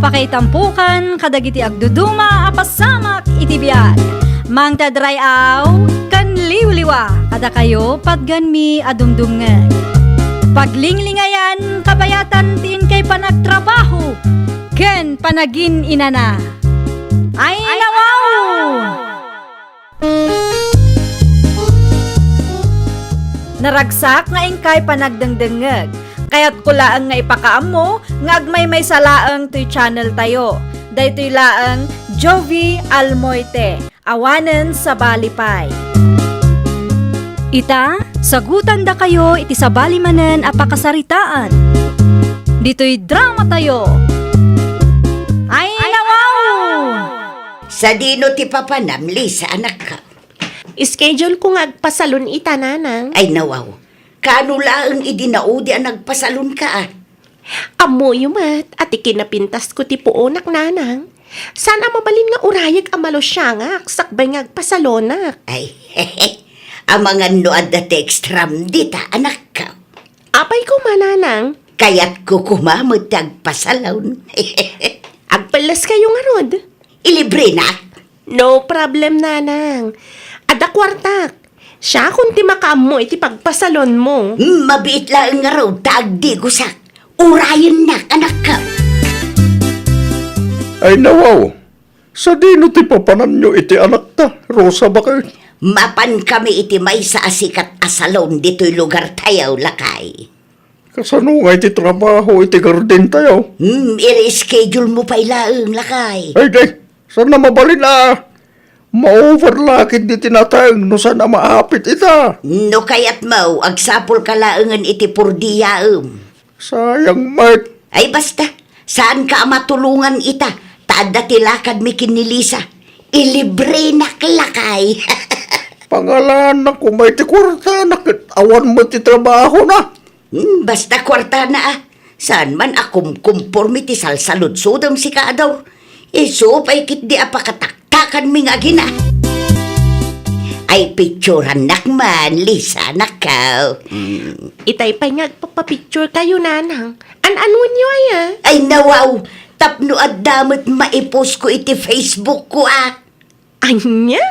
Apakaitampukan, kadagiti agduduma, apasamak iti biyag. Mang tadrayaw, kan liwliwa, kada kayo patganmi adumdumngeg. Paglinglingayan, kabayatan tiin kay panagtrabaho, ken panagin inana. Ay nawaw! Naragsak nga ingkay panagdengdengeg. Kaya't kulaang nga ipakaam mo, nga agmay may salaang to'y channel tayo. Daytoy laang Jovi Almoite, awanen sa balipay. Ita, sagutan da kayo iti sa balimanen apakasaritaan. Dito'y drama tayo. Ay nawaw! Sa dino ti papanamli sa anak ka. Schedule ko nga agpasalon ita, nanang. Ay nawaw, kano laang idinaudi ang nagpasalon ka ah. Amo yumat, at ikinapintas ko ti puonak, nanang. Sana mabalin nga urayag amalo siya nga, sakbay nga agpasalonak. Ay, ang mga noad na textram dita anak ka. Apay ko mananang, Kaya't ko kumamot agpasalon. agpalas kayo nga rod. Ilibre na. No problem, nanang. Ada kwartak. Siya kung ti makaam mo iti pagpasalon mo. Mabiit lang nga raw, taagdi ko sa urayan na anak ka. Ay nawaw, sa dino ti papanan nyo iti anak ta, Rosa ba kayo? Mapan kami iti may sa asikat asalon dito'y lugar tayaw lakay. Kasanungay ti trabaho iti garden tayo. I-reschedule mo pa ilaang lakay. Ay day, saan na mabalin ah? Ma-overlockit di tinatayang no saan na maapit ita. No kayat mau, agsapol ka laangan iti purdiyaam. Sayang Mart, Ay basta, saan ka matulungan ita? Tada tilakad mi kinilisa. Ilibre na lakay. pangalan na kumay ti kwarta, awan mo ti trabaho na. Basta kwarta na ah. Saan man akum kumpormi ti salsalud-sudam si kaadaw. Iso pa'y kit di apakataktakan mi nga gina. Ay picturean nakman, Lisa, nakaw. Itay pa'y nga agpapapicture kayo, nanang. An-ano nyo ay Ay nawaw, tapno at damot maipos ko iti Facebook ko ah. Anya?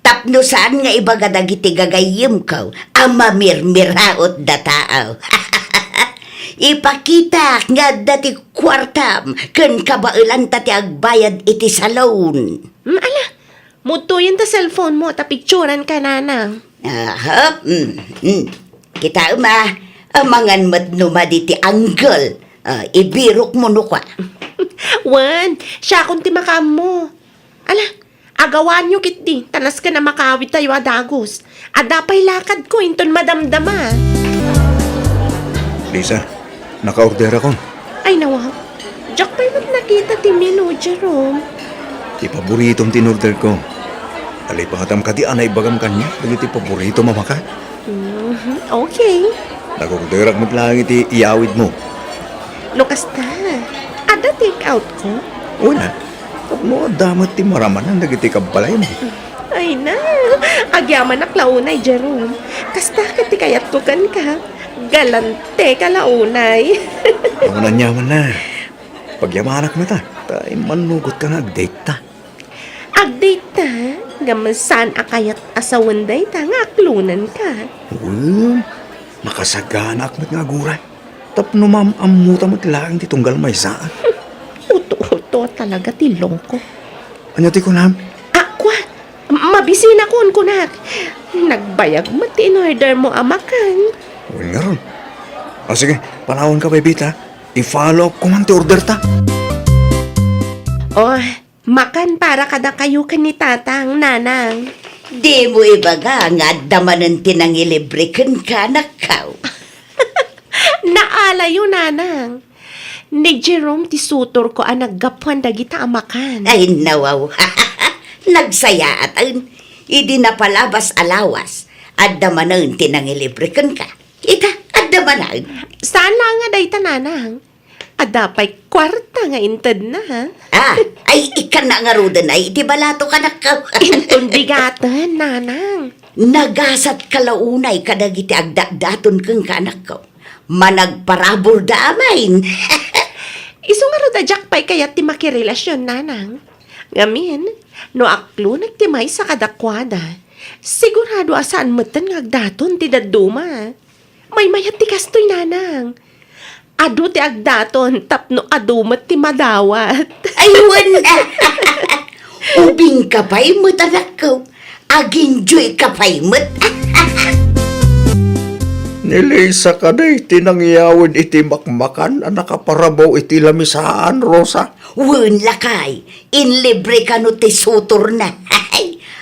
Tapno saan nga ibagadag iti gagayim ko, ang mamirmiraot da tao. Ipakita nga dati kwartam, kan kabailan tati agbayad iti salon. Ala, mutuyin ta cellphone mo, ta picturean ka, nanang. Aha, kita amangan mat numad iti angle. Ibirok mo no kwa. Wan, siya kung ti makam mo. Ala, agawan nyo kiti, tanas ka na makawit tayo adagos. Adapay lakad ko, inton madamdama. Lisa, naka-order ako. Ay nawa, Jack pa'y mat nakita ti menu, Jerome. Ti paboritong tinorder ko. Alay pa katam kati anay bagam kanya, lagi ti paborito mamaka. Okay. Nag-order ako lang iti iyawid mo. Lukas ta, ada take out ko. Una, tapno damat ti maraman ang nagiti kabalay mo. Ay na, agyaman na klaunay, Jerome. Kasta ka ti kayat tukan ka. Galante ka launay. Ang nanyaman na. Pagyamanak mo ta, tayo manugot ka nag-date ta. Agdate ta, gamasan akayat asawanday ta nga aklunan ka. Nakasagana ak nga guray. Tapno amuta mo tilaang ti tunggal may saan. Uto talaga tilong ko. Ano ti ko nam? Akwa, mabisi na kun kunak. Nagbayag mo ti in-order mo amakan. Uy nga ron. Sige, panahon ka baby ta. I-follow up ko man ti order ta. Oh, makan para kada kayo ni tatang nanang. Di mo ibaga nga damanan tinangilibrikan ka nakaw. Naala yun, nanang. Ni Jerome ti sutor ko ang naggapuan dagita amakan. Ay nawaw, nagsaya at idi na palabas alawas. At damanan tinangilibrikan ka. Ita, at damanan. Sana nga dayta, nanang. Adapay kwarta nga inted na, ha? Ay ikan na nga rudan ay iti balato ka nakaw. Inton bigatan, nanang. Nagasat kalaunay kadagiti agdadaton kang kanak ko. Managparabor da amain. Iso nga ro da pay kayat ti makirelasyon nanang. Ngamin, no aklo nagtimay sa kadakwada. Sigurado asaan matan ngagdaton ti daduma. May mayat ti kastoy nanang. Adu ti agdaton tapno adumat ti madawat. Aywan! Ubing kapay mo't anak ko. Aginjoy kapay mo't. Nilisa ka na tinangyawin iti makmakan ang nakaparabaw iti lamisaan, Rosa. Wen lakay, inlibre ka no ti sutor na.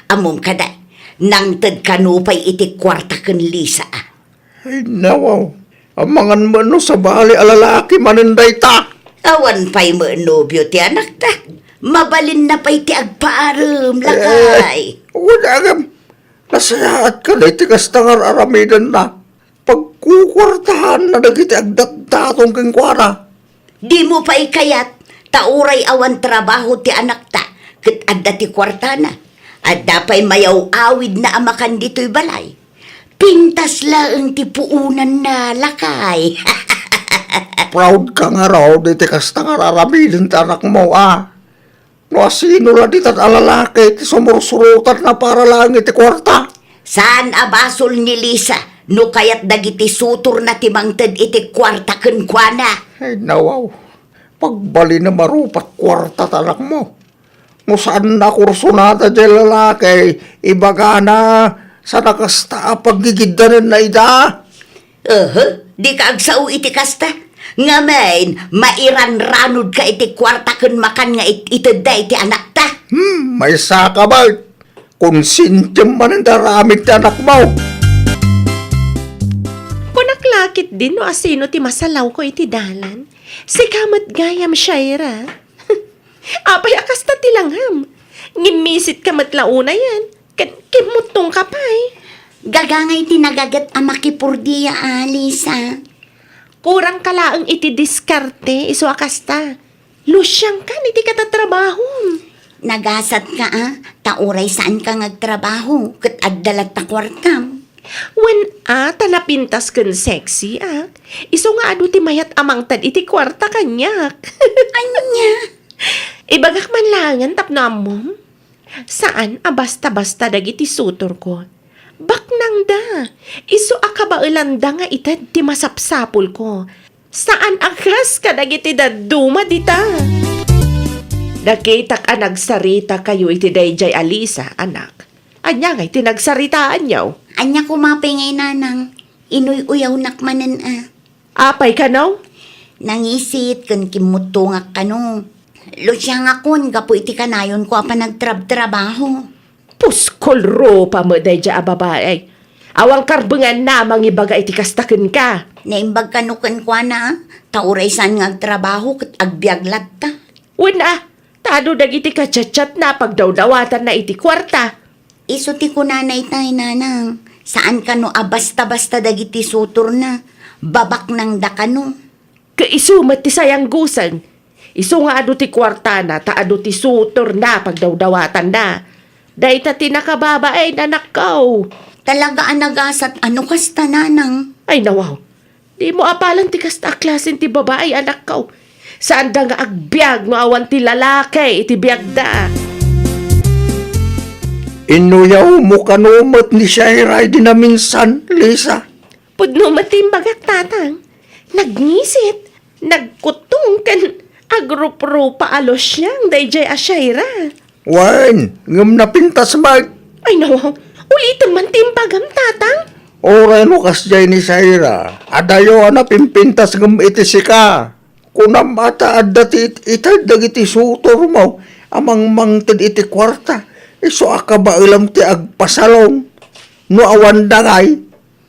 Amom ka da, nang tad kanupay iti kwarta ken Lisa. Ay, nawaw. Amangan mo no sa bali alalaki maninday ta. Awan pa'y mo nobyo ti anak ta. Mabalin na pa'y ti agpaaram, lakay. Wadagam. Nasayaat ka na iti kastangar aramidan na. Pagkukwartahan na nagiti agdatdatong keng kwara. Di mo pa'y kayat, tauray awan trabaho ti anak ta. Kat adda ti kwarta na. Adda pa'y mayaw awid na amakan dito'y balay. Pintas lang ti puunan na, lakay. Proud ka nga raw diti kastangar aramidan ti anak mo, ah. No asino la ditat alalaki ti sumursurutan na para lang iti kwarta. Saan abasol ni Lisa? No kayat dagiti sutor na timangted iti kwarta ken kuana. Ay, nawaw. Pagbali na marupat kwarta tanak mo. No saan na kursunata di lalaki, ibaga na sa nakasta paggigiddanan na ida. Di ka agsaw iti kasta. Ngamen, mairan-ranod ka iti kwarta ken makan nga iteda iti anak ta. May saka ba? Konsintim man ang daramit ti anak mo. Kunaklakit din no asino ti masalaw ko iti dalan. Si kamat gayam Shaira. Apay akas ta tilangham. Ngimisit kamat launa yan. Kimutong kapay. Gagangay tinagagat amakipurdiya, Lisa. Kurang kalaang iti diskarte iso akas ta. Lusyang ka iti katatrabaho. Nagasat ka, tauray saan ka ngagtrabaho, kat addalat ta kwartam. When tanapintas ken sexy iso nga adu ti mayat amang tad iti kwarta kanyak. Anya? Ibagak man langan tapno amom. Saan basta-basta dagiti sutor ko. Baknang da. Iso akabaelanda nga itad ti masapsapul ko. Saan akas ka dagiti daduma dita? Nakitak nagsarita kayo iti dayjay Alisa, anak. Anya nga iti nagsaritaan yaw. Anya kumapay ngay nanang, inuy-uyaw nakmanan Apay ka naw? Nangisit kan kimutungak ka no. Lusyang akon, gapo iti kanayon ko apa nagtrab-trabaho. Puskol ropa mo dayjay babae. Awang karbengan na mangibaga iti kastaken ka. Naimbag kanukan kwa na, tauray saan ngagtrabaho kat agbiaglat ta. Wala, tado dagiti kachat-chat na pagdawdawatan na iti kwarta. Iso ti kunanay tayo nanang, saan ka no basta-basta dagiti sutor na, babak ng dakano. Kaisumat ti sayang gusan. Iso nga adu ti kwarta na, taado ti sutor na pagdawdawatan na. Day ta tinakababae na nakaw. Talaga anagasat ano kasta nanang. Ay nawaw, di mo apalan ti kasta klasen ti babae anak kaw. Saan da nga agbyag no awan ti lalaki iti biyagda. Inuyaw mo kanumat ni Shaira di na minsan, Lisa. Pudno matimbagak tatang. Nagnisit, nagkutong kan agrup-rupa alos siyang dayjay Ashaira. Wan, ngam napintas mag. Ay nawaw, ulitin man timbagam tatang. Oray no kasjay ni Shaira. Adayo na pimpintas ngam iti sika. Kunam ata adda ti itad dagiti sutor mo. Amang mangtid iti kwarta. Iso akaba ilam ti agpasalong. No awan dangay.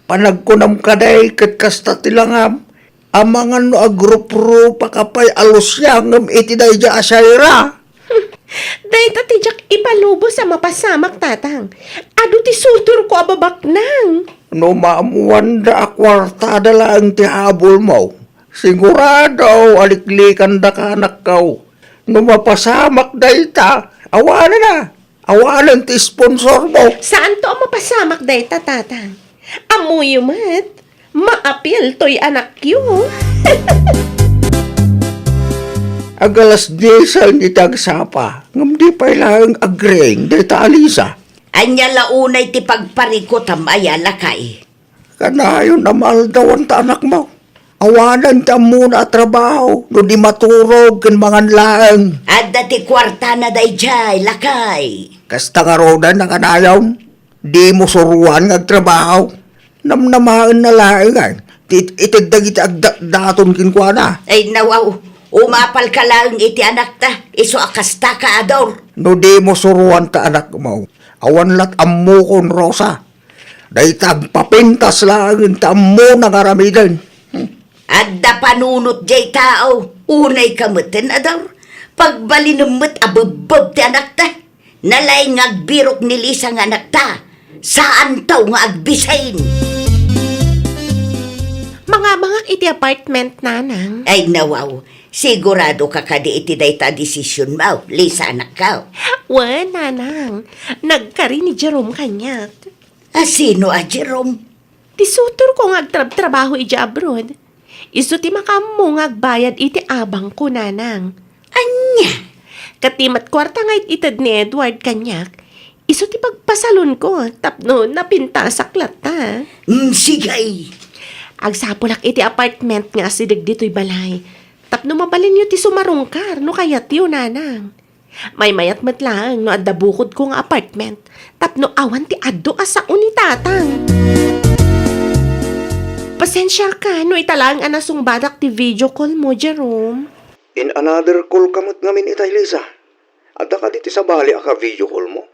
Panagkunam kaday kat kasta tilangam. Amangan no agrupro pakapay alusyangam iti dayja Ashaira. Day tatijak ipalubo sa mapasamak tatang. Ado ti sutor ko ababak nang. No maamuan da akwartada lang ti habol mo. Sigurado aliklikan da ka anak kaw. No mapasamak da ita, awanan na. Awanan ti sponsor mo. Saan to ang mapasamak day tatang? Amuyo mat. Maapil to'y anak yu. Agalas diesel ni tagsapa. Ngam di pa ilang agreng dayta alisa. Anya launay ti pagparikot ang ayala kay. Kanayon na maldawan ta anak mo. Awanan ta muna trabaho. No di maturog kan mga laang. Adda ti kwarta na dayjay, lakay. Kasta nga rodan na kanayon. Di mo suruan nga trabaho. Namnamaan na laang. Itagdag iti agdaton kinkwana. Ay nawaw, umapal ka lang iti anak ta, iso akasta ka ador. No di mo suruan ta anak mo. Awan lat ammo kon Rosa. Daytag papintas lang ta ammo na karamidan. Adda panunot jay tao, unay kamutin ador. Pagbalinumot abubub ti anak ta, nalay nga agbirok ni Lisa nga anak ta, saan taw nga agbisain? Mga iti apartment, nanang. Ay nawaw, sigurado ka kadi iti dayta desisyon mo, Lisa anak ka. Wan, nanang. Nagkari ni Jerome kanyak. Sino a Jerome? Ti sutor ko nga agtrabaho ija abroad. Isu ti makamo nga agbayad iti abang ko, nanang. Anya? Katimat kwarta nga itad ni Edward kanyak. Isu ti pagpasalon ko, tapno napinta sa klata. Sigay. Agsapulak iti apartment nga asidig dito'y balay. Tapno mabalin nyo ti sumarungkar, no kayat yun, nanang. May mayat matlang no adda bukod ko nga apartment. Tapno awan ti addo asa ni tatang. Pasensya ka, no italang anasong badak ti video call mo, Jerome. In another call kamot ngamin itay Lisa. Adda ka diti sa bali aka video call mo.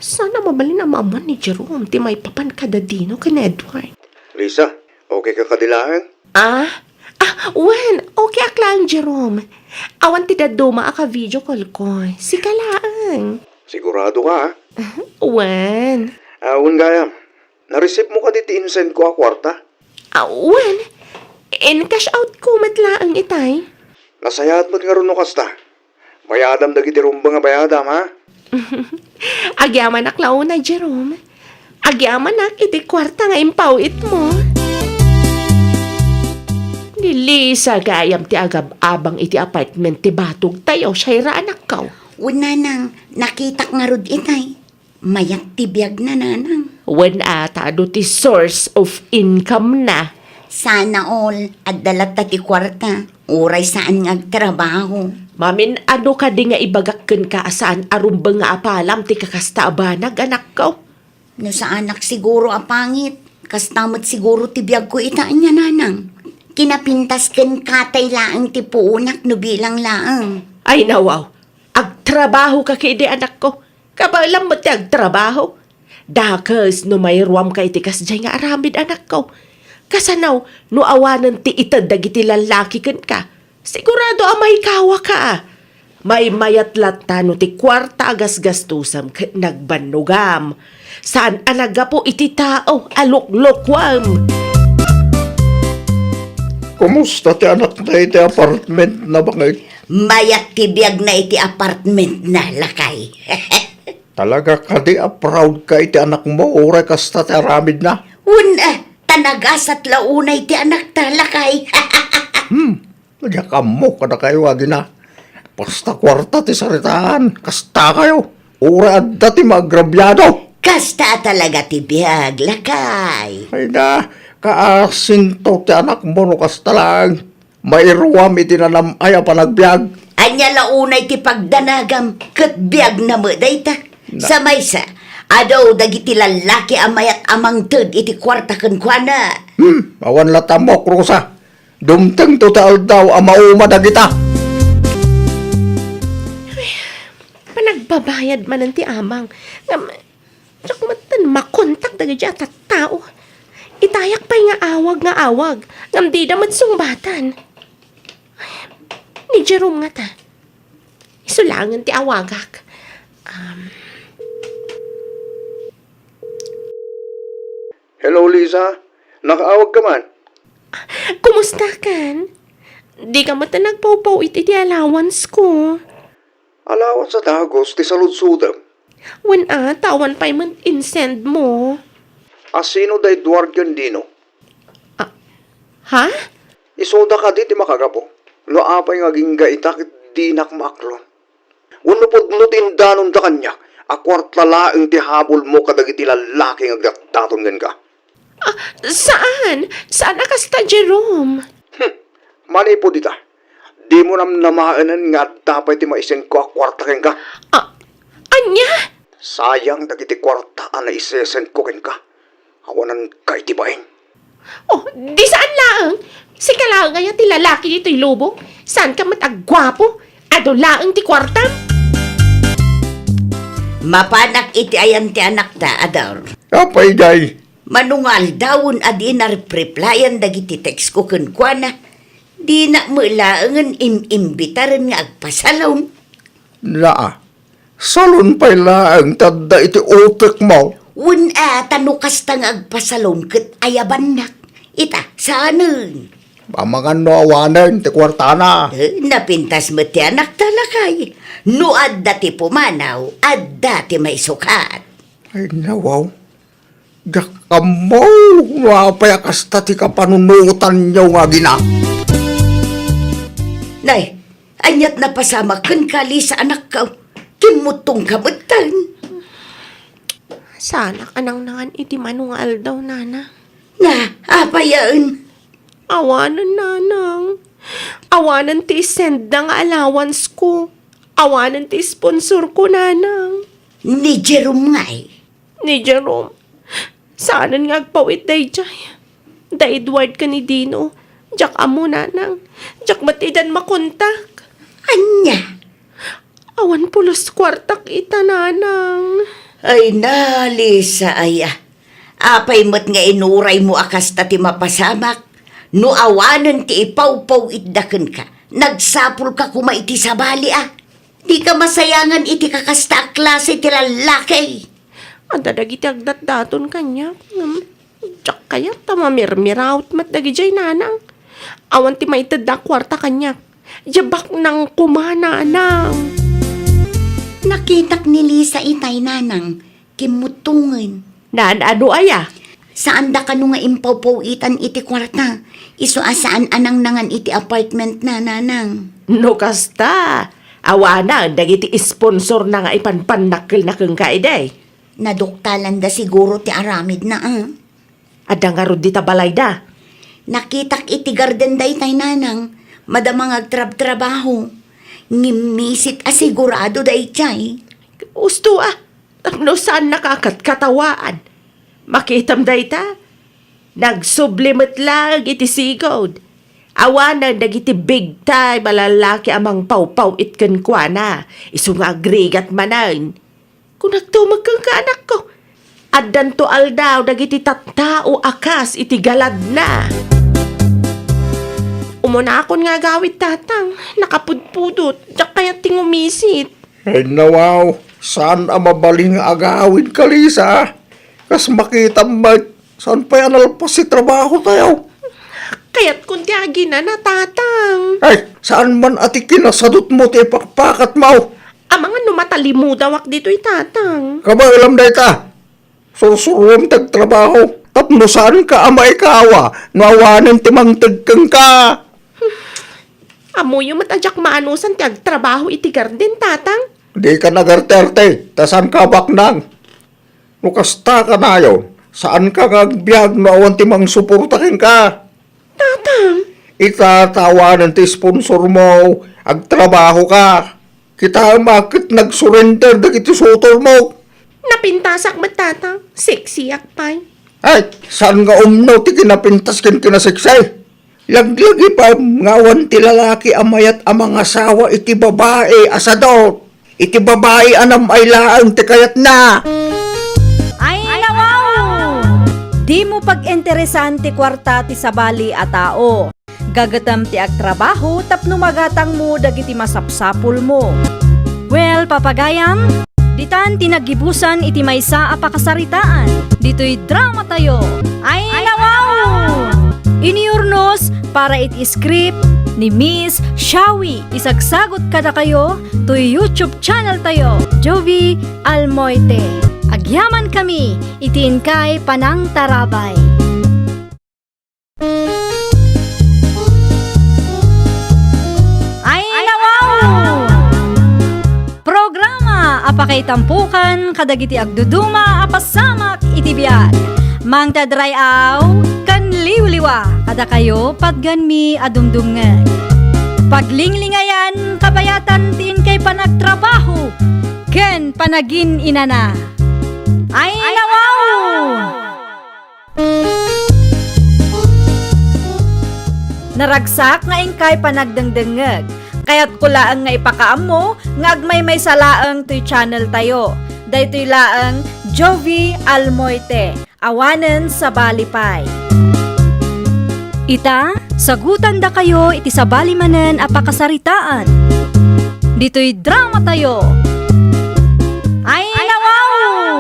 Sana mabalin na maman ni Jerome ti may papan kadadino kan Edward. Lisa, okay ka kadilaan? Wen, okay aklang, Jerome. Awan ti daduma aka video call ko. Sikalaan. Sigurado ka ha? Wen. Awan gayam. Na-receive mo ka diti insend ko a kwarta? Wen. In-cash out ko matlaang itay. Nasayat mo't nga ron no kasta. Bayadam dagiti rumba nga bayadam ha? Agyaman aklaw na, Jerome. Agyaman ak iti kwarta nga impawit mo. Nilisa gayam ti agab-abang iti apartment ti batog tayo siya'y anak kaw. Una nang nakitak nga rod itay. Mayak ti biyag na nanang. When ata do ti source of income na. Sana all at dalat ti kwarta. Uray saan nga agtrabaho. Mamin, ano ka di nga ibagakken ka saan arumbang nga apalam ti kakasta abanag anak kaw? No sa anak siguro apangit. Kastamot siguro ti biyag ko itaan niya nanang. Kinapintas ken katay laang ti puunak no bilang laang. Ay nawaw, agtrabaho ka kay di anak ko. Kabalam mo ti agtrabaho. Dakas no may ruwam ka itikas dyan nga aramid anak ko. Kasanaw, no awanan ti itad dagiti lalaki ken ka. Sigurado amay kawa ka. May mayat lata no ti kwarta agas-gastusam ket nagbanugam. Saan anaga po iti tao alok-lokwam. Kumusta ti anak na iti apartment na bangay? Mayak ti biyag na iti apartment na lakay. Talaga ka di proud ka iti anak mo. Uray kasta ti aramid na. Una, tanagasat launay ti anak ta lakay. Nadya ka mo kada kayo agi na. Basta kwarta ti saritaan. Kasta kayo. Uray adda ti magrabyado. Kasta talaga ti biyag lakay. Ay na, kaasinto ti anak mo no kasta lang. Mairuwam iti nanamaya panagbiag. Anya launay ti pagdanagam ket biyag na mo dayta. Sa maysa, adaw dagiti lalaki amayat amang ted iti kwarta ken kuana. Awan latam mo, Rosa. Dumteng total daw amauma dagita. Panagbabayad man ang ti amang. Tsak matan makontak dagi dyan at tao. Itayak pa'y nga awag. Ngam di daman sungbatan. Ni Jerome nga ta. Isulangan ti awagak. Hello, Lisa. Nakaawag ka man? Kumusta kan? Di ka mata nagpaw-paw iti allowance ko. Alawat sa dagos, ti saludsudam. When tawan pa'y man insend mo. Asino da Edward Gandino? Ha? Isoda ka di ti makagapo. No apay nga gingga itakit di nakmaklon. Wano pod no tindanon da kanya, akwarta laeng ti habol mo kadagiti lalaki nga agdaton ngan ka. Saan? Saan na kasta, Jerome? Mani po dita, di mo namnamaanan nga dapat ti maisen ko akwarta ken ka. Anya? Sayang dagiti kwarta na isesen ko ken ka. Awanan kay tibain. Oh, di saan lang? Si kalaang ngayon ti lalaki dito'y lobo. Saan ka matagwapo? Ado laang ti kwartam? Mapanak iti ayan ti anak ta, Ador. Kapay jay. Manungal dawon adi na replyan dagiti text ko kunkwana. Di na mo laangan imbitaran nga agpasalom. Naa, salon pa'y laang tadda iti utek mo. Tanukas ta nga agpasalom ket ayaban nak. Ita, saanen? Pamangan no awanan ti kwarta na. Napintas mo ti anak talakay. No adda ti pumanaw, adda ti may sukat. Ay nawaw. Yak mo, napayakas ta ti kapanunutan niyo nga gina. Nay, anyat na pasama kan kali sa anak ka. Kimutong kabutan. Sana ka nang nangan iti manungal daw, nana. Na, apayaan. Awanan, nanang. Awanan ti send na nga allowance ko. Awanan ti sponsor ko, nanang. Ni Jerome nga eh. Ni Jerome. Saanan nga agpawit day jay. Da Edward ka ni Dino. Jak amo, nanang. Jak matidan makontak. Anya? Awan pulos kwartak ita, nanang. Ay nalisa aya. Apay mo't nga inuray mo akas ta ti mapasamak. No awanan ti ipaw-paw itdaken ka. Nagsapul ka kuma iti sabali ah. Di ka masayangan iti kakasta klase ti lalaki. Ada dagiti agdat-daton kanya. Jak kaya tamamirmirawt mat dagi jay, nanang. Awan ti maitad da kwarta kanya. Jabak nang kumana, nanang. Nakitak ni Lisa itay nanang. Kimutungan. Ano aya? Saan da ka nga impaw-paw itan iti kwarta? Iso asaan anang nangan iti apartment na nanang. No kasta. Awana, dagiti sponsor na nga ipanpanakil na kang kaiday. Naduktalan da siguro ti aramid na ah. Adang nga di tabalay da. Nakitak iti garden day tay nanang. Madamang agtrab-trabaho. Ngimisit asigurado day chay. Usto no saan nakakatkatawaan. Makitam day ta. Nagsublimit lang iti sigod. Awanan dagiti big time malalaki amang paw-paw itken kwa na. Iso nga agrigat manan. Kung nagtumag kang kaanak ko. Addan to aldaw dagiti tattao akas iti galad na. Umuna akon nga gawit, tatang. Nakapudpudot. Diyak kaya tingumisit. Ay nawaw, saan ang mabaling agawin ka, Lisa? Kas makita mo, saan pa yan alpas si trabaho tayo? Kaya't kunti agi na, tatang. Ay, saan man ati kinasadot mo ti pakpakat mo? Mga numatalimu dawak dito'y tatang. Kaba alam na ita, surusuruam tagtrabaho. Tapno saan ka ama ikawa, ngawanan timang tagkang ka. Amo yung matadyak maanusan ti agtrabaho iti garden, tatang. Di ka nagarterte, tasan ka baknang. Nukasta ka na yun, saan ka ngagbiag no awan timang suportakin ka? Tatang. Itatawanan ti sponsor mo, agtrabaho ka. Kita makit nag-surrender dagiti sutor mo. Napintasak mat, tatang. Sexy akpay. Ay, saan nga umno ti kinapintas kin kinasiksay? Laglagi pa ngawan ti lalaki amayat amang asawa iti babae asadot. Iti babae anam ay laang ti kayat na. Ay nawaw! Di mo pag-interesan ti kwarta ti sabali a tao. Gagatam ti agtrabaho tapno magatang mo dagiti masapsapul mo. Well, papagayam, ditan tinagibusan iti maysa a pakasaritaan. Dito'y drama tayo. Ay nawaw! Iniurnos para iti script ni Miss Shawi. Isagsagot kada kayo to YouTube channel tayo, Jovi Almoite. Agyaman kami, itiin kay Panang Tarabay. Ay nawaw! Pakaitampukan kadagiti agduduma apasamak iti biag. Mang tadrayaw kan liwliwa kada kayo padganmi adumdumngeg. Paglinglingayan kabayatan tiin kay panagtrabaho ken panagin inana. Ay nawaw! Naragsak nga ingkay panagdengdengeg. Kaya't kulaang nga ipakaam mo, nga agmay may salaang to'y channel tayo. Daytoy laang Jovi Almoite, awanen sa Balipay. Ita, sagutan da kayo iti sa balimanen a pakasaritaan. Dito'y drama tayo. Ay nawaw!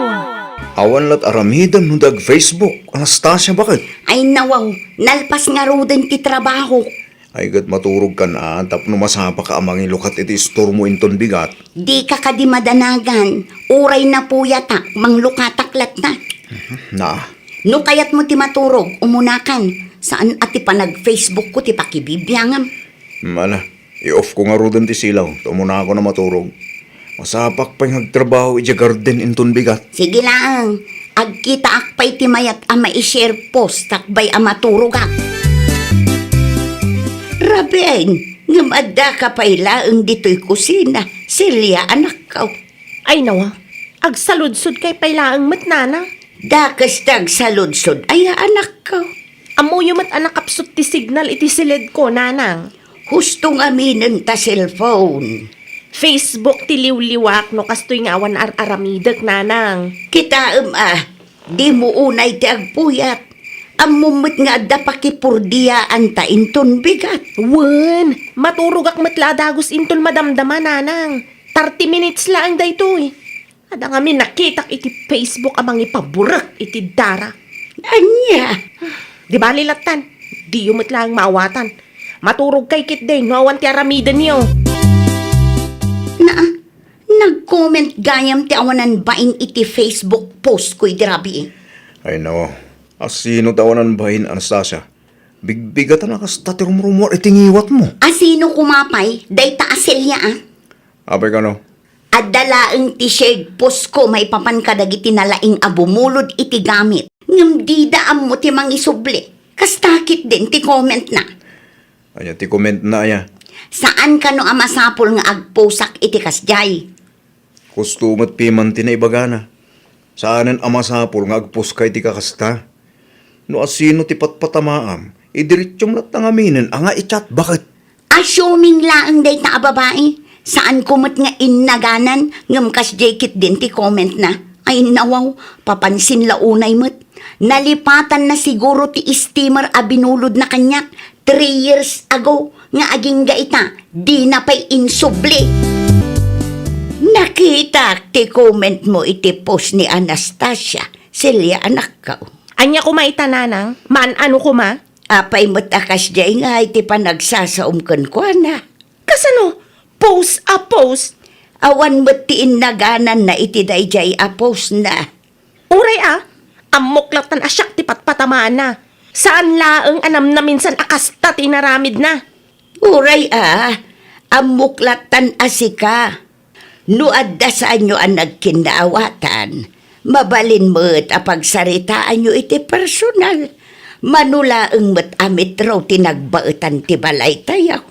Awan lat aramidan no dag Facebook. Anastasia, bakit? Ay nawaw, nalpas nga ruden ti trabaho. Ay gat maturog ka na, tapno masapa ka amang ilukat iti store mo inton bigat. Di ka kadi madanagan, uray na po yatak, manglukataklat na. Na, No kayat mo ti maturog, umunakan. Saan ati pa nag-Facebook ko ti pakibibiyangam. mala, i-off ko nga rodan ti silaw. Tumuna ako na maturog. Masapak pa yung nagtrabaho iti garden inton bigat. Sige lang, agkita akpay ti mayat ama i-share post takbay ama turog ak. Rabeng, ngamadda ka pa ilaang dito'y kusina. Silya anak ka. Ay nawa, agsaludsod kay pailaang matnana. Dakas tag saludsod ay anak ka. Amuyo mat anak kapsot ti signal iti silid ko, nanang. Hustong aminin ta cellphone. Facebook ti liwliwak no kastoy nga awan ar-aramidag, nanang. Kita di mo unay ti agpuyat. Amumot nga adda pakipurdiyaan ta inton bigat. Wen, maturog ak matladagos intol madamdama, nanang. 30 minutes lang daytoy. Ada nga mi nakitak iti Facebook amang ipaburak iti dara. Anya, Di ba lilatan? Di yung lang maawatan. Maturog kay kit day, no awan ti aramidan niyo. nag-comment gayam ti awanan bain iti Facebook post ko'y dirabi. Ay no, asino tawanan bahin, Anastasia? Bigbigatan na kas tatirumrumor itingiwat mo. Asino kumapay, day taaselya Abay ka no? Adalaang ti shared post ko may papan kadagiti nalaing abumulod iti gamit. Ngam di daam mo ti mangisubli. Kastakit din ti comment na. Anya, ti comment na aya. Saan ka no amasapol nga agposak iti kasjay? Kustumat piman ti na ibagana. Saanan amasapol nga agpus kay ti kakasta. No asino ti patpatamaam, idiritsyong lat nga aminin, anga i-chat, bakit? Assuming laang day ta babae. Saan kumot nga innaganan ngam kasjay kit din ti comment na. Ay nawaw, papansin launay mo't. Nalipatan na siguro ti steamer a binulod na kanyak 3 years ago nga aging gaita, di na pa'y insubli. Nakita ti comment mo iti post ni Anastasia, Silya anak ka. Anya kumaita, nanang? Man ano kuma? Apay mo't akas jay nga iti panagsasaumkan ko na. Kasano? Post a post? Awan mo't ti innaganan na iti dayjay a post na. Uray amoklatan asyak ti patpatamaan na. Saan laeng anam na minsan akasta tinaramid na. Uray amuklatan asika. No adda sa anyo ang nagkindaawatan, mabalin mo't apagsaritaan nyo iti personal. Manulaeng mo't amit raw tinagbaetan ti balay tayo.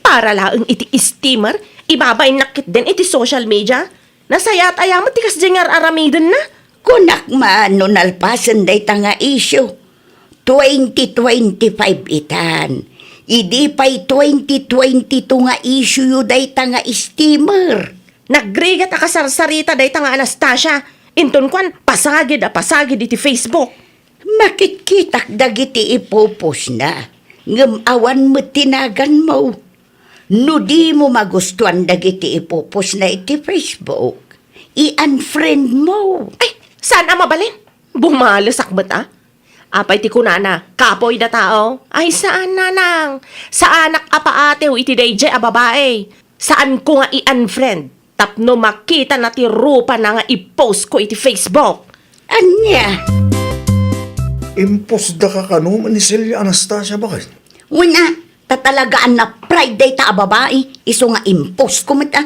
Para laeng iti steamer, ibabay nakit din iti social media. Nasayat ayamat ti kasjengar aramidan na. Kunak maano nalpasan day tanga issue. 2025 itan. Idi pa'y 2022 nga issue yu day tanga steamer. Nagrigat akasarsarita day nga Anastasia. Inton kwan, pasagid iti Facebook. Makitkitak dagiti ipopos na. Ngamawan mo tinagan mo. No di mo magustuhan dagiti ipopos na iti Facebook. I-unfriend mo. Ay, saan mabalin? Bumalasak ba't Apay ti kunana, kapoy da tao. Ay, saan nanang? Sa anak apaatew iti dayjay a babae. Saan ko nga i-unfriend? Tapno makita na ti rupa na nga i-post ko iti Facebook. Anya? Impos da ka kano, ni Silya Anastasia, bakit? Una, tatalagaan na pride day ta a babae. Iso nga impos ko mata.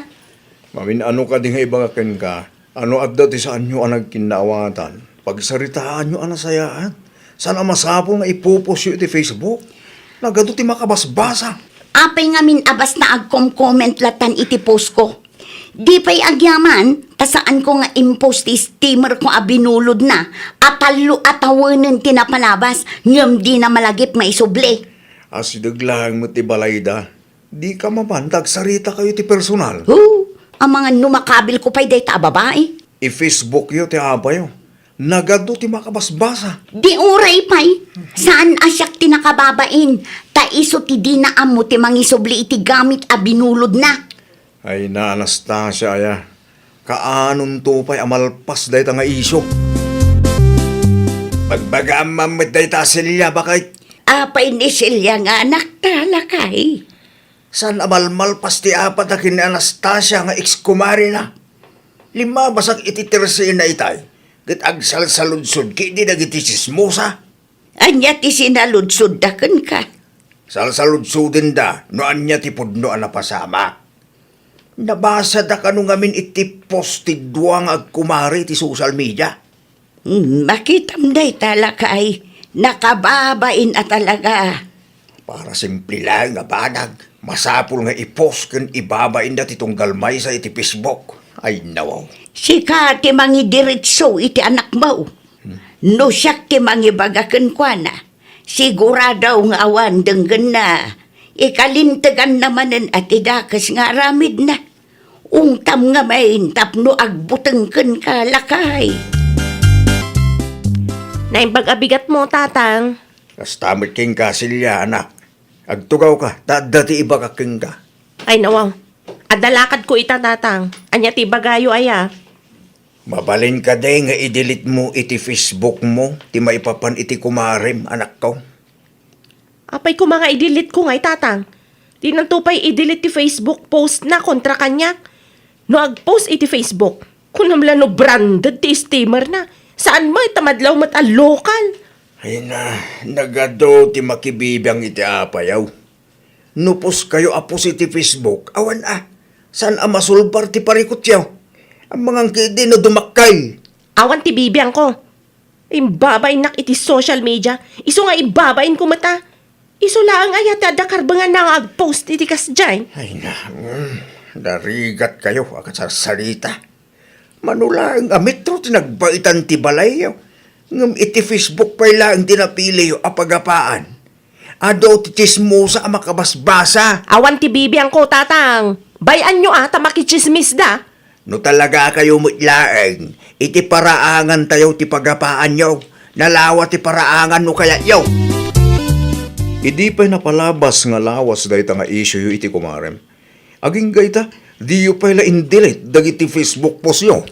Mamin ano ka di nga ibagakin ka, ano at dati saan nyo ang nagkinaawatan, pagsaritaan nyo ang nasayaan, saan ang masapol nga ipupos yun iti Facebook, nagado ti makabasbasa. Apay nga min abas na agkom-comment latan iti post ko. Di pa'y agyaman, tasaan ko nga impost ti steamer ko abinulod na, atalo atawanan tinapalabas, ngam di na malagip maisuble. Asidaglang mo ti balayda, di ka mabantag sarita kayo ti personal. Ang mga numakabil ko pa'y day ta babae. I-Facebook yo ti abayo, nagado ti makabasbasa. Di uray pa'y, saan asyak tinakababain, ta iso ti di na amo ti mangisubli iti gamit abinulod na. Ay na Anastasia ya, kaanon to pa'y amalpas day ta nga isyo. Pagbagaan mamit day ta silya bakay, Apay ni Silya nga anak talakay. san amalmalpas ti apat na kini Anastasia nga ex-kumari na. Lima basak iti tersin na itay, kat agsalsaludsod ki di nagiti sismosa. Anya ti sinaludsod daken ka. Salsaludsudin da, no anya ti pudno ang napasama. Nabasa da ka nung amin iti posti duwang agkumari ti social media. Makitam day talakay. Nakababain at talaga. Para simple lang nga banag, masapul nga i-post kan ibabain da titong galmay sa iti Facebook. Ay nawaw. Sika ti mangi diretso iti anak mo. No siyak ti mangi bagaken kwa na. Siguradaw nga awan denggen na. Ikalintagan namanen at idakas nga aramid na. Ungtam nga main tapno agbutengken ka lakay. Naimbag-abigat mo, tatang. Kastamit king ka silya, anak. Agtugaw ka, dati iba ka king ka. Ay, nawaw. Adalakad ko ita, tatang. Anya ti bagayo aya. Mabalin ka day nga i-delete mo iti Facebook mo, ti maipapan iti kumarim, anak ko. Apay ko mga i-delete ko ngay, tatang. Di nang tupay i-delete ti Facebook post na kontra kanya. No ag-post iti Facebook. Kunamla no branded ti steamer na. Saan mo itamadlaw mat a lokal? Ay na, nagado ti makibibiyang iti apayaw. Nupos kayo apos iti Facebook, awan saan masulbar ti parikot yaw? Ang mga kidi na dumakay. Awan ti bibiyang ko. Imbabain nak iti social media. Iso nga ibabain ko mata. Iso laang ayat adakar ba nga nang ag-post iti kasjay. Ay na, darigat kayo akat sa salita. Manula ang amitro tinagbaitan ti balay yaw. Ngam iti Facebook pa'y lang tinapili yo apagapaan. Ado ti chismosa ang makabasbasa. Awan ti bibiyang ko, tatang. Bayan nyo ata makichismis da. No talaga kayo mutlaeng, iti paraangan tayo ti pagapaan nyo. Nalawa ti paraangan no kaya yaw. Idi pa'y napalabas nga lawas dahita nga issue yo iti kumarem. Aging gayta, di yo pa'y la indelete dagiti Facebook post yo.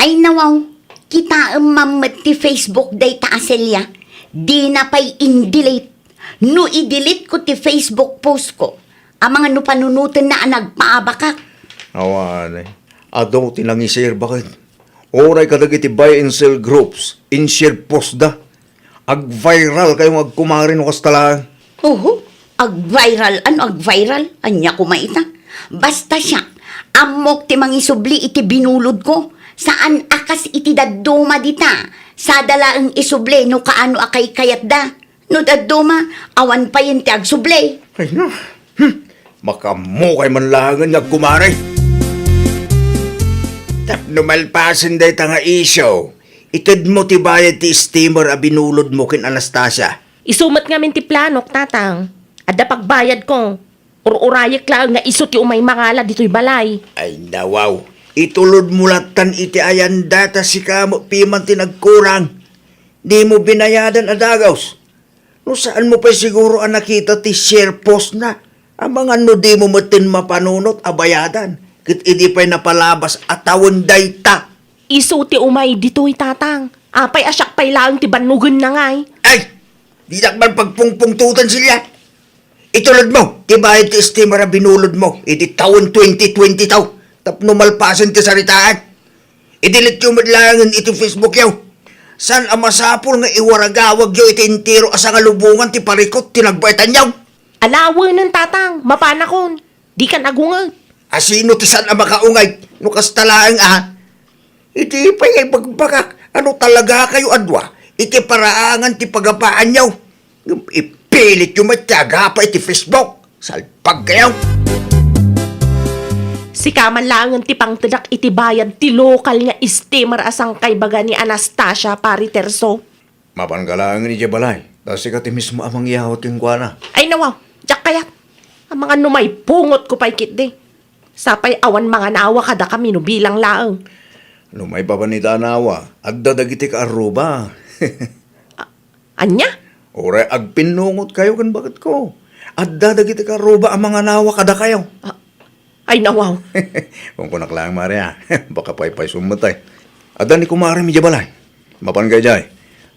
Ay nawaw, kita mamat ti Facebook day ta aselya. Di na pa'y in-delete. No i-delete ko ti Facebook post ko. Ang mga no panunutan na nagpaabakak. Awan ado tinangisir bakit? Oray kadag iti buy and sell groups, in-share post da. Ag-viral kayong agkumarin o kastalaan. Ag-viral. Ano ag-viral? Anya ko maita. Basta siya, amok ti mangisubli iti binulod ko. Saan akas iti dadduma dita? Sa dalaang isuble no kaano akay kayat da. No dadduma, awan pa yun ti agsuble. Ay na, makamukay man langan nga kumaray. Tapno malpasin day ta nga isyo. Itad mo ti bayad ti steamer a binulod mo kin Anastasia. Isumat nga min ti planok, tatang. Adda pagbayad ko. Ururayak lang nga iso ti umay mangala dito'y balay. Ay nawaw, itulod mo latan iti ayan data si kamo piman tinagkurang. Di mo binayadan adagaws. No saan mo pa siguro ang nakita ti share post na? Ang mga no di mo matin mapanunot abayadan. Kit idi pa'y napalabas at tawon dayta. Iso ti umay dito'y, tatang. Apay asyak pay lang ti banugan na ngay. Ay! Di nakman pagpungpungtutan sila. Itulad mo, tibayad ti steamer a binulod mo. Iti taon 2020 taw. Tapno malpasan ti saritaan. Idilit yung madlangan iti Facebook yaw. San ang masapul nga iwaragawag yaw iti intiro asa nga lubungan ti parikot tinagbaitan yaw. Alawa ng tatang, mapanakon. Di ka nagungag. Asino ti saan ang makaungay? Nukas talaang Iti pa ngay bagbagak. Ano talaga kayo adwa? Iti paraangan ti pagapaan nyaw. Ipilit yung matyaga pa iti Facebook. Salpag kayo. Si kaman langan ti pangtadak iti bayan ti lokal nga steamer asang kay baga ni Anastasia Pariterso. Mapanggalangan ni Jabalay. Kasi ka ti mismo amang iyahot yung kuwana. Ay nawaw, jak kayat. Ang mga numay pungot ko pa ikit di. Sapay awan mga nawa kada kami no bilang laang. No may papanita nawa. At dadagiti ka aruba. Anya? Ore, agpinungot kayo kan bakit ko. At dadagiti ka aruba ang mga nawa kada kayo. Ay nawaw. Kung kunak lang, Maria. Baka pay sumatay. Ada ni kumari mi Jabalay. Mapan kay Jay.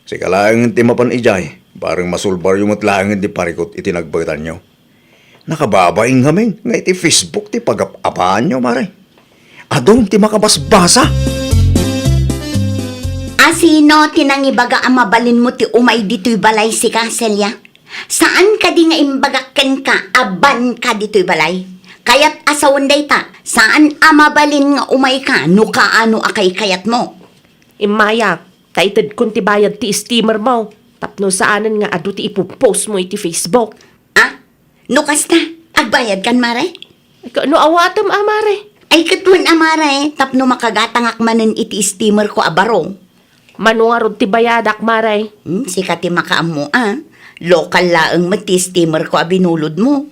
Si kalaang ti mapan ijay. Parang masulbar yung matlaang di parikot itinagbagitan nyo. Nakababaing hamin. Nga iti Facebook ti pag-apaan nyo, Mare. Adong ti makabasbasa. Asino tinangibaga ang mabalin mo ti umay dito'y balay si Kaselya? Saan ka di nga imbagakken ka, aban ka dito'y balay? Kayat asawan day ta, saan amabalin nga umay ka, no kaano akay kayat mo? Imaya, kaited kun ti bayad ti steamer mo. Tapno saanan nga adu ti ipopost mo iti Facebook. Nukas na, agbayad kan mare? No awatam amare. Ay katuan amare, tapno makagatangak manen iti steamer ko abaro. Manuarod ti bayadak maray. Sika ti makaamo lokal laeng mati steamer ko abinulod mo.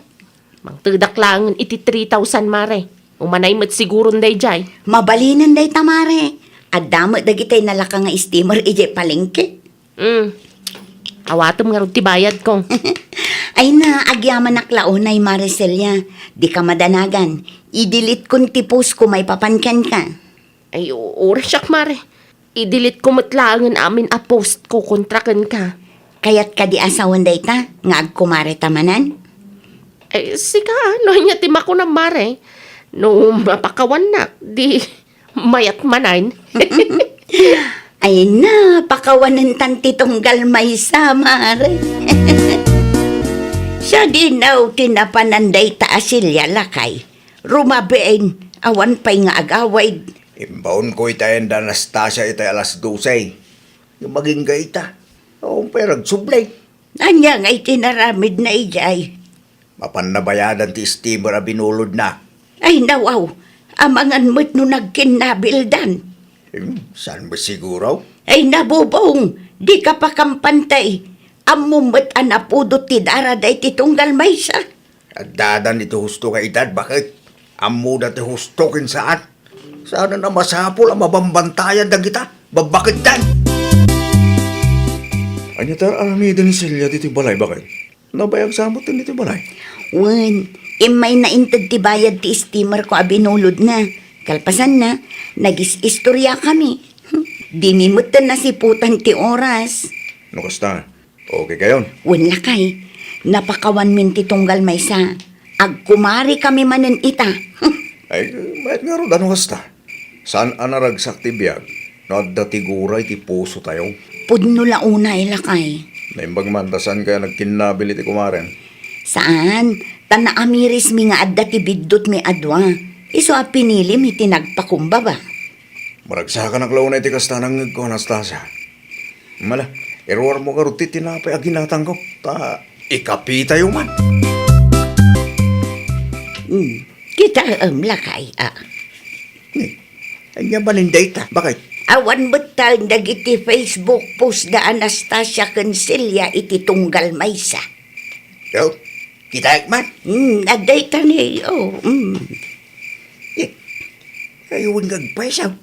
Mangtudak lang iti 3,000 mare. Umanay mat siguro nday jay. Mabalinan day tamare. At damat dagitay nalaka nga steamer ije palengke. Awatom nga ron ti bayad ko. Ay na, agyaman naklaonay Maricelia. Di ka madanagan. I-delete kong ti post ko may papankan ka. Ay, oras siyak mare. I-delete ko matlangan amin a post ko kontrakan ka. Kayat ka di asawan day ta, nga agkumare tamanan. Ay, sika, no niya timako na mare. No, mapakawan na, di mayat manan. Ay na, pakawanan tanti tunggal may samare. Siya dinaw tinapananday ta asilya lakay. Rumabein, awan pa'y nga agaway. Imbaon ko itayan da Anastasia itay alas 12. Yung maging gaita. O perag sublay. Anya nga'y tinaramid na ijay. Mapan nabayadan ti steamer a binulod na. Ay nawaw, amangan mo't no nagkinabildan. Saan ba siguro? Ay nabubong, di ka pa kampantay. Amumot anapudot ti daraday ti tunggal maysa. At dadan ito husto ka itad. Bakit? Amuda ti husto kin saan? Sana na masapol ang mabambantayan da kita. Babakit dan? Anya tar alamida ni Celia dito balay. Bakit? Nabayag samot din dito balay. Wen, imay na intad ti bayad ti steamer ko abinulod na. Kalpasan na, nagis-istorya kami. Dinimutan na si putan ti oras. No kasta? Okay kayon? Wen lakay, napakawan min ti tunggal maysa. Agkumari kami manen ita. Ay, mayat nga ro, ano kasta? Saan anaragsak ti biyag? Naddatiguray ti puso tayo. Pudno launay lakay. Naimbag mandasan kaya nagkinabili ti kumaren. Saan? Tana amiris mi nga adda ti biddot mi adwa. Iso a pinili mi tinagpakumba ba? Maragsakan ang launay ti kasta ng ko, Anastasia. Mala, error mo ka ti tinapay aginatang ko. Ta, ikapita yung man. Kita lakay Anya balinday ta. Bakit? Awan betang dagiti Facebook post da Anastasia Concelia iti tunggal maysa. Yo, kita man. Aday tani, Ayun gagpaisaw.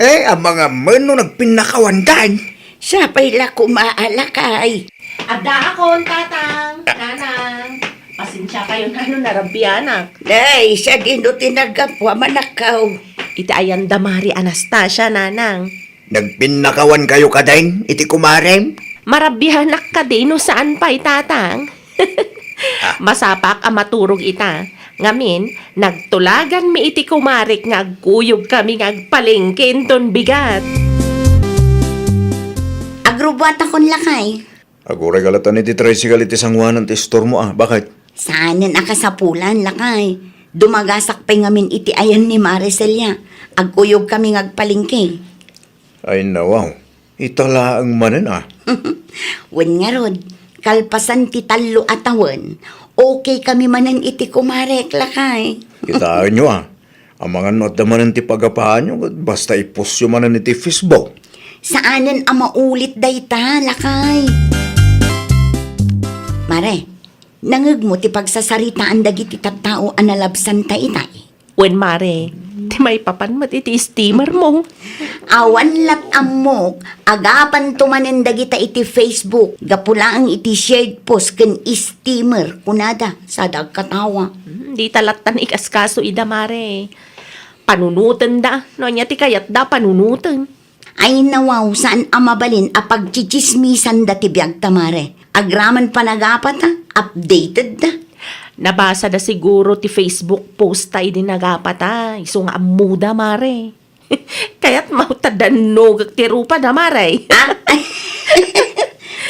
Ang mga mano nagpinakawandan. Sa payla kumaalakay. Ada akon, tatang, nanang. Pasensya kayo na narabianak. Day, sa dino tinagapwa manakaw. Iti ayan damari Anastasia, nanang. Nagpinakawan kayo kadain, iti kumarem. Marabihanak ka din no saan pa'y tatang. Masapak ang maturog ita. Ngamin, nagtulagan mi iti kumarik nga agkuyog kami nga agpalengkin ton bigat. Agrubata kon lakay. Aguray galatan iti tricycle iti sangwanan ti store mo Bakit? Saanan akasapulan lakay. Dumagasak pa ngamin iti ayan ni Maricel ya. Agkuyog kami ngagpalingke. Ay nawaw, italaang manan Wen nga rod, kalpasan ti talo atawan. Okay kami manan iti kumarek lakay. Kitaan nyo Ang mga notamanan ti pagapaan nyo, basta ipos yung manan iti Facebook. Saanan ang maulit dayta lakay? Mare, nangag mo ti pagsasaritaan dagiti tattao analabsan ta itay. Wen mare, ti may papanmat iti steamer mo. Awan lat amok, agapan tumanen dagita iti Facebook, gapula ang iti shared post ken steamer, kunada, sa dagkatawa. Di talatan ikaskaso ida mare. Panunutan da, no niya ti kayat da panunutan. Ay nawaw, saan amabalin a pagchichismisan da ti biyag tamare. Agraman panagapat ha, updated da. Nabasa da siguro ti Facebook post tayo din nagapata. Iso nga amuda mare. Kaya't mautadanog ti rupa da mare. Ah,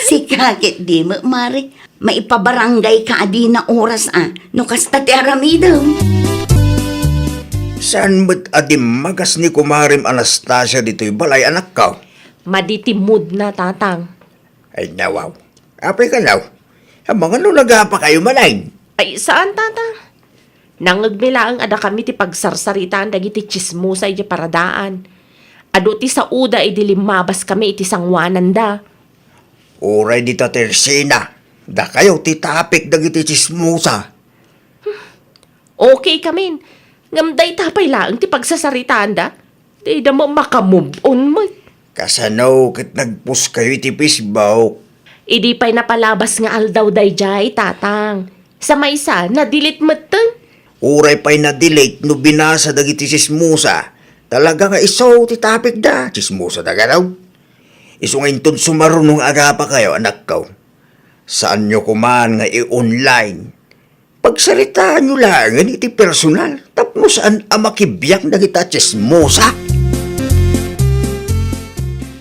si kakit di mo, mare. Maipabarangay ka adi na oras no kasta ti aramidam. Saan mo't adim magas ni Kumarim Anastasia dito'y balay anak ka? Maditimud na tatang. Ay nawaw, apay ka naw. Ang mga no nagapa kayo malay. Ay saan tatang? Nangagmila ang ada kami ti pagsarsaritaan dagiti chismosa iti paradaan. Ado ti sa uda iti limabas kami iti sangwanan da. Uray di ta tersina. Da kayo titapik dagiti chismosa. Okay kamin. Ngamday tapay lang ti pagsasaritaan da. Di da mo makamove on mo. Kasano kit nagpus kayo iti Facebook. Idi pa'y napalabas nga aldaw dayjay tatang. Sa maysa, na-delete mo tan. Uray pa'y na-delete no binasa dagiti chismosa. Talaga nga iso titapik da. Chismosa da ganaw. Iso nga intod sumarunong agapa kayo anak ka. Saan nyo kuman nga i-online? Pagsaritaan nyo lang iti personal. Tapno saan ang makibiyang na kita chismosa?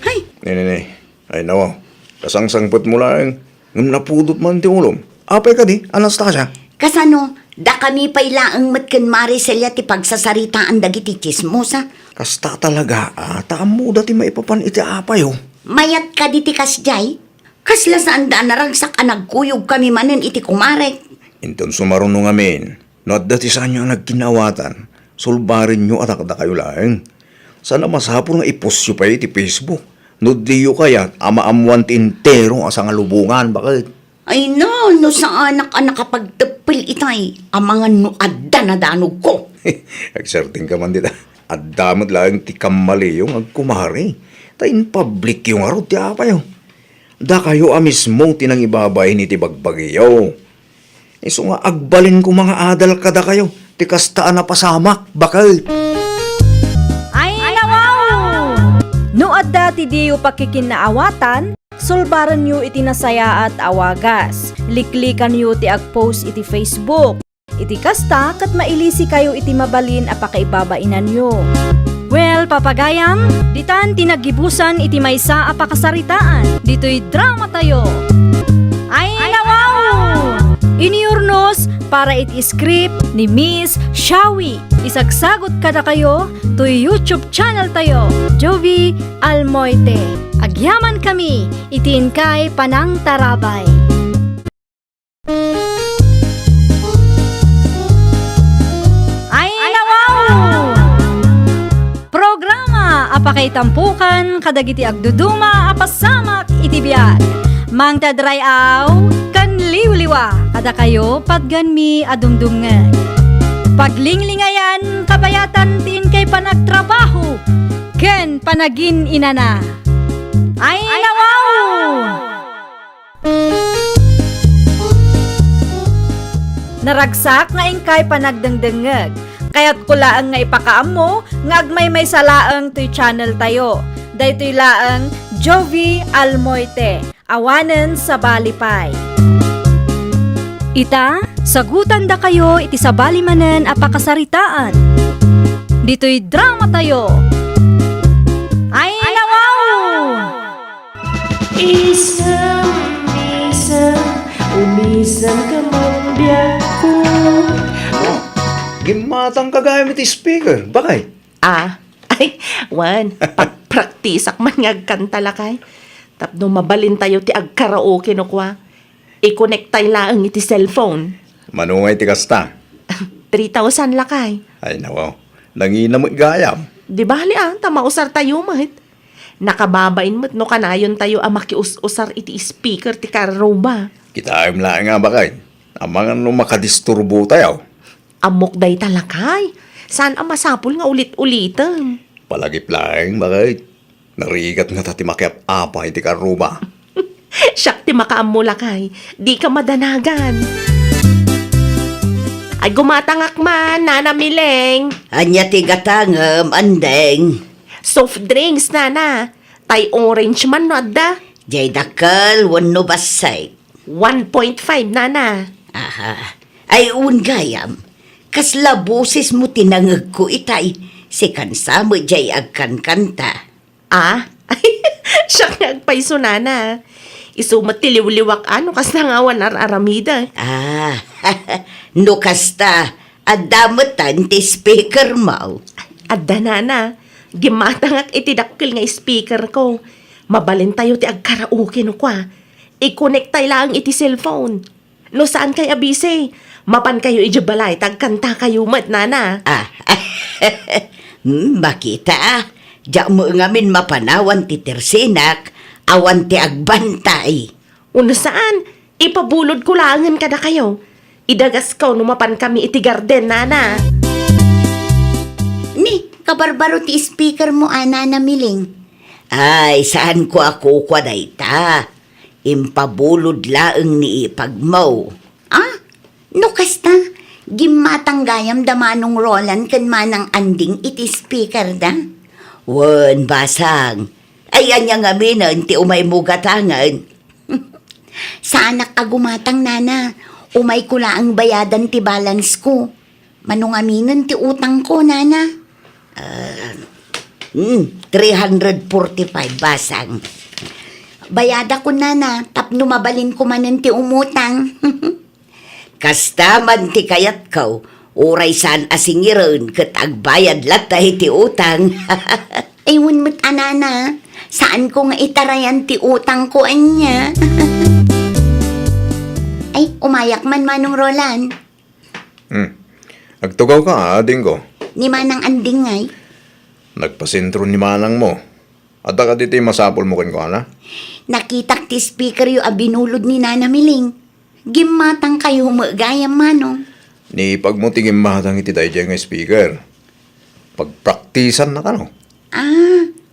Hay, Nene, ay nawa. Kasangsangpot mo lang. Ngam napudot man ti ulom. Apay ka di, Anastasia. kasano, da kami pa'y laang matken Maricel ya ti pagsasaritaan dagiti chismosa. Kasta talaga, taam mo dati maipapan iti apayo. Mayat ka di ti kasjay. Kasla saan da naragsak nagkuyog kami manen iti kumarek. Inton sumarunong amin, no at dati saan nyo ang nagkinawatan, sulbarin nyo at akda kayo lang. Sana masapon nga ipos nyo pa iti Facebook. No diyo kaya, ama-amuan ti intero asang alubungan, bakit? Ay no sa anak nakapagtepil itay, ang mga nuadda na danog ko. Agserting ka man dita. At damot lang ti kamali yung agkumari. Ta in public yung arot ti apayo. Da kayo mismo tinang ibabay ni ti bagbagiyo. Iso nga agbalin ko mga adal kada kayo. Ti kastaan na pasamak, bakal. Ay nawaw! No adda ti diyo pakikinaawatan, sulbaran nyo iti nasaya at awagas. Liklikan nyo ti agpost iti Facebook. Iti kasta kat mailisi kayo iti mabalin a pakaibabainan nyo. Well, papagayam, ditan tinagibusan iti maysa a pakasaritaan. Dito'y drama tayo. Ay nawaw! Iniurnos para iti script ni Miss Shawi. Isagsagot kada kayo to YouTube channel tayo, Jovi Almoite. Agyaman kami, itin kay Panang Tarabay. Ay nawaw! Programa apakay tampukan kadagiti agduduma apasamak iti biag. Mang tadrayaw kan liwliwa kada kayo padganmi adumdumngan. Paglinglingayan kabayatan tiin kay panagtrabaho ken panagin inana. Ay nawaw! Naragsak nga ingkay panagdengdengeg. Kaya't kulaang nga ipakaam mo, nga agmay may salaang to'y channel tayo. Daytoy laang Jovi Almoite, awanen sa Balipay. Ita, sagutan da kayo iti sa balimanen a pakasaritaan. Dito'y drama tayo. Ay nawaw! Umisan ka man biyak ko. Gimatang kagayam iti speaker. Bakay? Ay, wan, pagpraktisak man nga agkanta lakay. Tapno mabalin tayo ti agkaraoke no kwa. I-connect tayo lang iti cellphone. Manungay ti kasta. 3,000 lakay. Ay nawaw. Nangina mo gayam. Di bali tamausar tayo mat. Nakababain mat no kanayon tayo makius-usar iti speaker ti kararoba. Kita ayam lang nga bakay. Amang ano makadisturbo tayo. Amok day talakay. Saan ang masapul nga ulit-ulitan? Palagip lang bakay. Narigat nga tati makiap apay ti karuba. Siyak ti makaammo lakay. Di ka madanagan. Ay gumatangak man, Nana Mileng. Anya ti gatangam, andeng. Soft drinks, Nana. Tay orange man no adda. Jay dakal, wano basay. 1.5, Nana. Aha. Ay gayam. Kasla boses mo tinangag ko itay. Si kansa mo jay agkan kanta. Ay, siya nga agpaiso, Nana. Isumat tiliw-liwak kas nangawan aramida. No kasta. Adamutan ti speaker mo. Adda, Nana. Gimatangak itidakkel nga speaker ko. Mabalin tayo ti agkaraoke no kwa. I-connect tayo lang iti cellphone. No saan kay abise? Mapan kayo ijabalay, tagkanta kayo mat, Nana. Makita Diya mo ngamin mapanawan ti tersinak, awan ti agbantay. Una saan? Ipabulod ko langan kada kayo. Idagas ko numapan kami iti garden, Nana. Ni, kabarbaro ti speaker mo, Ana na Miling. Ay, saan ko ako kwa dayta? Impabulod laeng ni ipagmaw. No kasta, gimatang gayam da manong Roland kan manang anding iti speaker da. Wan, basang. Ayan niya nga minan, ti umay mo gatangan. Saanak agumatang, Nana. Umay ko ang bayadan ti balance ko. Manong aminan ti utang ko, Nana. 345 basang. Bayada ko, Nana. Tapno mabalin ko manan ti umutang. Kasta man ti kayat kaw. Uray saan asingiron kat agbayad latay ti utang. Ayun mo't anana. Saan ko nga itarayan ti utang ko anya? Ay, umayak man manong Roland. Agtugaw ka, ading ko. Ni manang anding ngay. Nagpasintro ni manang mo. At ka dito masapol mo kan ko, ana? Nakitak ti speaker yu abinulod ni Nana Miling. Gimatang kayo magayam manong. Ni pagmutingin mahatang iti tayo dyan nga speaker. Pagpraktisan na ka, no?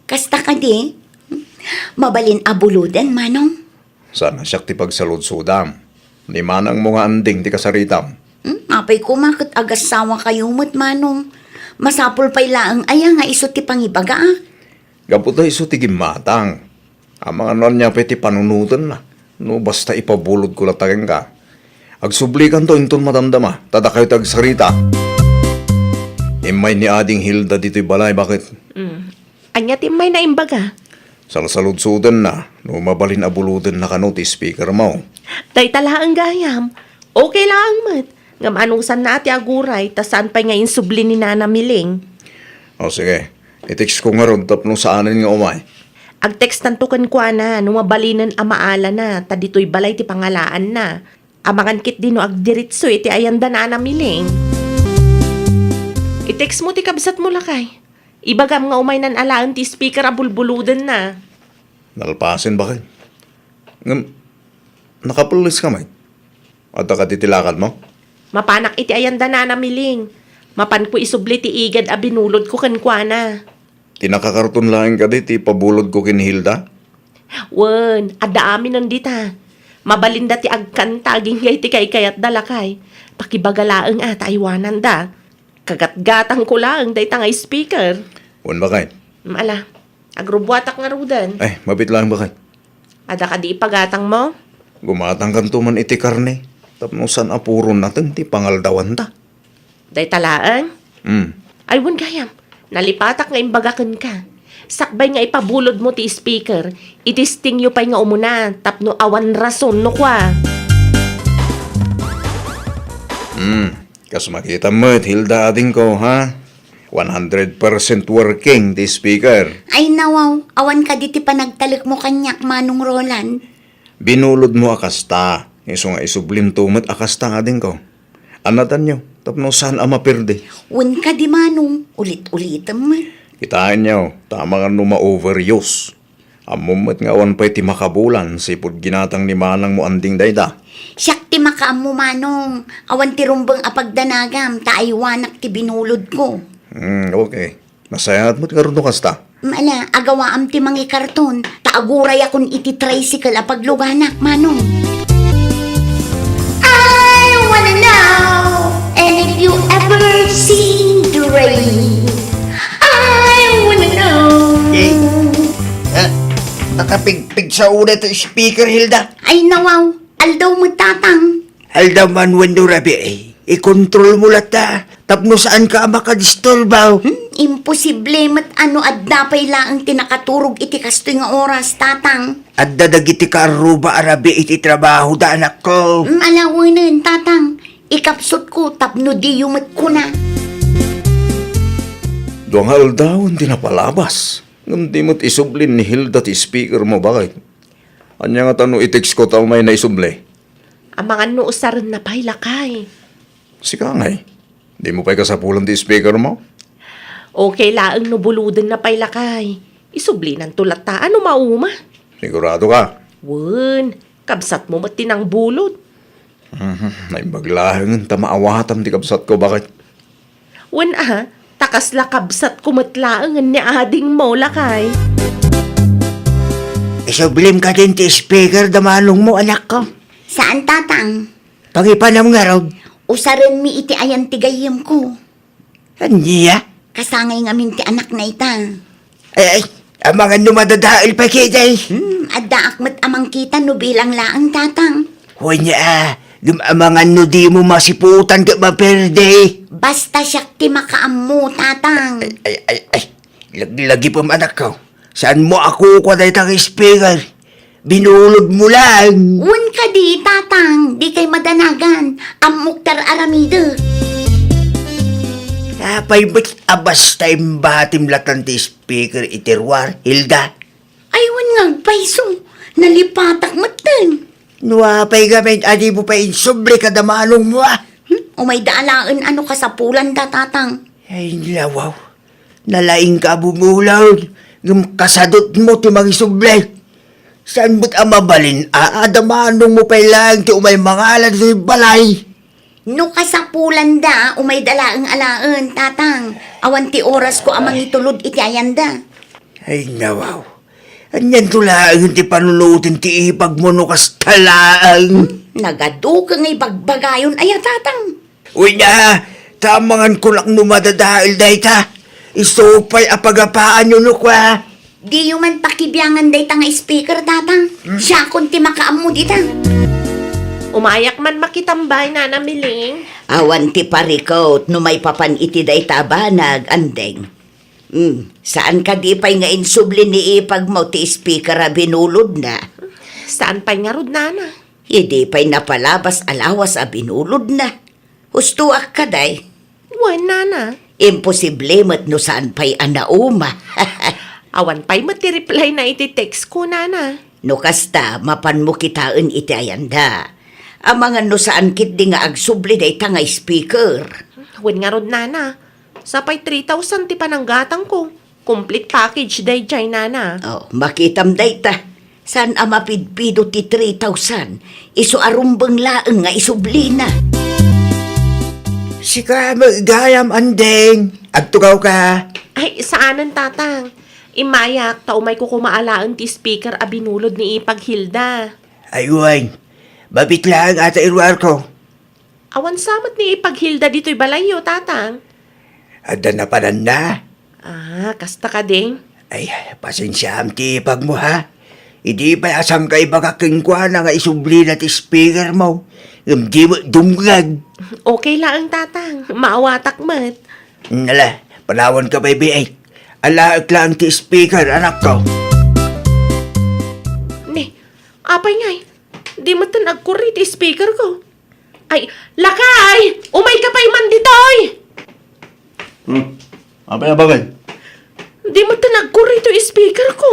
Kasta ka di? Mabalin abuludan, manong. Sana siyak ti pagsaludsudam. Ni manang mga anding ti kasaritam. Apay ko makit agasawa kayo mo't, manong. Masapol pa'y laang aya nga iso ti pangibaga, Gaputa iso ti gimatang. Ang mga non niya peti panunutan na. No basta ipabulod ko latagin ka. Agsublikan to inton madamdama. Tada kayo tagsarita. Imay ni Ading Hilda dito'y balay. Bakit? Anya timay na imbaga. Salsaludsudan na. No mabalin abuludan na kano ti speaker mo. Day talaang gayam. Okay lang mat. Ngam anusan na ati aguray, tasan pa ngayon subli ni Nana Miling. O sige. I-text ko nga ron tapno saanan nga umay. Ag-text tantukan kwa na, numabalinan amaala na, ta dito'y balay ti pangalaan na. Amangan kit dino agdiritso iti ayanda Nana Miling. I-text mo ti kabsat mo lakay. Ibagam nga umay nan alaan ti speaker abulbuludan na. Nalpasin bakit? Nakapulis ka may? At nakatitilakad mo? Mapanak iti ayanda Nana Miling. Mapan ko isubli ti igad a binulod ko kankwana. Tinakakarton lang ka di, pabulod ko kin Hilda? Wen, adda amin nandita. Mabalinda ti agkantaging gay ti kay kayat dalakay. Pakibagalaang ata iwanan da. Kagat-gatang ko lang day tangay speaker. Wan bakit? Mala, agrubuatak nga rudan. Ay, mabit lang bakit? Ada ka di ipagatang mo? Gumatang kantuman iti karne. Tapno san apuron natin, ti pangaldawan ta. Day talaan? Ay, wan gayam. Nalipatak nga imbagakan ka. Sakbay nga ipabulod mo ti speaker. Itisting yu pa'y nga umuna. Tapno awan rason no kwa. Kas makita mo, Hilda ading ko, ha? 100% working, the speaker. Ay nawaw, awan ka diti panagtalik mo kanyak Manong Roland. Binulod mo akasta. Iso nga isublim tumat akasta nga din ko. Anatan nyo, tapno saan ama perde. Un ka di Manong, ulit-ulitan mo. Kitaan nyo, tama nga ma-overuse. Amumat nga awan pa'y ti makabulan, sipod ginatang ni manang mo anding dayda. Siyak ti makaam mo Manong, awan ti rumbang apagdanagam, taaywanak ti binulod ko. Okay. Masayat mo't nga rin kasta. Mala, agawaam ti mangi karton, taaguray akong iti tricycle apagluganak Manong. I wanna know, and if you ever seen the rain, I wanna know. Nakapigpig sa una to speaker, Hilda. Ay nawaw, aldaw mo tatang. Hilda man wando rabi eh. I-control mo lata. Tapno saan ka makadisturbaw. Imposible mat ano at dapay laang tinakaturog iti kastoy nga oras tatang. At dadagiti ka aruba arabi iti trabaho da anak ko. Alawanan tatang, ikapsot ko tapno di yumat ko na. Doang haldaw, hindi na palabas. Hindi mo't isublin ni Hilda ti speaker mo, bakit? Anya nga tano i-text ko tao may naisuble. Ang mga nuusaran na pa'y lakay. Sika ngay. Di mo pa'y kasapulan ti speaker mo? Okay laang nubuludan na pa'y lakay. Isubli ng tulat ta, ano mauma? Sigurado ka? Wen, kabsat mo mati ng bulod. Naimbaglahan, tamaawatan ti kabsat ko, bakit? Wen takas la kabsat kumatlaang ni ading mo lakay. Isublim ka din ti speaker da manong mo anak ko. Saan tatang? Pangipanam nga raw. Usaran mi iti ayan tigayim ko. Anya? Kasangay ngamin ti anak na ita. Ay, ang mga numadadail pa kitay. Adda akmat amang kita no bilang laang tatang. Huwag niya gumamangan no di mo masiputan ka maperde. Basta siyak ti makaamu tatang. Ay. Lagi pa anak ko. Saan mo ako ko na itang speaker? Binulog mo lang. Un ka di tatang, di kay madanagan. Amuktar aramide. Apay ba't abas tayong batim latan ti speaker itirwar, Hilda? Aywan nga paiso. Nalipatak matan. Nuapay gamit, adi mo pa insubre kadamanong mo ah. O may daalaan ano kasapulan da tatang. Ay, lawaw. Nalaing ka bumulaw. Yung kasadot mo ti mga isuble. Saan mo't amabalin? Adamanong mo pa lang ti umay mangalan sa balay. No kasapulan da, umay dalaang alaan, tatang. Awan ti oras ko amang itulod iti ayanda. Ay, nawaw. Anyan tulaan ti panunutin ti ipag mo no kastalaan. Nagadu ka ngay bagbagayon ay tatang. Uy na, tamangan ko lang numadadahil dahi ta. Isupay apagapaan yun no kwa. Di yung man pakibiyangan day nga speaker tatang. Siya kun ti makaam mo dita. Umayak man makitambay na namiling. Awan ti parikot no may papan iti day tabanag andeng. Saan ka di pa'y nga insubli ni ipag mo ti speaker a binulod na? Saan pa'y nga rod nana? Hindi pa'y napalabas alawas a binulod na. Hustuak ka day. Wen nana. Imposible mat no saan pa'y anauma. Awan pa'y mati-reply na iti text ko nana. No kasta, mapan mo kitaan iti ayanda. Ang mga no saan kit di nga agsubli day nga speaker. Wen nga rod nana. Sapay 3,000 ti pananggatang ko. Complete package day jay nana. Oh, makitam day ta. San amapidpido ti 3,000? Iso arumbang laeng nga isubli na. Sika magayam andeng. Agtugaw ka. Ay, saanan tatang? Imayak, taumay ko kumaalaan ti speaker a binulod ni Ipag Hilda. Aywan. Babit lang ata irwar ko. Awan samat ni Ipag Hilda dito'y balayo, tatang. Ada na panan na. Kasta ka ding. Ay, pasensya am ti pag mo ha. Hindi pa asang kay baka kingkwa na nga isubli na ti speaker mo. Hindi mo dumgag. Okay lang, tatang. Maawatak mat. Nala, panawan ka baby ay. Alaak lang ti speaker anak ko. Ne, apay ngay. Di mo ito nagkuri ti speaker ko. Ay, lakay! Umay ka pa'y man ditoy! Apa ya bagay? Di mo tinagko rito speaker ko.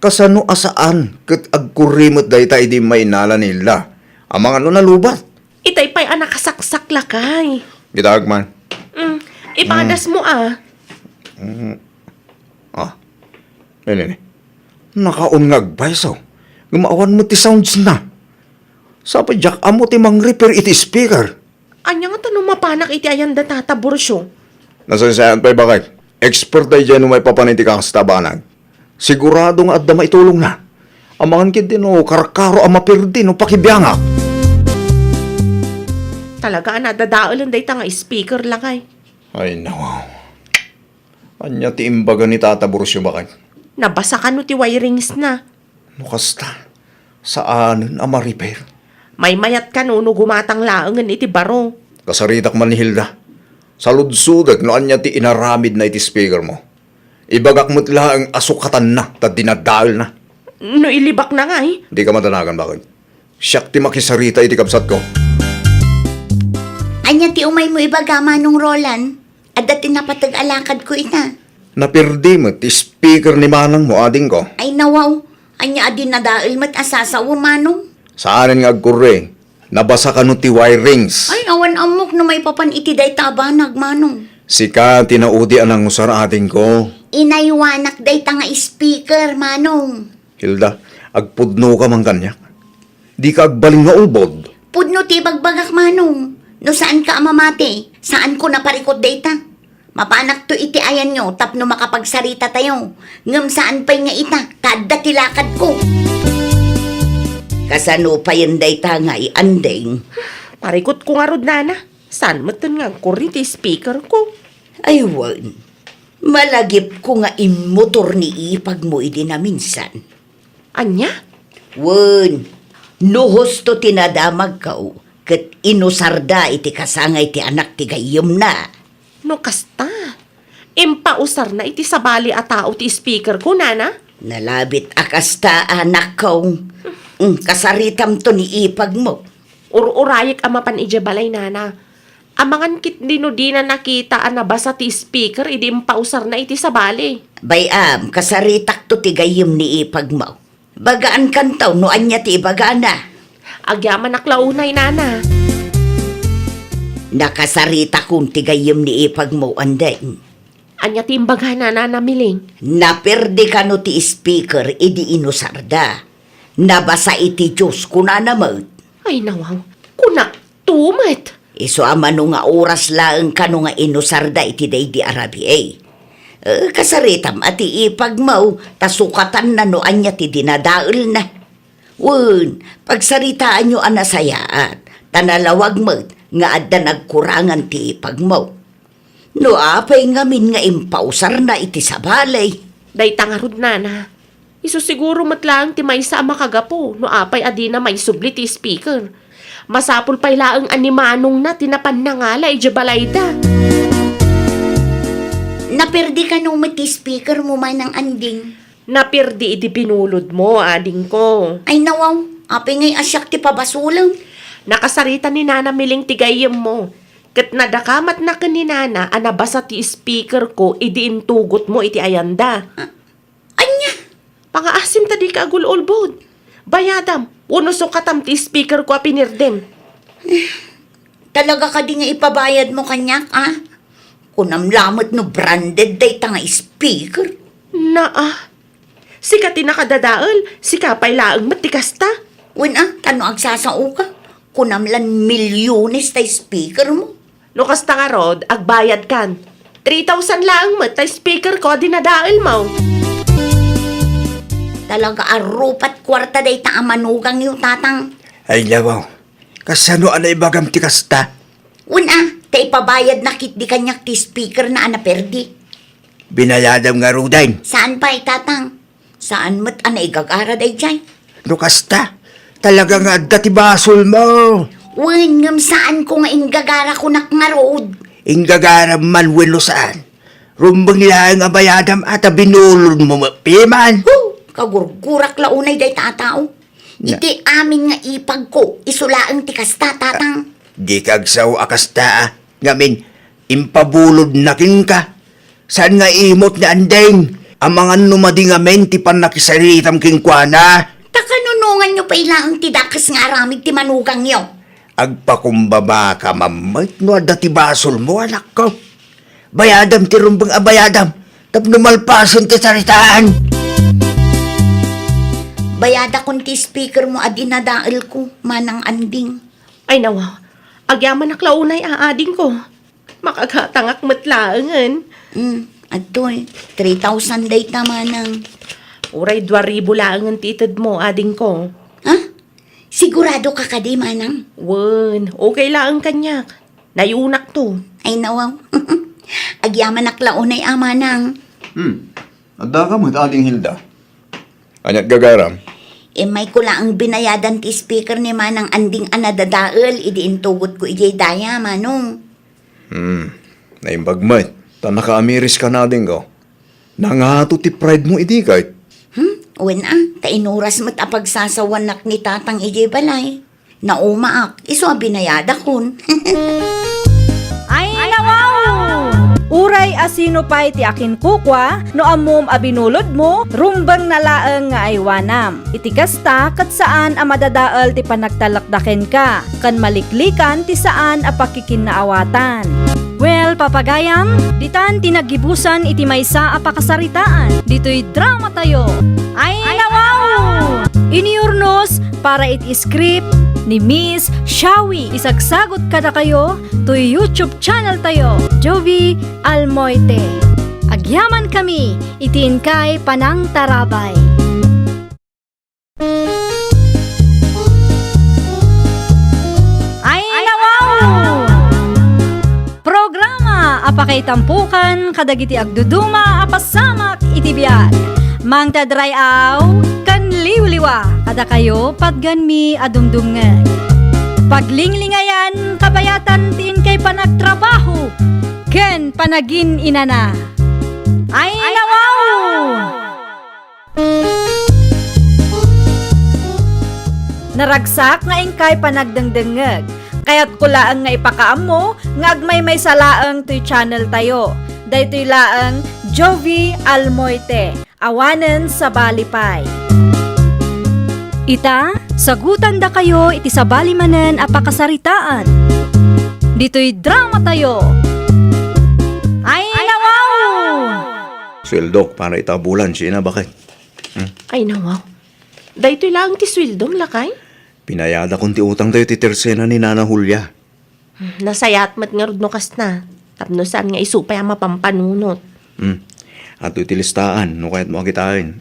Kasano asaan ket agkurimot dayta idi mainala nila. Amang ano nalubat. Itay pa'y anak kasaksak lakay. Gitag man. Ipadas mo Nene. Nakaon nga agbaysaw. Gumaawan mo ti sounds na. Sa padyak amo ti mang repair iti speaker. Anya nga tanong mapanak iti ayan da tataborsyo. Nasasayaan pa'y bakay. Expert tayo dyan may papaniti ka sa tabanag. Sigurado nga at da maitulong na. Amangan kid din o karakaro ang mapirdi no pakibiyangak. Talaga nadadaalan day nga speaker lakay. Ay nawaw. Anya ti imbaga ni Tata Borsyo bakay. Nabasa ka no ti wirings na. Nukasta. Saan ang ma-repair? May mayat ka no gumatang laangan iti baro. Kasaritak man ni Hilda. Sa ludsudag no anya ti inaramid na iti speaker mo. Ibagak mo't lang ang asukatan na, ta dinadal na. No ilibak na nga eh. Di ka matanagan bakit? Siyak ti makisarita iti kapsat ko. Anya ti umay mo ibagama nung Roland. At dati napatag-alakad ko ita. Napirdi mo ti speaker ni manang mo ading ko. Ay nawaw. Anya adin na dail mat asasawa manong. Saanan nga agkure? Nabasa ka no ti wirings. Ay awan amok na may papan iti day tabanag manong. Sika tinaudi anang usar ating ko. Inaywanak day nga speaker manong. Hilda, agpudno ka man kanyak. Di ka agbaling nga ulbod. Pudno ti bagbagak manong. No saan ka amamate? Saan ko naparikot data? Mapanak to iti ayan nyo, tapno makapagsarita tayo. Ngam saan pa'y nga ita, kada tilakad ko. Kasano pa yung data nga iandeng? Parikot ko nga rod nana. Saan mo nga kuriti speaker ko? Ay wan, malagip ko nga imotor ni ipag mo idi na minsan. Anya? Wan, nuhos to tinadamag kao, kat inusarda iti kasangay ti anak ti gayom na. No kasta. Impausar na iti sabali a tao ti speaker ko, nana. Nalabit akasta anak ko. Kasaritam to ni ipag mo. Ururayik amapan ije balay, nana. Amangan kit dino di na nakita anabasa ti speaker, idi impausar na iti sabali. Bayam, kasaritak to ti gayom ni ipag mo. Bagaan kantaw no anya ti ibagana. Agyaman naklaunay, nana. Nakasarita kong ti gayom ni ipag mo anday. Anya ti imbaga, nana, namiling. Naperde ka no ti speaker, idi inusarda. Nabasa iti Diyos kuna naman. Ay nawaw, kunak tumet. Iso amano nga oras lang ka no nga inusarda iti day di Arabi kasaritam ati ipag mo, tasukatan na no anya ti dinadaol na. Wen, pagsaritaan nyo anasayaat, tanalawag mo nga adda nagkurangan ti ipag mo. No apay ngamin nga impausar na iti sabalay. Day tangarod, nana. Iso siguro matlang ti may sa makagapo, no apay adina may subli ti speaker. Masapul pa'y laang animanong na tinapan na nga la ije balayda. Naperdi ka nung mati speaker mo man ng anding. Napirdi iti pinulod mo, ading ko. Ay nawaw, apay ngay asyak ti pabasulang. Nakasarita ni nana miling tigayem mo. Kat nadakamat na ka ni nana, anabasa ti speaker ko, idi intugot mo iti ayanda. Anya? Pangaasim tadi ka agul-ulbod. Bayadam, unuso katam ti speaker ko apinirdem. Talaga ka di nga ipabayad mo kanyak, Kunam lamot no branded day nga speaker. Sika ti nakadadaal, sika pa'y laang matikasta. Tano agsasao ka? Kunam lan milyones tay speaker mo. No kasta nga rod, agbayad kan. 3,000 laang mat tay speaker ko dinadaal mo. Talaga arupat kwarta day ta amanugang yung tatang. Ay lawaw, kasano anay bagam ti kasta? Tay pabayad na kit di kanyak ti speaker na anaperdi. Binayadam nga rudain. Saan pa tatang? Saan mo't anay gagara day dyan? No kasta, talaga nga dati basol mo. Ngam saan ko nga inggagara ko nakngarod? Inggagaram man weno saan. Rumbang lang ang bayadam at binulod mo mapiman. Kagurgurak launay day tatao. Iti amin nga ipag ko, isulaang tikasta, tatang. Di kagsaw akasta ngamin, impabulod nakin ka. Saan nga imot na andeng? Ang mga numadi ngamen ti panakisaritam kinkwana. Takanunungan nyo pa ilang tidakas nga aramid ti manugang nyo. Agpakumbaba ka mamay, no ada ti basol mo, anak ko. Bayadam ti rumbang abayadam, tapno malpason ti saritaan. Bayada kung ti speaker mo adinadaal ko, manang anding. Ay nawa, agyaman naklaunay aading ko. Makagatangak matlaangan. Adoy, 3,000 day manang. Uray 2,000 laangan titid mo, ading ko. Ha? Sigurado ka kadi, manang? Wen, okay lang kanyak. Nayunak to. Ay nawaw. Agyaman naklaunay amanang. Anda ka mo, ating Hilda. Anyat gagaram. May kula ang binayadan ti speaker ni manang anding anadadaal, idiintugot ko ijay daya, manong. Naimbagmat, ta naka-amiris ka na din ko. Nangato ti pride mo idi kahit. Uwan tainuras mo't apagsasawanak ni tatang ijay balay. Naumaak, iso binayada kun. Ay, nawaw! Uray asino pa'y ti akin kukwa, no amom abinulod mo, rumbang nalaang nga aywanam. Itikasta kat saan a madadaal ti panagtalakdaken ka, kan maliklikan ti saan a pakikinnaawatan. Well, papagayam, ditan tinagibusan iti maysa a pakasaritaan. Dito'y drama tayo. Ay, nawaw! Iniurnos para iti script ni Miss Shawi. Isagsagot kada kayo to YouTube channel tayo, Jovi Almoite. Agyaman kami, itiin kay Panang Tarabay. Ay, nawaw! Programa apakay tampukan kadagiti agduduma apasamak iti biag. Mang tadrayaw kan liwliwa kada kayo padganmi adumdumngan. Paglinglingayan kabayatan tiin kay panagtrabaho ken panagin inana. Ay, nawaw! Naragsak nga ingkay panagdengdengeg. Kaya't kulaan nga ipakaam mo nga agmay may salaang to'y channel tayo. Daytoy laang Jovi Almoite. Awanen sa Balipay. Ita, sagutan da kayo iti sa balimanen apakasaritaan. Dito'y drama tayo. Ay, nawaw! Swildok, para itabulan siya na bakit? Ay nawa, daytoy lang ti swildom lakay. Pinayada kong ti utang tayo ti tersena ni Nana Julia. Nasayat mat nga rudno kas na. Tapno saan nga isupay ang mapampanunot. At iti listaan, no kaya't mo kitain.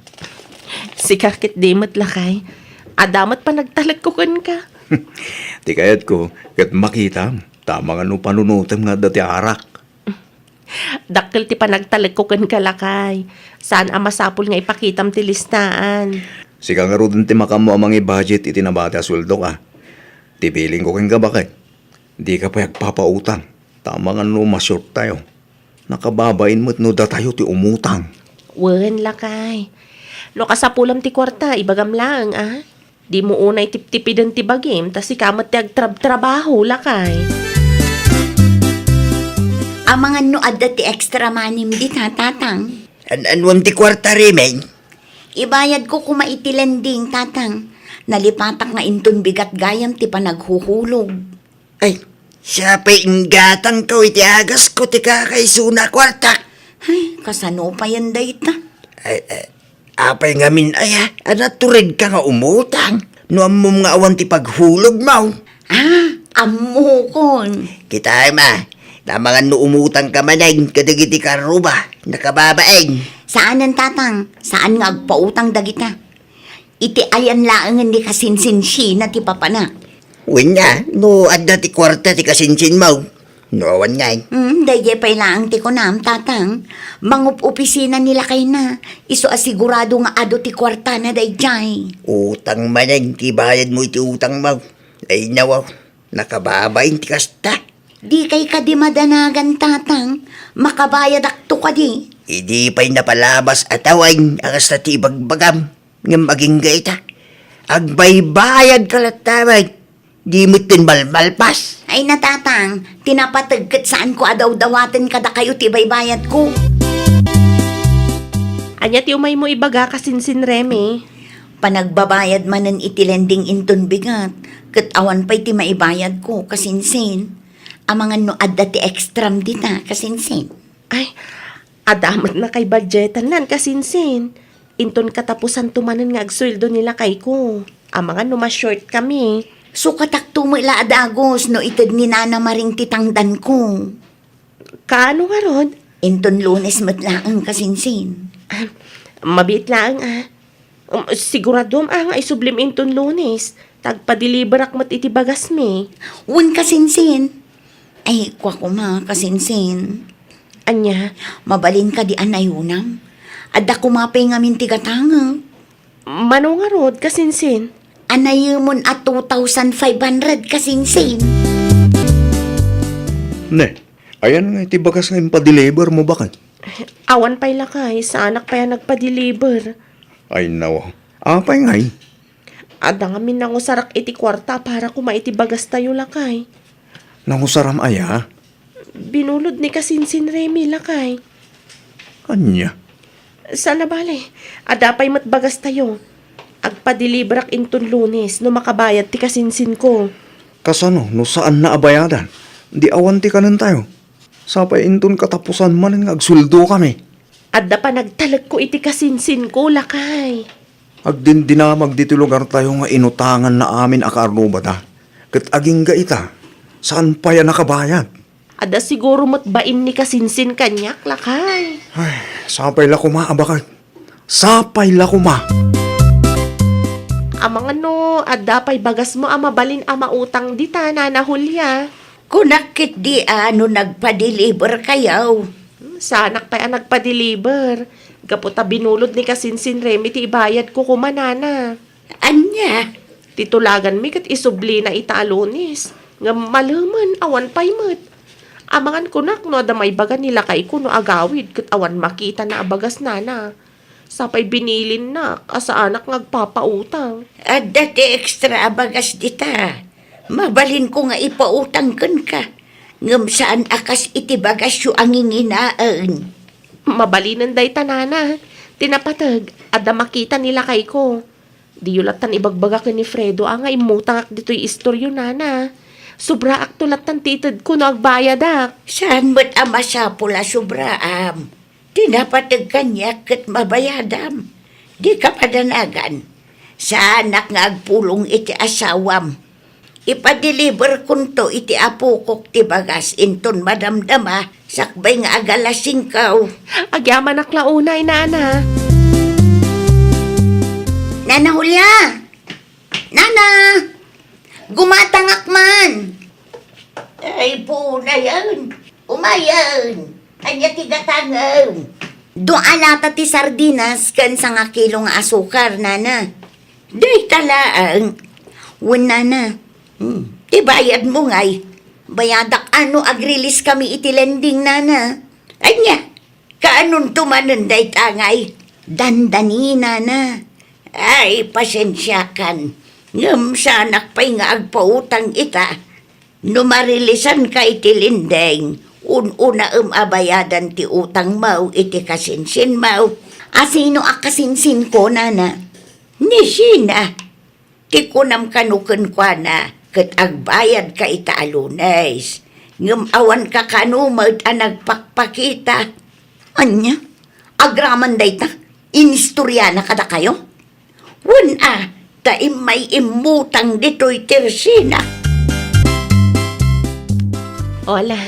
Si kakit di mat lakay. Adamat pa nagtalag ko kan ka. Ti kayat ko, kat makita, tama nga no panunutem nga dati arak. Dakkel ti panagtalag ko kan ka lakay. Saan ang masapul nga ipakitam ti listaan. Sika nga ro din ti makamo amang i-budget iti nabati asweldo ka. Ti piling ko keng ka bakit? Di ka pa yagpapautang. Tama nga no masyort tayo. Nakababain mo't no da tayo ti umutang. Wen lakay. No kasapulam ti kwarta, ibagam lang Di mo unay tip-tipidan ti bagim, tas ikamat ti agtrab-trabaho lakay. Ang mga nuad ti extra manim di tatang. Anwan ti kwarta rimeng? Ibayad ko kumaitilanding, tatang. Nalipatak nga inton bigat gayam ti panaghuhulog. Ay, siya pa ingatang ko iti agas ko ti kakaisuna kwarta. Ay, kasano pa yan dayta? Apay ngamin ay anaturid ka nga umutang. No amom nga awan ti paghulog mo. Amukon. Kita ma, namangan no umutang ka maneng kadagiti karuba, nakababaeng. Saan ang tatang? Saan nga agpautang dagita? Iti ayan laangan ni kasinsinsi na ti papana. Wanya, no adda ti kwarta ti kasinsin mo. No awan ngay. Dayjay pa ilaang ti kunam, tatang. Mangup-opisina nila kay na. Iso asigurado nga ado ti kwarta na dayjay. Utang maneng, ti bayad mo iti utang mo. Ay nawaw, nakababaeng ti kasta. Di kay ka di madanagan, tatang. Makabayad akto ka di. Idi pa'y napalabas at awain ang asta ti ibagbagam ng maging gaita. Agbaybayad ka latamay. Di mo tinbalbalpas. Ay natatang, tinapatagkat saan ko adaw-dawatin kada kayo tibay bayad ko. Anya ti umay mo ibaga kasinsin Remy. Panagbabayad manen itilending inton bigat, kat awan pa'y ti maibayad ko kasinsin. Amangan no adda ti extram dita kasinsin. Ay, adamat na kay budgetan nan kasinsin. Inton katapusan tumanan nga agsweldo nila kay ko. Amangan no ma-short kami. So katakto mo ila adagos no itad ni Nana Maring titangdan ko. Kaano nga rod? Inton Lunes matlaang kasinsin. Mabit lang sigurado nga isublim inton Lunes. Tagpa-deliver ak mat iti bagas mi. Wan kasinsin. Ay, kwa ko ma kasinsin. Anya, Mabalin ka di anayunam. Adda kumapay nga mintigatanga. mano nga rod kasinsin. Anayumon at 2,500 kasinsin. Ne, ayan nga iti bagas nga impa-deliver mo bakit? Awan pa'y lakay, sa anak pa yan nagpa-deliver. Ay nawa, apay ngay. Ada nga min nangusarak iti kwarta para kumaiti bagas tayo lakay. Nangusaram aya, Binulod ni kasinsin Remy lakay. anya. Sana bale, adapay matbagas tayo. Agpa-deliver ak inton Lunes no makabayad ti kasinsin ko. Kasano, no saan na abayadan? Di awanti ka nun tayo. Sapay inton katapusan man nga agsuldo kami. Adda pa nagtalag ko iti kasinsin ko lakay. Agdindinamag dito lugar tayo nga inutangan na amin akarno ba da? Kat aging gaita, saan pa yan nakabayad? Ada siguro matbain ni kasinsin kanyak lakay. Ay, sapay la kuma, abakay. Sapay la kuma. Amang ano, adda pa'y bagas mo amabalin amautang dita na nahulya. Kunakit di ano nagpa-deliver kayaw. Sa anak pa yan nagpa-deliver. Kaputa binulod ni kasinsin Remy ti ibayad ko kumanana. Anya? Titulagan mi kat isubli na italonis. Nga malaman awan pa'y mat. Amangan ko nak no ada may baga nila kay ko no agawid kat awan makita na abagas nana. Sapay binilin na asa anak ngagpapautang. At dati extra bagas dita. Mabalin ko nga ipautang kan ka. Ngam saan akas iti bagas yu ang inginaan. Mabalinan day tanana. Tinapatag, ada makita nila kay ko. Di yulatan ibagbaga ka ni Fredo, nga imutang ak dito'y istoryo nana. Sobra ak tulatan titid ko no agbayad ak. Saan mo't ama siya pula sobraam? Tinapatag kanya kat mabayadam. Di ka padanagan. Sa anak nga agpulong iti asawam. Ipa-deliver kunto iti apukok ti bagas inton madamdama sakbay nga agalasing kaw. Agyaman ak launay nana. Nana Julia! Nana! Gumatangak man! Ay po na yan. Umayan. Anya tigatangaw. Doon alata ti sardinas kan sa nga kilong asukar, nana. Day talaang. Wan, nana. Tibayad mo ngay. Bayadak ano agrilis kami iti lending, nana. Anya, kaanon tumanon day tangay. Dandani, nana. Ay, pasensyakan. Ngam sa anak pa'y nga agpautang ita. Numarilisan ka iti lindeng. Una abayadan ti utang mau iti kasinsin mau. Asino akasinsin ko, nana? Ni sina. Ti kunam kanuken kwa na. Kat agbayad ka ita alunes. Ngam awan ka kanumad a nagpakpakita. Anya? Agraman day ta? Inistoryana kada kayo? Wan taim may imutang dito'y tirsina. Ola,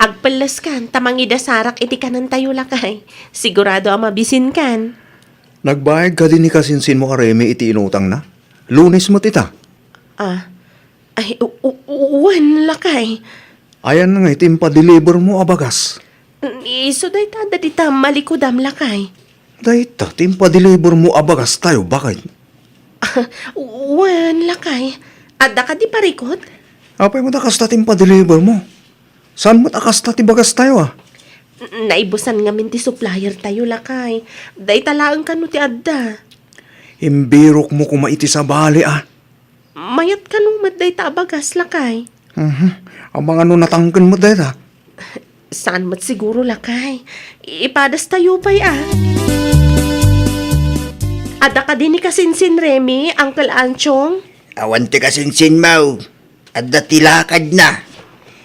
agpalas kan, tamangida sarak iti kanan tayo lakay. Sigurado ang mabisin kan. Nagbayad ka din ni kasinsin mo kareme iti inutang na? Lunes mo tita. Uwan lakay. Ayan na nga iti impa-deliver mo abagas. Iso day tada dita malikudam lakay. Dahita, timpa-deliver mo abagas tayo, bakit? Uwan lakay. Ada ka di parikot? Apay mo na kasta timpa-deliver mo. Saan mo't akasta ti bagas tayo Naibusan nga min ti supplier tayo lakay. Day talaang kanu ti adda. Imbirok mo kumaiti sa bali ah. Mayat ka nung maday tabagas lakay. Ang mga natangkan mo dahil ah. Saan mat siguro lakay? Ipadas tayo pa'y Ada ka din ni kasinsin Remy, Uncle Anchong? Awan ti kasinsin mo. At datilakad na.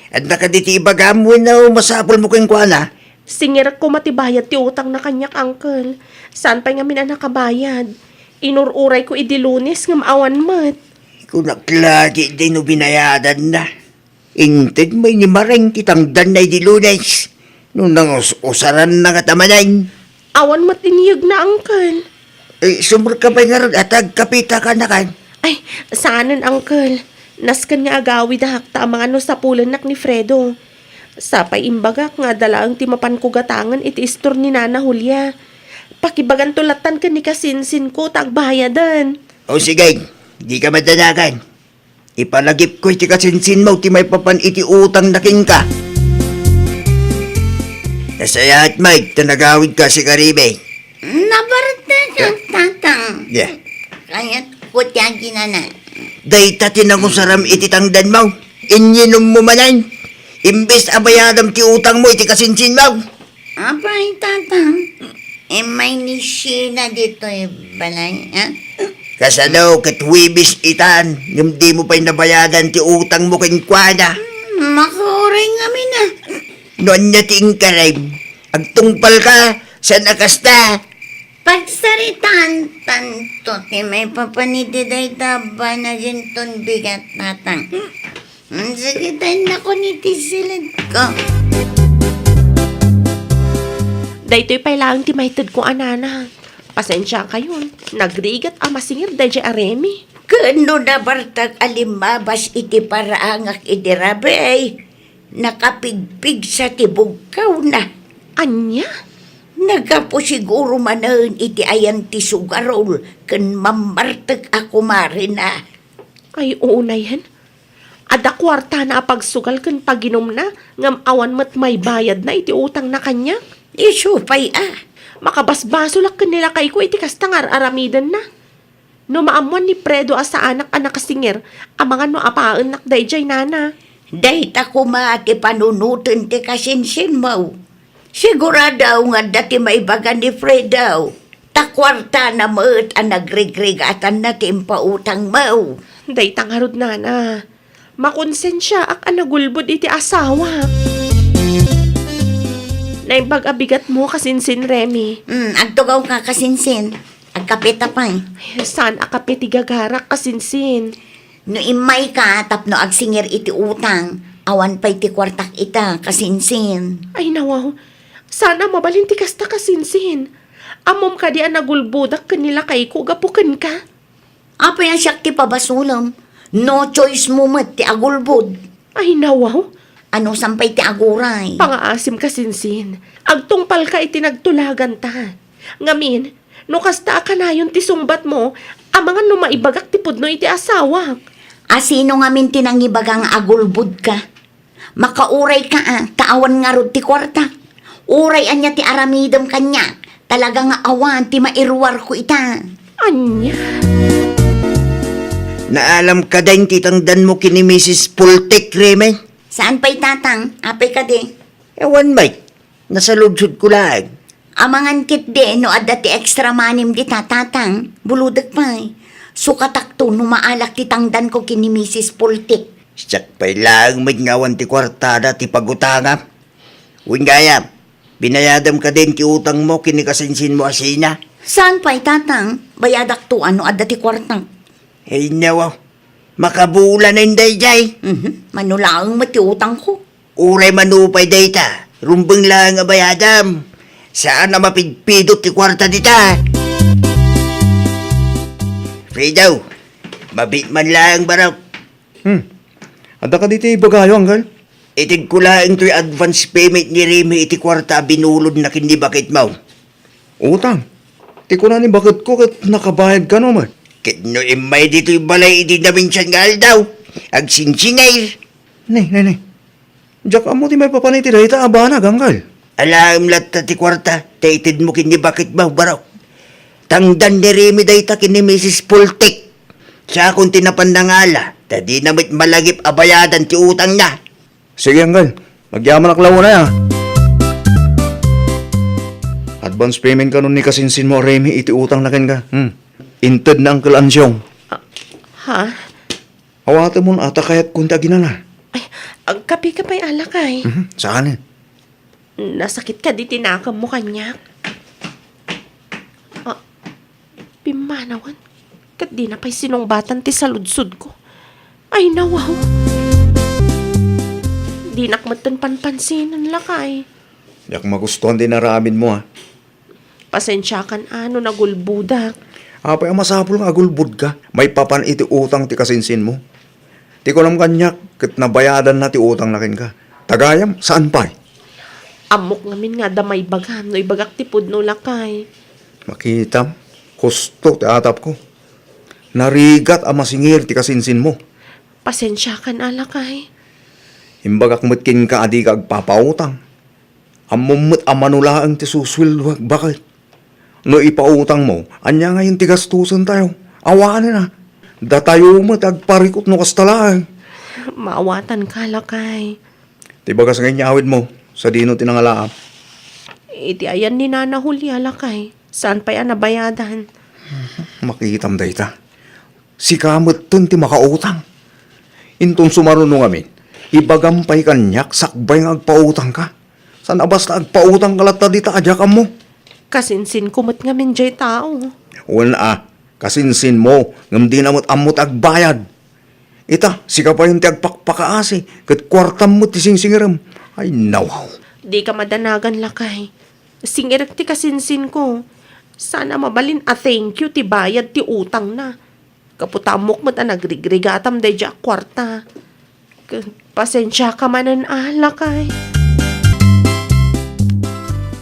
At nakaditi ibagam mo na masapol mo kong kuana. Singir ko matibayad ti utang na kanyak, Uncle. Saan pa nga mina nakabayad? Inururay ko idi Lunes nga maawan mat. Kung naklagi din no binayadan na. Inted may ni Mareng kitang danay di Lunes. Nung nang usaran na katamanan. Awan mat iniyag na, Uncle. Sumur ka ba nga ron at agkapita ka na kan? Ay, saanan, Uncle? Naskan nga agawi da hakta ang mga sa pulanak ni Fredo. Sapay imbagak nga dalaang timapan ko gatangan iti istor ni Nana Julia. Pakibagan tulatan ka ni kasinsin ko tagbayadan. O sige, di ka madanagan. Ipalagip ko iti kasinsin mo ti may papan iti utang na king ka. Nasaya at Mike, tanagawid ka si Karibe. Nabarta kang tatang. Yeah. Kaya't kutyagi na na. Day tatin akong saram iti tangdan mo. Inyinom mo manan. Imbes abayadam ti utang mo iti kasinsin mo. Abay, tatang. May nisina dito balay, ha? Kasano katwibis itan. Yung di mo pa'y nabayadan ti utang mo kinkwana. Makuring kami na. Noon niya ti ingkarim. Agtungpal ka sa nakasta. Pagsaritan, tanto, may papanitiday taba na ginton bigat tatang. Sige tayo na ko nitisilid ko. Daytoy pa'y lang ti maytad ko anana. Pasensya kayon. Nagrigat masingir dayjay Remy. Kano na bartag alimabas iti paraangak iti rabi ay nakapigpig sa tibugkaw na. Anya? Nagapo siguro manahan iti ayan ti sugarol kan mamartag ako marina. Ay, uunay yan. Ada kwarta na pagsugal kan paginom na, ngam awan mat may bayad na iti utang na kanya. Isupay Makabasbaso lak kanila kay ko iti kastangar aramidan na. No maamuan ni Fredo asa anak kasingir, ang mga no apaan nak dayjay nana. Dahit ako maati panunutin ti kasinsin mo. Siguradaw nga dati may baga ni Fredaw. Takwarta na maat ang nagrigrigatan na timpautang mo. Day tangarod nana. Makonsensya ak anagulbod iti asawa. Naimbag-abigat mo kasinsin Remy. Agtugaw ka kasinsin. Agkapita pa eh. Ay, saan akapiti gagarak kasinsin? No imay ka tapno agsingir iti utang. Awan pa iti kwartak ita kasinsin. Ay nawaw. Sana mabalinti kasta kasinsin. Amom ka di nagulbudak kanila kay ko gapukan ka. Apa yan siyak ti pabasulam? No choice mo mat ti agulbod. Ay nawaw. Ano sampay ti aguray? Pangaasim kasinsin. Agtungpal ka itinagtulagan ta. Ngamin, no kasta ka na yun ti sumbat mo, amangan no maibagak ti pudno iti asawa. Asino nga min tinangibagang agulbod ka? Makauray ka taawan nga rod ti kwarta. Uray anya ti aramidam kanya. Talaga nga awan ti mairwar ko ita. Anya? Naalam ka din titangdan mo kini Mrs. Pultek, Remy? Saan pa'y tatang? Apay ka di? Ewan, Mike. Nasa ludsud ko lang. Amangan kit di, no adda ti extra manim di tatatang. Buludag pa'y. Sukatak to, no maalak ti tangdan ko kini Mrs. Pultik. Siyak pa'y lang ngawan ti kwartada ti pagutanga. Uwing gaya, binayadam ka din ti utang mo kini kasinsin mo asina. Saan pa'y tatang? Bayadak to, ano adda ti kwartang? Hey, nawaw. Makabula na inday jay. Manulaang mati utang ko. Uray manupay dayta. Rumbang lang nga bayadam. Saan na mapigpidot ti kwarta dita? Fredo, mabit man lang barap. Ada ka dito ibagayo, Anggal? Itig ko lang ito'y advance payment ni Remy iti kwarta binulod na kindi bakit mo. Utang. Ti ko na ni bakit ko kat nakabayad ka naman. Kino imay dito'y balay iti namin siya nga daw. Agsinsingay. Ne. Diyak amo ti may papaniti dahita abana, Anggal. Alam lat ti kwarta, taitid mo kindi bakit mo barok. Tangdan ni Remy dayta kini Mrs. Pultik. Siya kung tinapandangala, tadi namit malagip abayadan ti utang na. Sige, Uncle. Magyaman ak lawo na ya. Advance payment ka nun ni kasinsin mo, Remy, iti utang na ken ka. Inted na Uncle Ansyong. Ha? Awate mo na ata kayat kunta ginana. Ay, ang kapi-kapay alakay. Saan eh? Nasakit ka di tinakam mo kanyak. Ah, pimanawan. Kat di na pa'y sinungbatan ti saludsud ko. Ay, nawaw. Di nakmatan panpansinan lakay. Yak magustuhan din naramin mo ha. Pasensya kan ano nagulbudak. Apay ang masapul nga agulbud ka. May papan iti utang ti kasinsin mo. Ti ko nam kanyak, kat nabayadan na ti utang na ken ka. Tagayam, saan pa? Amok ngamin nga damay bagam no ibagak ti pudno lakay. Makitam, kusto ti atap ko. Narigat ang masingir ti kasinsin mo. Pasensya kan alakay. Himbagak mutkin ka adi ka agpapautang. Amumut amanulaang ti suswilwag bakit? No ipautang mo, anya nga yung tigastusan tayo. Awanin na. Datayo mo agparikot no kastalaan. Maawatan ka lakay. Ti bagas ngayon awid mo, sa dino tinangalaam. Iti ayan ni Nana Huli alakay. Saan pa yan nabayadan? Makikitam dayta. Si kamot ti makautang. Intong sumarunong amin, ibagampay kanyak, sakbay nga agpautang ka. San abas na agpautang kalata dita adyakan mo? Kasinsin kumot nga min jay tao. Wala kasinsin mo, ngam di namot amot agbayad. Ita, sika pa yung ti agpakpakaasi, kat kwartam mo ti singsingiram. Ay, nawaw. Di ka madanagan lakay. Singirak ti kasinsin ko. Sana mabalin a thank you ti bayad ti utang na. Kaputamok mo ta nagrigrigatam day jak kwarta. Pasensya ka manan lakay.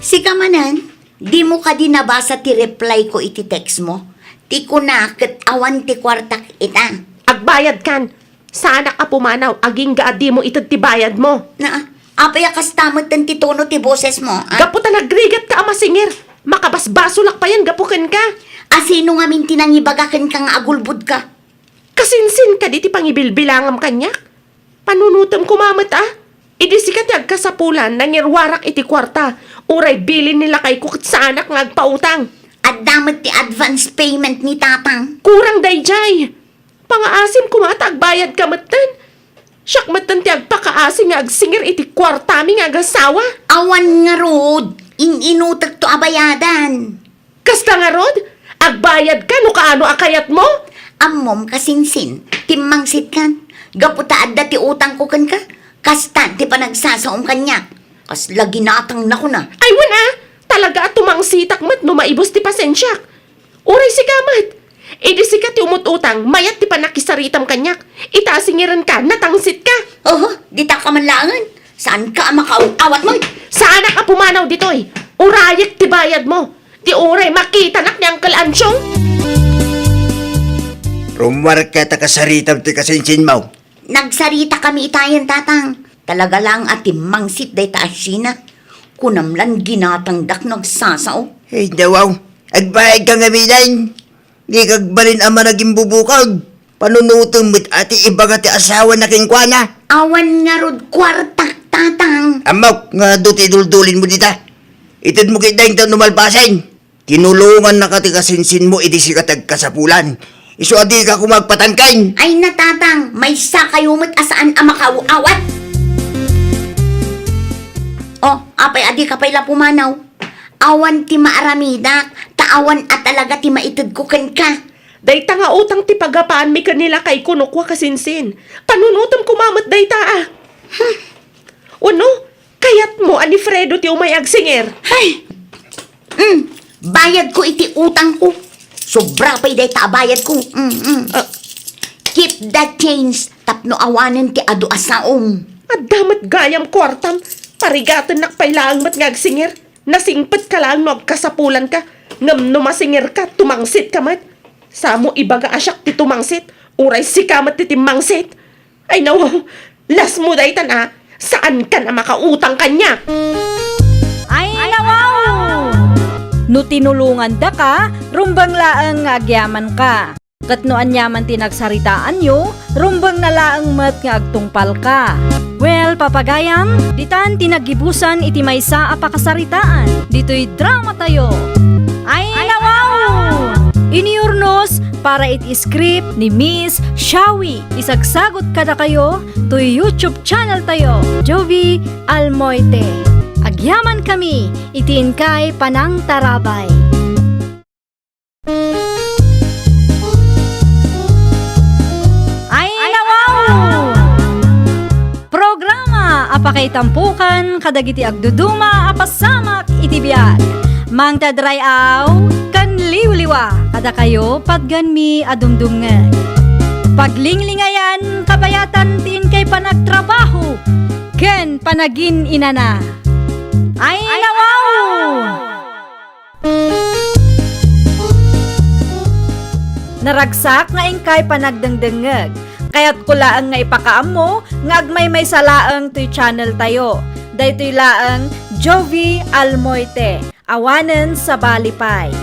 Si kamanan, di mo ka din nabasa ti reply ko iti text mo. Ti kunakit awan ti kwartak ita. Agbayad kan. Sana ka pumanaw, aging gaadi mo itad ti bayad mo. Na, apaya kastamot ng ti tono ti boses mo. Gaputa nagrigat ka amasingir. Makabasbasulak pa yan, gapukin ka. Asino nga min tinangibagakan ka nga agulbud ka? Kasinsin ka di ti pangibilbilangam kanyak. Panunutom kumamat Idi sikat yag kasapulan nangirwarak iti kwarta. Uray bilin nila kay kukit sa anak nga agpautang. At damat ti advance payment ni tatang. Kurang dayjay. Pangaasim kumata agbayad ka matan. Siyak matan ti agpakaasim nga agsingir iti kwarta mi nga agasawa. Awan nga rod, inutag to abayadan. Kasta nga rod, agbayad ka no kaano akayat mo? Ammom kasinsin, timmangsit kan. Gaputa adda ti utang ko kan ka. Kasta ti panagsasaom kanya. Kasla ginatang na ko na. Ay wala, talaga at tumangsitak mat no maibos ti pasensyak. Uray sigamat. Idi sikat ti umututang, mayat ti panakisaritam kanyak. Itasingiran ka, natangsit ka. Oh, di ta ka manlangan. Saan ka makauawat mo? Sana ka pumanaw ditoy. Urayek ti bayad mo. Ti uray makita nak niyang kalansyong. Rumar ka ta kasaritam ti kasinsin mo. Nagsarita kami itayan tatang. Talaga lang at timangsit day taasina. Kunamlan ginatang dak nagsasao. Hey, dawaw. Agbayad ka nga binan. Di kagbalin ama naging bubukag. Panunutom mo't ati ibaga ti asawa na kingkwana. Awan nga rod kwartak tatang. Amok nga duti duldulin mo dita. Itid mo kitang ito numalpasin. Kinulungan na kati kasinsin mo iti sikatag kasapulan. Iso adi ka kumagpatangkan. Ay natatang, may sakayumot asaan ang makauawat. Oh, apay adi ka pala pumanaw. Awan ti maaramidak, taawan at talaga ti maitid ko ken ka. Dayta nga utang ti pagapaan mi kanila kay kunukwa kasinsin. Panunutom kumamat dayta Uno, kayat mo ani Fredo ti umay agsingir. Ay! Bayad ko iti utang ko. Sobra pa'y day tabayad ko. Keep that change. Tapno awanin ti adu asaom. At damat gayam kwartam. Parigatan nakpailaang mat ngagsingir. Nasingpet ka lang no kasapulan ka. Ngam no masingir ka, tumangsit ka mat. Samo ibaga asyak ti tumangsit. Uray sikamat ti timangsit. Ay no, las mo daytan Saan ka na makautang kanya? Ay, nawaw! No tinulungan da ka, rumbang laang nga agyaman ka. Kat no anyaman tinagsaritaan nyo, rumbang na laang mat nga agtungpal ka. Well, papagayam, ditan tinagibusan iti maysa a pakasaritaan. Dito'y drama tayo. Ay nawaw! Iniurnos para iti script ni Miss Shawi. Isagsagot kada kayo to YouTube channel tayo, Jovi Almoite. Agyaman kami, itiin kay Panang Tarabay. Ay nawaw! Programa apakay tampukan kadagiti agduduma apasamak iti biag. Mang tadrayaw kan liwliwa kada kayo padgan mi adumdumngeg. Paglinglingayan kabayatan tiin kay panagtrabaho ken panagin inana. Ay nawaw! Naragsak nga ingkay panagdengdengeg. Kaya't kulaang nga ipakaam mo nga agmay may salaang to'y channel tayo. Daytoy laang Jovi Almoite. Awanen sa Balipay.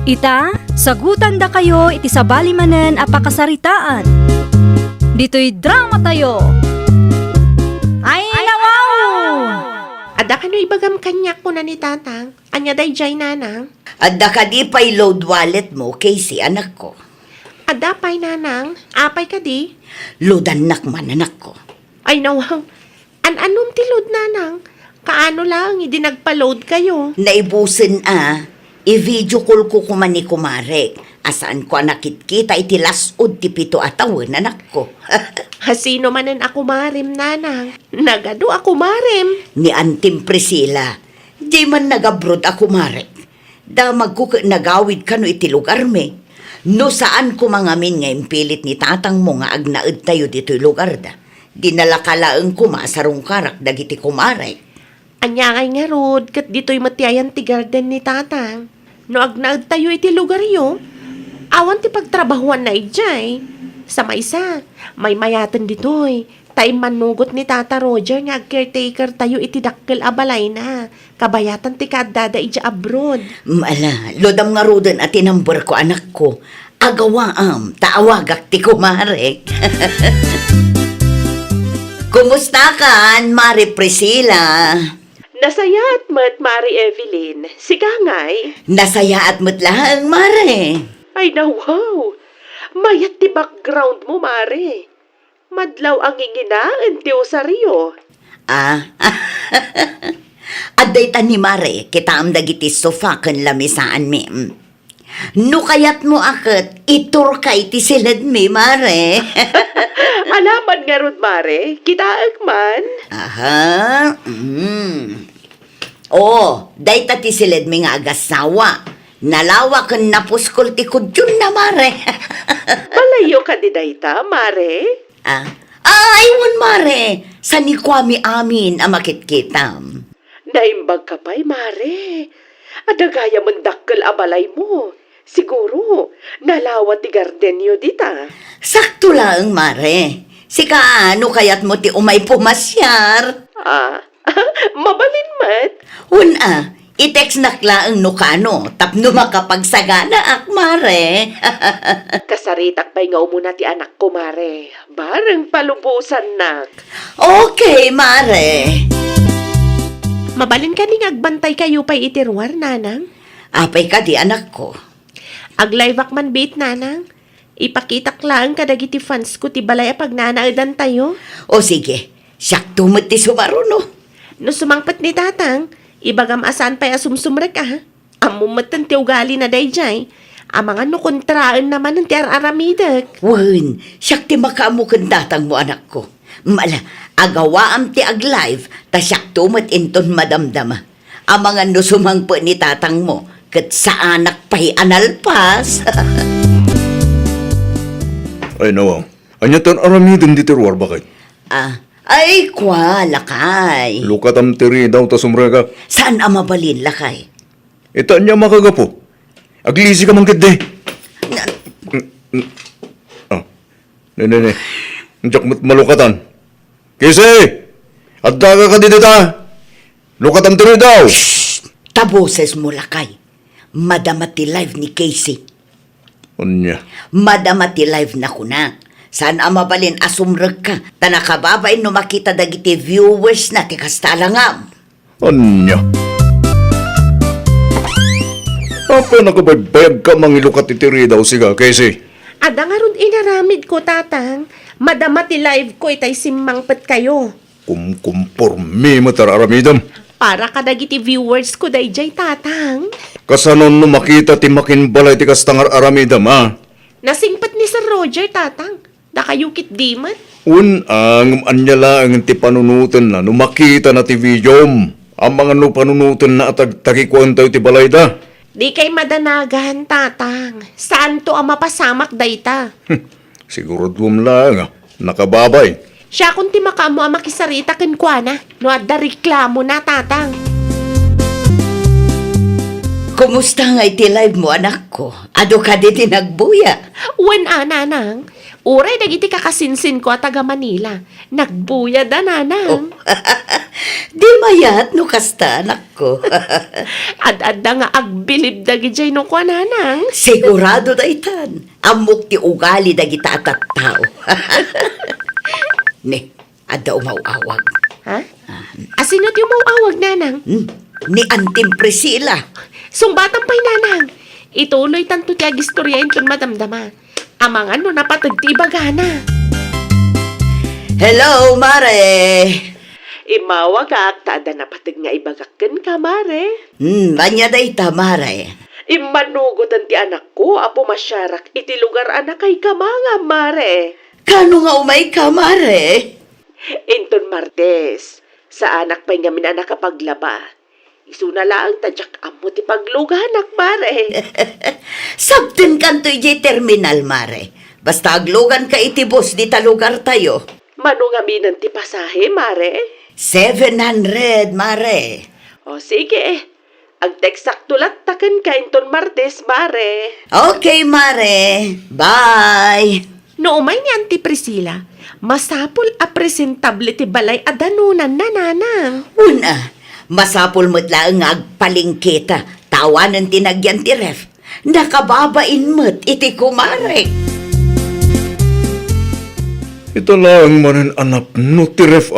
Ita, sagutan da kayo iti sa balimanen a pakasaritaan. Dito'y drama tayo. Ay nawaw! Ada ka no ibagam kanyak ko na ni tatang. Anya day jay nanang. Adda ka di pa'y load wallet mo, Casey, anak ko. Ada pa'y nanang. Apay ka di. Lodanak man, anak ko. Ay nawang. An-anong tilod nanang. Kaano lang, hindi nagpa-load kayo. Naibusin i-video call ko kuman ni Kumare. Asaan ko nakit-kita iti lasod ti pito atawin, anak ko. Hasino manen ako marim nanang. Nagado ako marim. Ni Antim Priscilla, di man nag-abroad ako, Mare. Damag ko nagawid ka no iti lugar me. No saan ko mangamin nga impilit ni tatang mo nga agnaed tayo dito lugar da. Dinala kalaeng kumasarong karak dagiti Kumare. Anyangay nga rod, kat dito'y matiayan ti garden ni tatang. No agnaed tayo iti lugar yo, awan ti pagtrabahuan na ijay. Sa maysa, may mayatan dito'y. Tay manugot ni Tata Roger nga caretaker tayo iti dakkel abalay na. Kabayatan ti kadada ija abroad. Mala, lodam nga roden at tinambur ko anak ko. Agawaam, taawagak ti Kumare. Kumusta kan, Mari Priscilla? Nasayat mat Mari Evelyn, sigangay. Nasaya at mutlang, Mare. Ay nawaw, mayat ti background mo Mari. Madlaw ang inginaan ti usaryo. Aday ta ni Mare, kita am dagiti sofa kan lamisaan mi. No kayat mo akit, itur ka iti silid mi, Mare. Alaman nga ron Mari, kitaag man. Aha. Oh, day ta ti silid mi nga agasawa. Nalawa kan napuskol ti kudyun na, Mare. Malayo ka di dayta, Mari. Aywan, Mare. Sa ni Kwame amin ang makitkitam. Naimbag ka pa'y, Mari. Adagaya man dakkel abalay mo. Siguro, nalawa ti gardenyo dita. Sakto lang, Mare. Sika ano kayat mo ti umay pumasyar? Mabalin mat. I-text naklaang no kano, tapno makapagsagana ak, Mare. Kasaritak pa'y nga umuna ti anak ko, Mare. Bareng palubusan nak. Okay, Mare. Mabalin ka ning agbantay kayo pa'y itirwar, nanang. Apay ka di, anak ko. Aglayvak man bit, nanang. Ipakitak lang kadagiti fans ko ti balay pag nanaadan tayo. O sige, siyak tumot ti sumaruno. No sumangpat ni tatang, ibagam asan pa'y asumsumrek Amumatan ti ugali na dayjay. Ang mga nukontraan naman ng ti aramidak. Wen, siyak ti makaamukan datang mo, anak ko. Mala, agawaam ti ag-live, ta siyak tumot inton madamdama. Ang mga nusumangpo ni tatang mo, kat sa anak pa'y analpas. Ay nawang, anya tan aramidin di terwar bakit? Ay, kwa, lakay. Lukatam tiri daw ta sumrega. Saan ang mabalin, lakay? Ita niya makagapo. Aglisi ka man kede. Ne. Njak malukatan. Kisi! Adda ka dito ta! Lukatam tiri daw! Taboses mo lakay. Madamati live ni Casey. Unya. Madamati live na kunak. Saan mabalin asumrag ka? Tanakababay no makita dagiti viewers na tikastalangam. Unya. Apa nakabaybayag ka mangilukat itiri daw siga, Casey? Ada nga ron inaramid ko, tatang. Madamati live ko itay simmangpet kayo. Kumpormi matararamidam. Para kadagiti viewers ko dayjay, tatang. Kasanon no makita ti makin balay ti kastangar aramidam, ha? Nasingpat ni Sir Roger, tatang. Nakayukit di man. Ang anyala ang ti panunutan na no makita na ti videom. Ang mga no panunutan na atag-takikuan tayo ti balay da. Di kay madanagan, tatang. Saan to ang mapasamak dayta? Siguradum lang, nakababay. Siya kung ti makamo ang makisarita kenkwana. No adda reklamo na, tatang. Kumusta nga iti live mo, anak ko? Ado ka di nagbuya. Wen nanang. Uray dagiti kakasinsin ko at taga Manila. Nagbuya da, nanang. Di mayat no kasta, anak ko. Ad-adda nga agbilib dagijay no kwa, nanang. Sigurado da itan. Amok ti ugali dagita atat tao. Ni, ada umawawag. Ha? Asin at yung mawawag, nanang? Ni Antim Priscilla. Sungbatang pa'y, nanang. Ituloy tanto ti agistoryain ton madamdama. Amangan no napatagtibagana. Hello, Mare. Imawa ka aktada napatag nga ibagakken ka, mare. Banya da ita, Mare. Imanugot ti anak ko, apo masyarak iti lugar anak kay kamanga, mare. Kano nga umay ka, Mare? Inton Martes, sa anak pa'y nga minanak kapaglaba. Isunala ang tadyak amo ti pagluganak, mare. Sabten kanto iti terminal, Mare. Basta aglugan ka iti bus di ta lugar tayo. Mano nga minan ti pasahe, mare? 700, Mare. O sige, ang teksakto taken ka inton Martes, mare. Okay, Mare. Bye. No umay ni Auntie Priscilla, masapol a presentable ti balay adanunan na, nanang. Una, masapul mo't lang nga agpalingkita. Tawanan tinagyan ti ref. Nakababain mo't iti kumare. Ito lang manin anak no ti ref,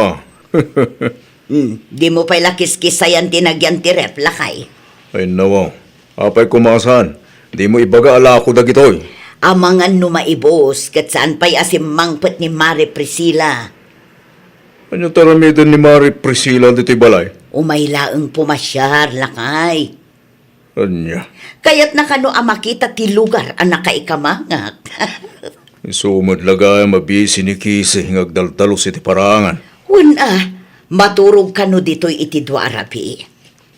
Di mo pa'y lakiskisayan tinagyan ti ref, lakay. Ay nawaw, apay kumasan. Di mo ibaga ala ko dagitoy. Amangan no maibos, kat saan pa'y asimangpet ni Mare Priscilla. Ano taramidan ni Mari Priscilla dito balay? Umaylaang pumasyar, lakay. Anya, Kaya't nakano makita ti lugar ang nakaikamangak. isumad lagay mabisi ni Kisi ngagdaldalos iti parangan. Una, maturog ka no dito'y iti duarapi.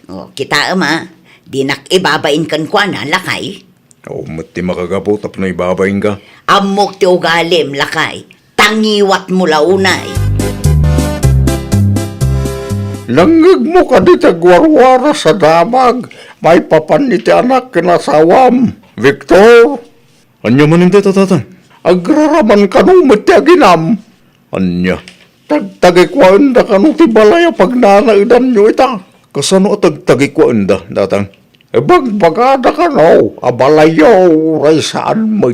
O, kita ama, di nakibabain kan kwa na, lakay. O mati makagapo tapno ibabayin ka. Amok ti ugalim, lakay. Tangiwat mo launay. Langag mo ka di tagwarwara sa damag. May papan iti anak kinasawam. Victor! Anya man hindi tatatan? Agraraman ka nung mati aginam. Anya? Tagtagikwaan ka nung ti balaya pag nanaidan nyo ita. Kasano tagtagikwaan da, datang? Bagbagada ka no, abalayaw, ray saan mo.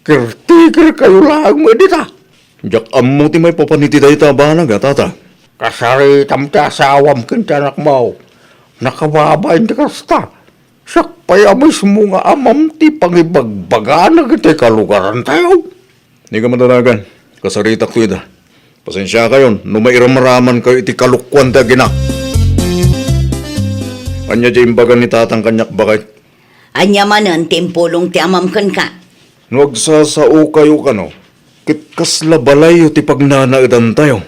Kirtikir kayo lang mo dita. Jak amo ti may papaniti da ita ba tata? Kasari tamti asawam kintanak mo. Nakababayin ti kasta. Sak pa'y mismo nga amam ti pangibagbaga na kiti kalugaran tayo. Hindi ka madalagan. Kasaritak to ita. Pasensya kayon, no mairamaraman kayo iti kalukwan ta gina. Anya di imbaga ni tatang kanyak bakit? Anya manan timpulong ti amamkan ka. Nagsasao kayo ka no? Kitkasla balayo ti pagnanaidan tayo.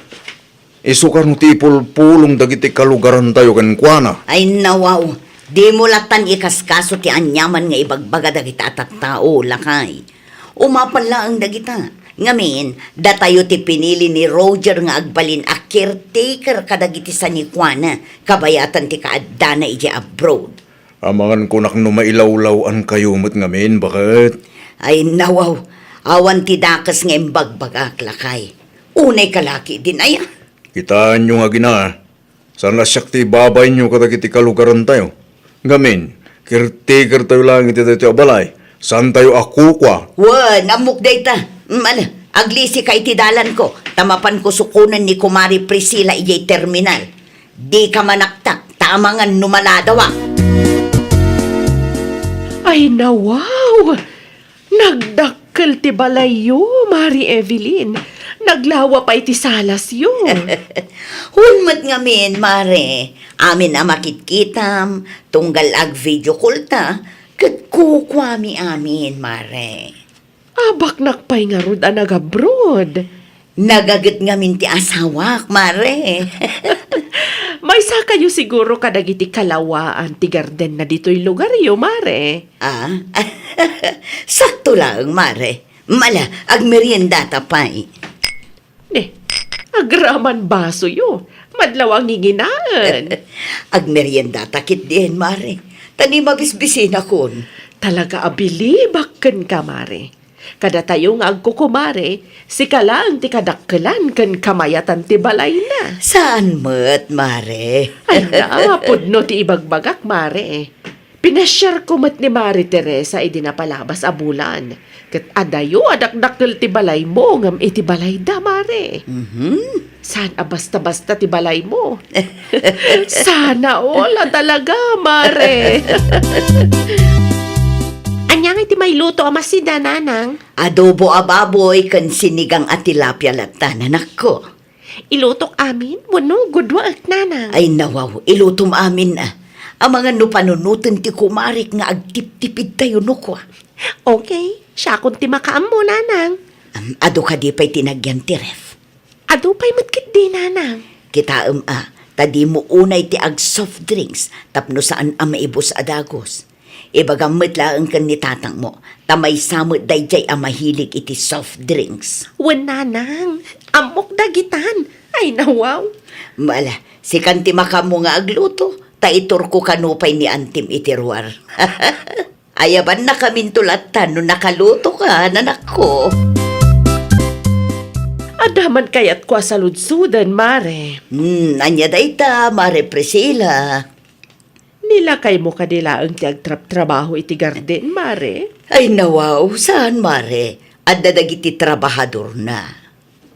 Isukar no ti pulpulong dagiti kalugaran tayo kankwana. Ay nawaw, di mo latan ikaskaso ti anyaman nga ibagbaga dagita at tao, lakay. Umapan lang dagita. Ngamin, datayo ti pinili ni Roger nga agbalin a caretaker kadagiti sa ni Juana, kabayatan ti kaadda na iji abroad. Amangan ko nak no mailawlawan kayo mo't ngamin, bakit? Ay nawaw, awan ti dakas nga imbagbagak, lakay. Unay kalaki din aya. Kitaan nyo nga gina, saan lasyak ti babay nyo kadagiti kalugaran tayo. Gamin, caretaker tayo lang iti tayo balay. Saan tayo ako kwa? Wan, amok dayta. Aglisi kay tidalan ko. Tamapan ko sukunan ni Kumari Priscilla iyay terminal. Di ka manaktak, tamangan numaladawa. Ay na wow! Nagdakkel ti balayo, Mari Evelyn. Naglawa pa iti salas yun. Hunmat nga min, mare. Amin na makitkitam, tunggal ag video call ta, kat kukwami amin, mare. Abak nakpay nga rod nag-abroad. Nagagat nga min ti asawak, mare. May sa kayo siguro kadagiti kalawaan ti garden na dito'y lugar yo, Mare. Ah, sakto lang, mare. Mala, ag merienda tapay. Agraman baso yo. Madlaw ang nginginaan. Ag merienda takit din, mare. Tani mabisbisin akon. Talaga abilibak ka, Mare. Kada tayo nga agkukumare, si kalang ti kadakkelan ken kamayatan ti balay na. Saan mo't, mare? Ay na, pudno ti ibagbagak, Mare. Pinasyar ko mat ni Mari Teresa idi napalabas a bulan. Kat adayo adakdakkel ti balay mo ngam iti balay da, Mare. Saan basta-basta ti balay mo? Sana wala talaga, Mare. Anyang iti may luto ama si Dananang. Adobo a baboy kan sinigang at tilapia latanan ako. Ilutok amin, wano gudwa at nanang. Ay nawaw, ilutom amin na. Ang mga nupanunutin ti kumarik nga agtip-tipid tayo no kwa. Okay, siya kung ti makaam mo, nanang. Ado ka di pa'y tinagyan ti ref. Ado pa'y matkit di, nanang. Kita tadi mo unay ti ag soft drinks tapno saan ang maibos adagos. Ibagamit lang kan ni tatang mo, tamay samot dayjay ang mahilig iti soft drinks. Wan, nanang. Amok dagitan. Ay, nawaw. Mala, si kanti makamo nga agluto, taitor ko kanupay ni Antim itiruar. Ayaban na kamin tulatan no nakaluto ka, nanak ko. Adaman kayat kwa sa ludsudan, Mare. Anya dayta, Mare Priscilla. Nilakay mo kadila ang tiagtrap-trabaho iti garden, Mare. Ay nawaw, saan Mare? At dadagiti trabahador na.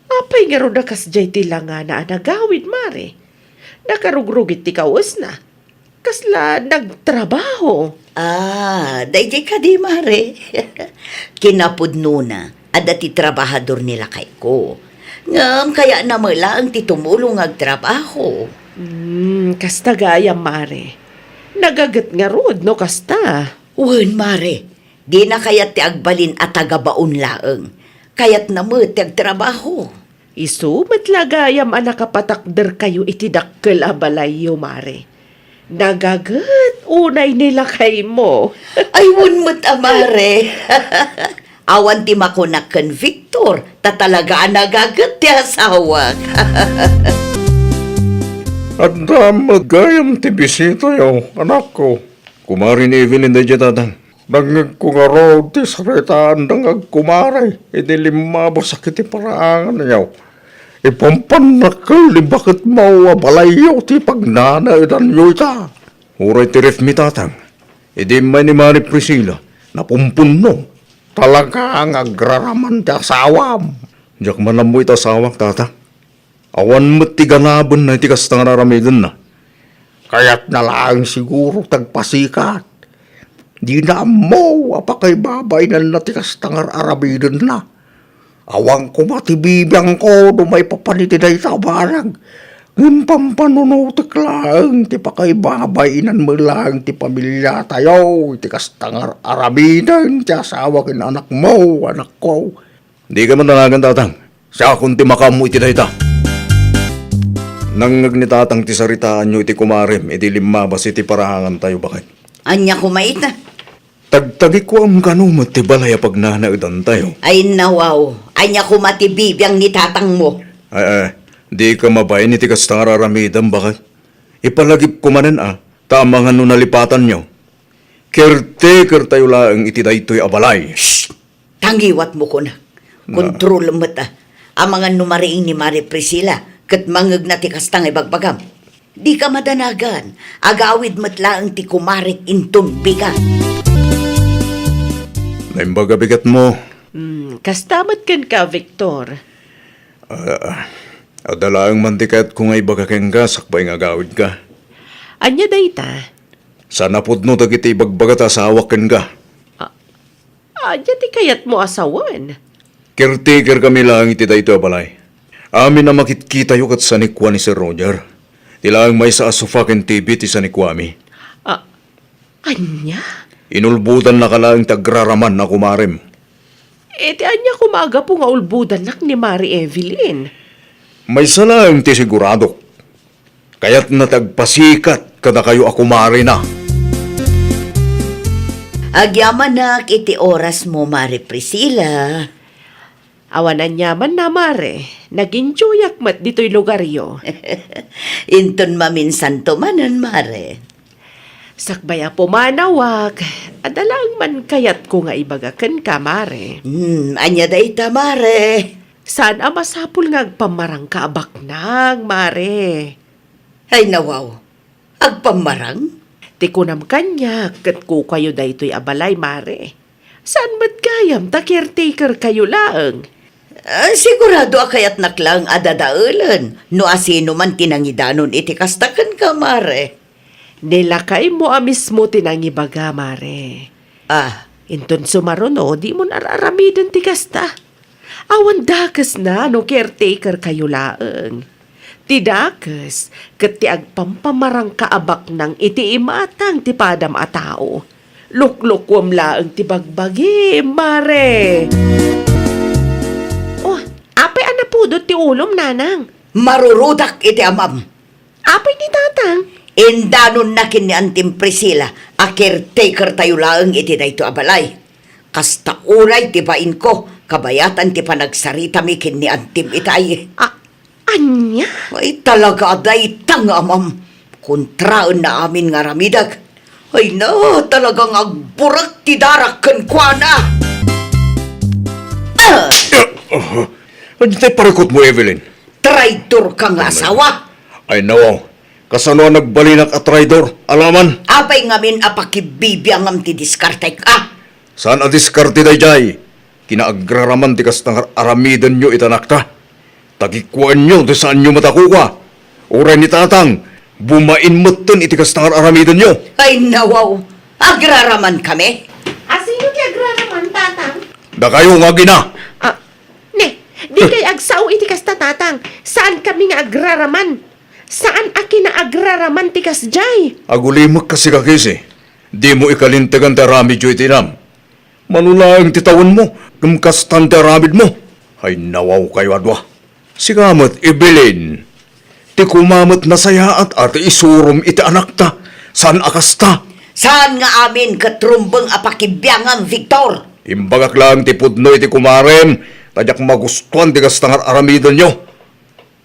Apay nga ro nakas jay ti langa na nagawid, Mare. Nakarugrugit ti kawas na. Kasla nagtrabaho. Dayjay ka di Mare. Kinapudno na, at dati trabahador nila kay ko. Ngam kaya na mula ang titumulong agtrabaho. Kasta gaya, Mare. Nagagat nga rod, no kasta. Wen Mare, di na kayat ti agbalin at tagabaon laeng. Kayat na mo ti agtrabaho. Isu, matlagayam anakapatakder kayo iti dakkel a balayo, Mare. Nagagat, unay nila kay mo. Ay, wunmot Mare. Awan ti makunak ken Victor, tatalaga nagagat ti asawak. At magayam ti bisita yo, anak ko. Kumari ni Evelyn da tatang. Nangag ko nga road ti saritaan nangag kumaray. Iti limabo sakit ti paraangan niyaw. Ipampanakal, bakit mawabalayaw ti pagnana idan yo ita. Uray ti ref mi tatang. Idi may ni Mari Priscilla, napumpunno. Talaga ang agraraman ti asawam. Diyak man mo ita asawak tatang. Awan mo't ti ganabon na iti kastang naramidan na. Kaya't na lang siguro tagpasikat. Di na mo, apakay babay na natikas tangar arabidon na. Awang ko matibibiyang ko, dumay papaniti na itabarag. Ngun pampanunutik lang, ti pakay babay nan mo lang ti pamilya tayo, ti kastangar arabidan, ti asawa kin anak mo, anak ko. Di ka man talagang tatang, siya kung ti makamu iti na ita. Nangag ni tatang ti saritaan nyo iti kumarim, iti limabas iti parahangan tayo bakit. Anya kumait na. Tagtagi ko ang kanumat ti balaya pag nanaudan tayo. Ay nawaw, anya kumatibibiyang ni tatang mo. Di ka mabayin iti kastang araramidan bakit. Ipalagip ko manen tamangan no nalipatan nyo. Caretaker tayo lang iti daytoy abalay. Shh! Tangiwat mo ko na. Kontrol mo ta. Ang mga numariing ni Mari Priscilla, kat mangag na ti kastang ibagbagam. Di ka madanagan, agawid matlaang ti kumarik intun bigat. Naimbaga bigat mo. Kastamat kan ka, Victor. Adalaang mantikat kung ay baga keng ka, sakbay nga gawid ka. Anya dayta? Sana pudno dagiti bagbagat asawak ken ka. Anya ti kayat mo asawan. Caretaker kami lang iti dayto balay. Amin na makitkita yung kat sanikwa ni Sir Roger. Tilaang may sa asufaken TV ti sanikwami. Anya? Inulbudan na kalaang tagraraman na kumarem. Ti anya kumaga po nga ulbudan nak ni Mari Evelyn. May salang ti sigurado. Kaya't natagpasikat kada kayo akumari na. Agyaman nak iti oras mo, Mari Priscilla. Awanan yaman na Mare. Nag-enjoyak mat dito'y lugaryo. Inton maminsan to manan, Mare. Sakbaya po manawag. Adalang man kayat ko nga ibagakan ka, Mare. Anya dayta, Mare. Saan masapul nga agpamarang ka abaknang, Mare? Ay nawaw, agpamarang? Ti kunam kanya, kat ko kayo daytoy abalay, Mare. Saan mat kayam, ta caretaker kayo laang? Sigurado akayat naklang adadaulan. No asino man tinangidanon iti kastakan ka, Mare. Nilakay mo mismo tinangibaga, Mare. Inton sumaruno, di mo nararamidan ti kasta. Awan dakas na, no caretaker kayo laang. Ti dakas, kat ti agpampamarang kaabak ng iti imatang ti padam a tao. Luklukwam laang ti bagbagi, Mare. Oh, apay anapudot ti ulom, nanang. Marurudak iti amam. Apay ni tatang. Indanon na kin ni Antim Priscilla, a caretaker tayo laang iti dayto abalay. Kasta unay ti bain ko, kabayatan ti panagsarita mi kin ni Antim itay. Anya? Ay talaga aday tang amam. Kontraan na amin nga ramidag. Ay na, talagang agburak ti darak ken kuana. Ano tayo parikot mo, Evelyn? Traitor kang asawa. Ay nawaw. Kasano nagbalinak at traidor? Alaman? Apay ngamin apakibibiyang am ti diskarte ka. Saan a diskarte day jay? Kinaagraraman ti kastang aramidan nyo itanakta. Tagikuan nyo di saan nyo matakuha. Uray ni tatang, bumain moten iti kastang aramidan nyo. Ay nawaw, agraraman kami. Asino ti agraraman, tatang? Da kayo nga gina. Di kay agsaw iti kasta, tatang. Saan kami nga agraraman? Saan aki na agraraman ti kasjay? Agulimag kasi kakisi. Di mo ikalintagan tarami jo itinam. Manulang titawan mo, kumkastan taramid mo. Ay nawaw kayo adwa. Sigamat ibilin. Ti kumamat na sayaat at isurum iti anakta. San akasta? Saan nga amin katrumbang apakibiyangam, Victor? Imbagak lang ti pudno iti kumarem. Tadyak magustuhan ti kastangar aramidan nyo.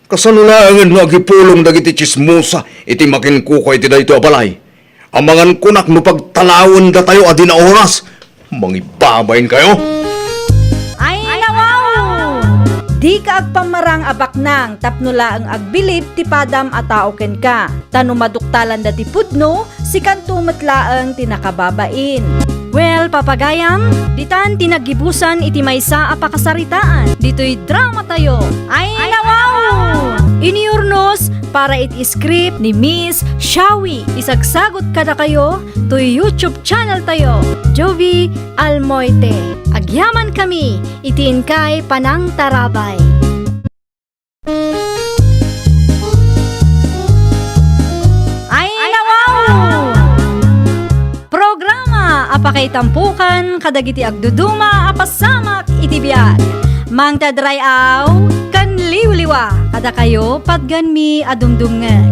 Kasanulangan nga gipulong dagiti chismosa iti makinkukay iti dayto abalay. Amangan kunak no pagtalawon da tayo adi na oras. Mangibabayin kayo. Ay nawaw! Di ka agpamarang abaknang tapnula ang agbilib ti padam a tao ken ka. Tano maduktalan da ti pudno, si kanto matlaang tinakababain. Well, papagayam, ditan tinagibusan iti maysa a pakasaritaan. Dito'y drama tayo. Ay nawaw! Iniurnos para iti script ni Miss Shawi. Isagsagot kada kayo to YouTube channel tayo, Jovi Almoite. Agyaman kami, itiin kay Panang Tarabay. Ay nawaw! Programa apakay tampukan kadagiti agduduma apasamak iti biag. Mang tadrayaw kan liwliwa kada kayo padganmi adumdumngan.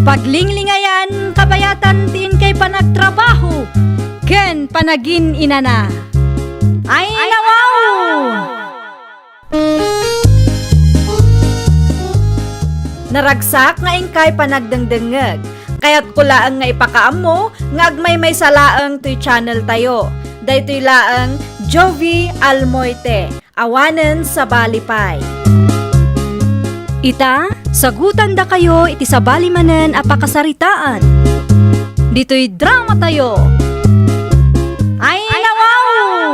Paglinglingayan kabayatan tiin kay panagtrabaho ken panagin inana. Ay nawaw! Naragsak nga ingkay panagdengdengeg. Kaya't kulaang nga ipakaam mo, nga agmay may salaang to'y channel tayo. Daytoy laang Jovi Almoite, awanen sa Balipay. Ita, Sagutan da kayo iti sabali manen a pakasaritaan. Dito'y drama tayo. Ay nawaw!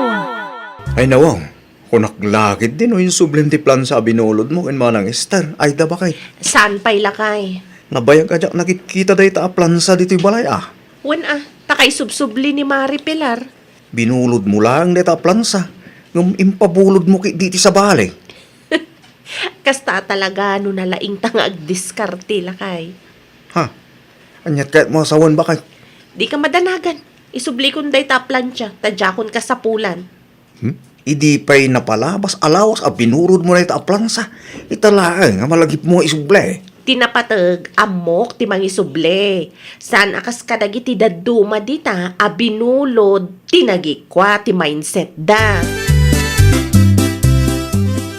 Ay nawang, kung naglakid din o yung sublente plan sa binulod mo in manang Esther, ay da ba kay? Saan pa'y lakay? Nabayang ka dyan, nakikita dahi ta a plansa dito'y balay Wan takay subsubli ni Mari Pilar. Binulod mo lang dito a plansa. Ngam impabulod mo diti sa balay. Kasta talaga no nalaing tangag diskarte lakay. Ha? Anyat kahit mo asawan ba kay? Di ka madanagan. Isubli kon day ta plancha, tadjakon ka sa pulan. Idi pa'y napalabas alawas a binurod mo na ita a plansa. Italaang nga malagip mo isuble. Tinapatag amok ti mangisuble. San akas kadagiti daduma dita a binulod tinagikwa ti mindset da.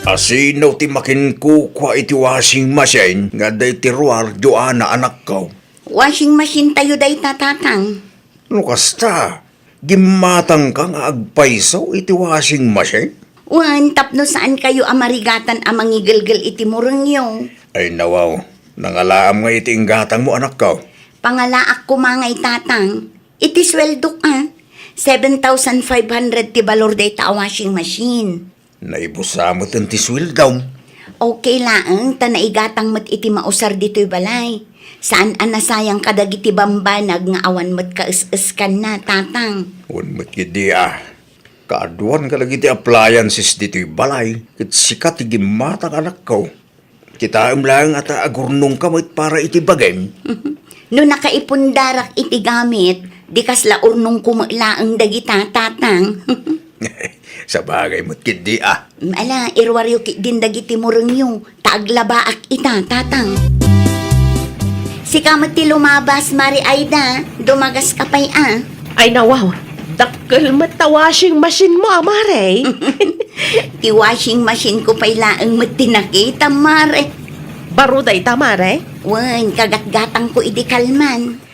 Asino ti makin kukwa iti washing machine nga day tiruar Joanna anak ko. Washing machine tayo day tatatang. No kasta, gimatang ka nga agpaisaw iti washing machine? Wan, tapno saan kayo amarigatan amangigilgil iti murengyo. Ay nawaw, nangalaam nga iti inggatang mo anak ko. Pangalaak ko mangay tatang. Iti sweldo ka. 7,500 ti balor day ta washing machine. Naibusamot ang tiswil daw. Okay lang, tanaigatang mat iti mausar dito'y balay. Saan anasayang kadagiti bambanag nga awan mat kaus-us kan na, tatang. Unmat gidi Kaaduan ka lagi ti appliances dito'y balay. Kit sikat ti gimatang anak ko. Kitaam lang at agurnong kamot para iti bagay. No nakaipundarak iti gamit, di kasla urnong kumalaang dagita, tatang. Sa bagay mo't gidi Ala, irwaryo ki din dagiti murengyo, taaglabaak ita, tatang. Si kamat ti lumabas, Mari Aida, dumagas ka pa'y Ay nawaw, dakkel mata washing machine mo amare. Ti washing machine ko pa'y laang mat tinakita, Mare. Baruday tamare. Wan, kagatgatang ko idi kalman.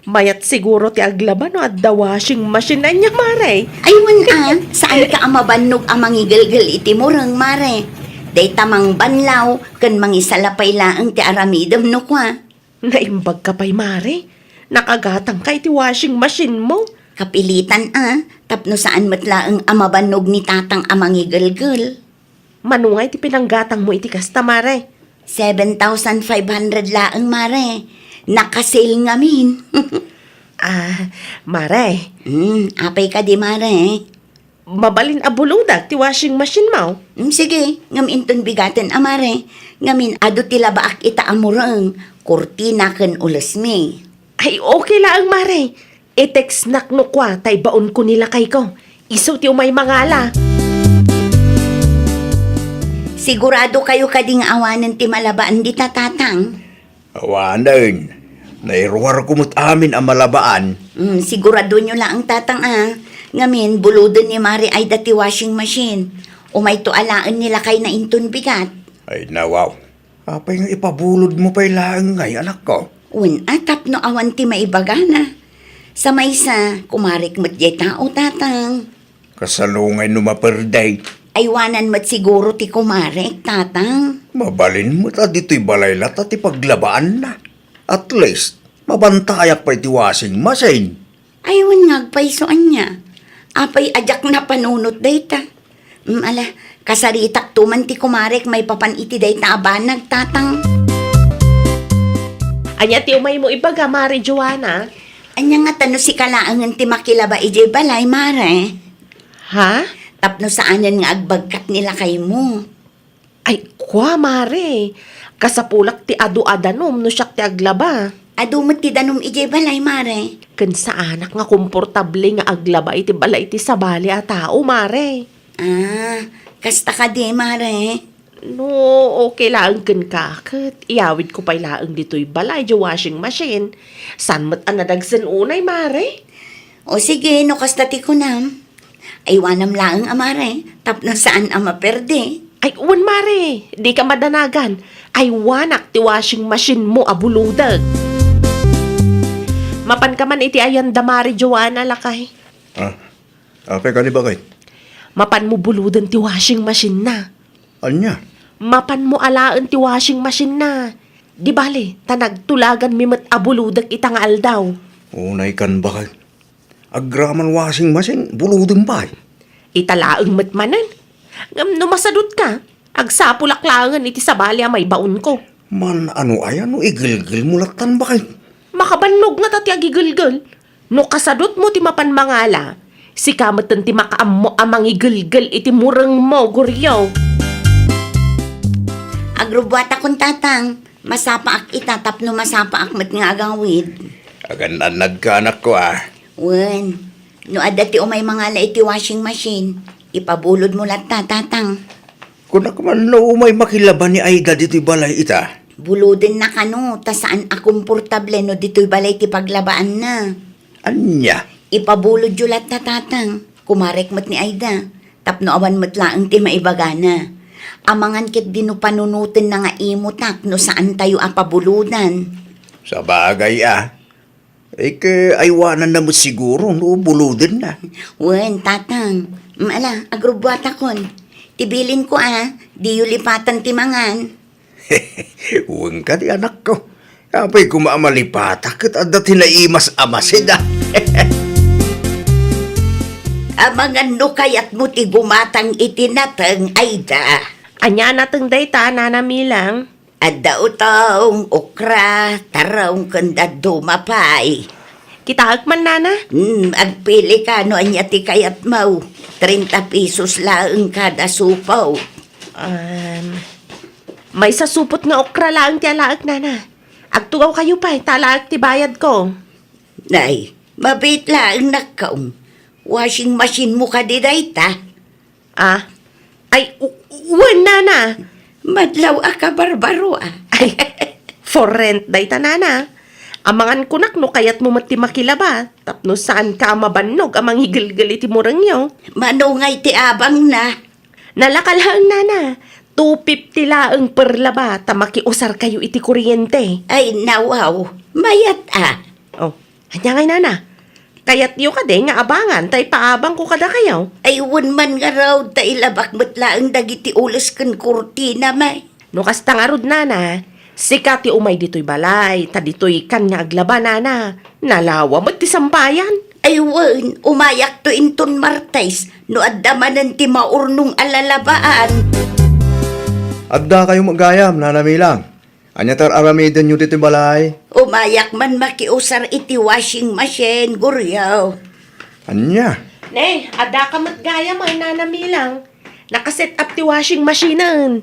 Mayat siguro ti aglaban no at the washing machine na niya mare. Aywan saan ka amabannog amangigilgil iti murang, Mare? Day tamang banlaw, kan mangisalapay laang ti aramidam no kwa. Naimbag ka pa'y mare. Nakagatang ka iti washing machine mo. Kapilitan tapno saan matlaang amabannog ni tatang amangigilgil. Manungay ti pinanggatang mo iti kasta mare. 7,500 laang, Mare. Nakasil ngamin. Mare, Apay ka di, Mare. mabalin abuludag ti washing machine mo. Sige, ngamin ton bigaten, Mare. Ngamin ado tila baak ita amurang. Kurtina ken ulas mi. Ay okay lang mare. E-text nakno kwa tay baon ko nila kay ko. Iso ti umay mangala. Sigurado kayo kading awanan ti malabaan di tatang. Awanan. Nairuwar kumot amin ang malabaan. Sigurado nyo lang ang tatang Ngamin, buludan ni Mari ay dati washing machine. Umay to alaan nila kay na inton bigat. Ay nawaw. Apay nga ipabulod mo pa'y laang ngay anak ko. Atap no awan ti maibagana. Sa maysa, kumarik mat jay tao tatang. Kasalungay numaperday. Aywanan mat siguro ti kumarik tatang. Mabalin mo ta dito'y balaylat at ipaglabaan na. At least, mabantayak pa iti washing machine. Aywan ngagpaisoan niya. Apay ajak na panunot dayta. Ala, kasaritak tuman ti kumarik may papan iti dayta abanag tatang. Anya ti umay mo ibaga mare Joanna. Anya nga tano si kalaangan ti makilaba ijay balay, Mare. Ha? Tapno saanan nga agbagkat nila kay mo. Ay kwa mare. Kasapulak ti adu-adanom no siyak ti aglaba. Adumot ti danom ijay balay, Mare. Ken sa anak nga komportable nga aglaba iti balay iti sabali a tao mare. Kasta ka di, Mare. No, okay lang ken kakit. Iyawid ko pa'y laang dito'y balay di washing machine. San mat anadagsan unay mare? O sige, no kasta ti kunam. Aywanam laang, Mare. Tapno saan maperde. Ay, uwan mare. Di ka madanagan. Ay, wanak ti washing machine mo abuludag. Mapan ka man iti ayan damari Joanna lakay. Apay ka ni bakit? Mapan mo buludan ti washing machine na. Anya? Mapan mo alaan ti washing machine na. Di bale, tanag tulagan mi met abuludak ita nga aldaw. Unay kan bakit? Agraman washing machine, buludong ba? Italaang met manan. Ngam no masadot ka, agsapulaklangan iti sabali may baon ko. Man ano ay ano igilgil mulatan bakit? Makabannog nga tati agigilgil. No kasadot mo ti mapan mangala, si kamatan ti makaam mo amang igilgil iti murang mo, guryaw. Agrubwata kong tatang, masapa ak itatap no masapa ak mat nga agawid. Agan nagkanak ko Wen, no adati umay mga la iti washing machine, ipabulod mo lang tatang. Kunak man no may makilaban ni Aida dito'y balay ita. Buludin na kano, ta saan akomportable no dito'y balay ti paglabaan na. Anya? Ipabulod yulat tatang, kumarek mat ni Aida, tapno awan mat laang ti maibagana. Amangan kit dino panunutin na nga imutak no saan tayo apabuludan. Sa bagay aywanan na mo siguro no buludin na. Wen, tatang, ala, agrubwata kon. Tibilin ko di yulipatan ti mangan. Huwag ka di anak ko. Apay kumaamalipatak at adat hinaimas amasid Amangan no kayat mo ti gumatang itinatang Aida. Anya nateng dayta, nanamilang. Adda utaong okra, taraong kandad dumapay. Kita man, nana. Agpili ka no anya ti kayat mau. 30 pesos laeng kada supaw. May sasupot nga okra lang ti alaak, nana. Agtugaw kayo pa, talaak ti bayad ko. Nay, mabit laeng nakaong. Washing machine mo ka di dayta. Wen, nana. Madlaw ka barbaro Ay, for rent dayta, nana. Amangan kunak no kayat mo mati makilaba. Tapno saan ka mabannog amang higilgal iti murang yo. Manungay ti abang na. Nalakalhang, nana. 250 laeng per laba, tamakiusar kayo iti kuryente. Ay nawaw, mayat Oh, hanya ngay, nana. Kayat yo ka de nga abangan, tay paabang ko kada kayo. Ay man nga raw, ta ilabak matlaang dagiti ulas kan kurtina may. No kasta nga rod, nana, sikati umay dito'y balay, ta dito'y kan nga aglaba, nana. Nalawa mo't ti sampayan. Ay umayak to inton martays, no addamanan ti maurnong alalabaan. Adda kayo magayam, nanamilang. Anya tar aramidan nyo dito balay. Umayak man makiusar iti washing machine, guryaw. Anya? Ne, ada ka matgaya may nanamilang. Nakaset up ti washing machine.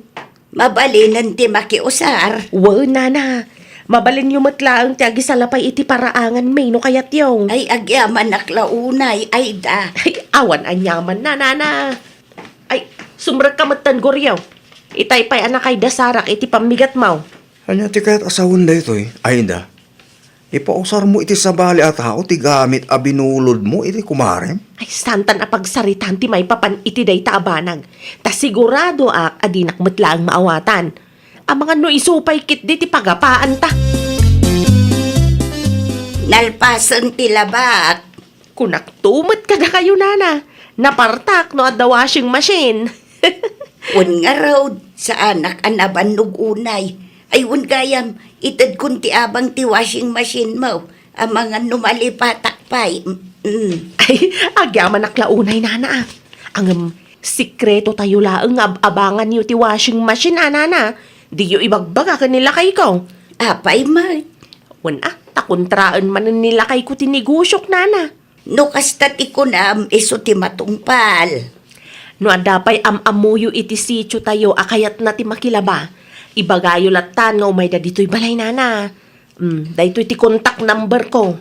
Mabalinan ti makiusar. Nana. Mabalin yung matlaang ti agisalapay iti paraangan may no kayat yung. Ay agyaman naklaunay, ay da. Ay, awan anyaman na, nana. Ay, sumrag ka matan guryaw. Itay pa'y anak kay dasarak iti pamigat mau. Anya ti kaya't asawon da ito Aida, ipausar mo iti sabali at hao ti gamit a binulod mo iti kumarem. Ay, santan a pagsaritan ti may papan iti day taabanag. Ta sigurado adinak matlaang maawatan. Ang mga no isupay kit di ti pagapaan ta. Nalpasan ti labak. Kunak tumat kada kayo, nana. Napartak no at the washing machine. Wan nga raw, sa anak anaban unay. Ay gayam, itad kun ti abang ti washing machine mo. Ang mga numalipatak pa'y. Ay, agyaman naklaunay, nana. Ang sikreto tayo laang abangan niyo ti washing machine, nana. Di yo ibagbaga kanila kay ko. Apay may. Takontraan man nila kay ko tinigusyok, nana. No kastat ikunam, iso ti matungpal. No adapay amamuyo iti sityo tayo, akayat na ti makilaba. Ibagayo latan nga umay da dito'y balay, nana. Dahito iti contact number ko.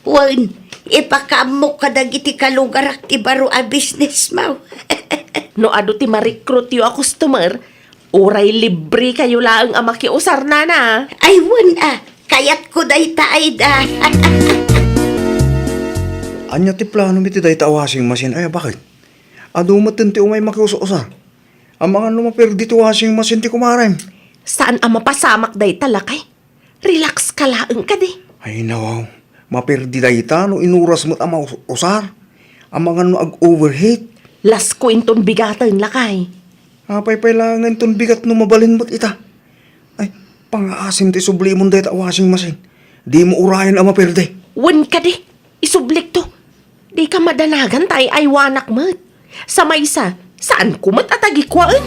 Wan, ipakamok ka dagiti kalugarak ti baro a business mo. No ado ti ma-recruit yo a customer, uray libre kayo laang amakiusar, nana. Ay wan kayat ko day Aida. Anya ti plano mi ti day ta washing machine. Ay, bakit? Adumatin ti umay makiusa-usa. Ang mga lumaperdi ti washing machine ti kumarem. Saan ang mapasamak day talakay? Relax ka laang ka di. Ay, nawaw. Maperdi day ta no inuras mo't ama usar. Ang mga no ag-overheat. Las ko inton bigatan lakay. Apay-pailangan ton bigat no mabalin mo't ita. Ay, Pangaasim ti subli mo dahil washing machine. Di mo urayan ang maperde. Wan ka di. Isublik to. Di ka madanagan tay ay wanak mat. Sa maysa, saan ko matatagikwaan?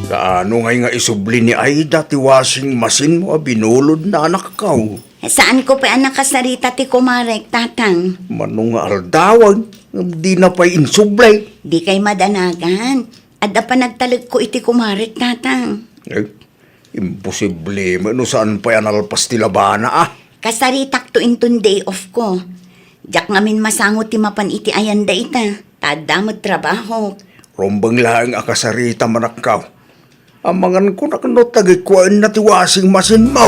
Kaano ngay nga isubli ni Aida ti washing machine mo binulod na anak kaw. Saan ko pa ang nakasarita ti kumarek, tatang? Manong nga aldawag, di na pa'y insublay. Di kay madanagan. At pa nagtalag ko iti kumarek, tatang. Imposible, no saan pa yan alpas ti labana Kasaritak to intun day off ko. Diyak ngamin masangot ti mapan iti ayanda ita. Tadamot trabaho. Rombang lang akasarita manakaw. Amangan ko nakano tagikuan na ti washing machine mo.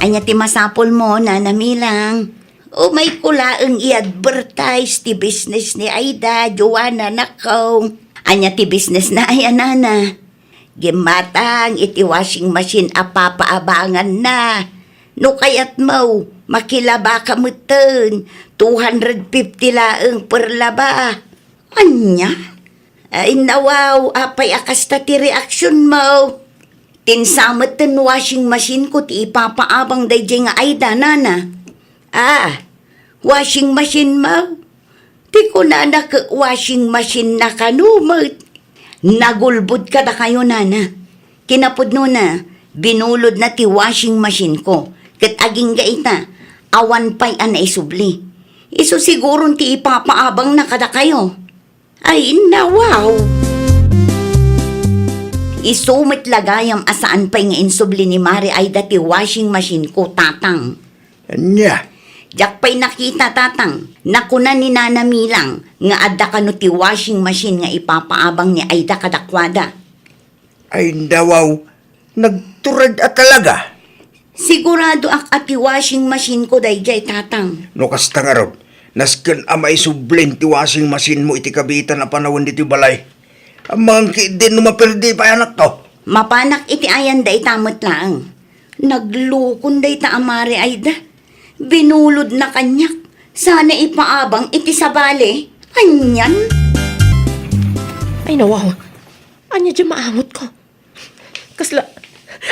Anya ti masapol mo, nanamilang. O may kulaang i-advertise ti business ni Aida, Joanna, nakaw. Anya ti business na ay anana. Gimatang iti washing machine apapaabangan na. No kayat mo, makilaba ka muten. 250 laeng per laba. Anya? Ay nawaw, apay akas ta ti reaksyon mo. Tinsamat ten washing machine ko ti ipapaabang dayjay nga Aida, nana. Washing machine mo? Ti ko na washing machine na kanumot. Nagulbud ka na kayo, nana. Kinapudno na, binulod na ti washing machine ko. Kat aging gaita, awan pa'y isubli. Iso siguro ti ipapaabang na kada kayo. Ay, nawaw! Isumit lagayam asaan pa'y nga insubli ni Mari ay dati washing machine ko, tatang. Anya, Diyak pa'y nakita, tatang. Nakuna ni Nana Milang nga adda kano ti washing machine nga ipapaabang ni Aida kadakwada. ay dawaw, nagturad at talaga. Sigurado ak ati washing machine ko dayjay, tatang. No kasta nga ron, nasken amay sublin ti washing machine mo iti kabitan na panahon diti balay. Amang din no maperdi pa anak to. Mapanak iti ayan day tamot lang. Naglukon day ta amare Aida. Binulod na kanyak. Sana ipaabang iti sabali. Anyan? Ay nawaw. Anya dyan maangot ko. Kasla...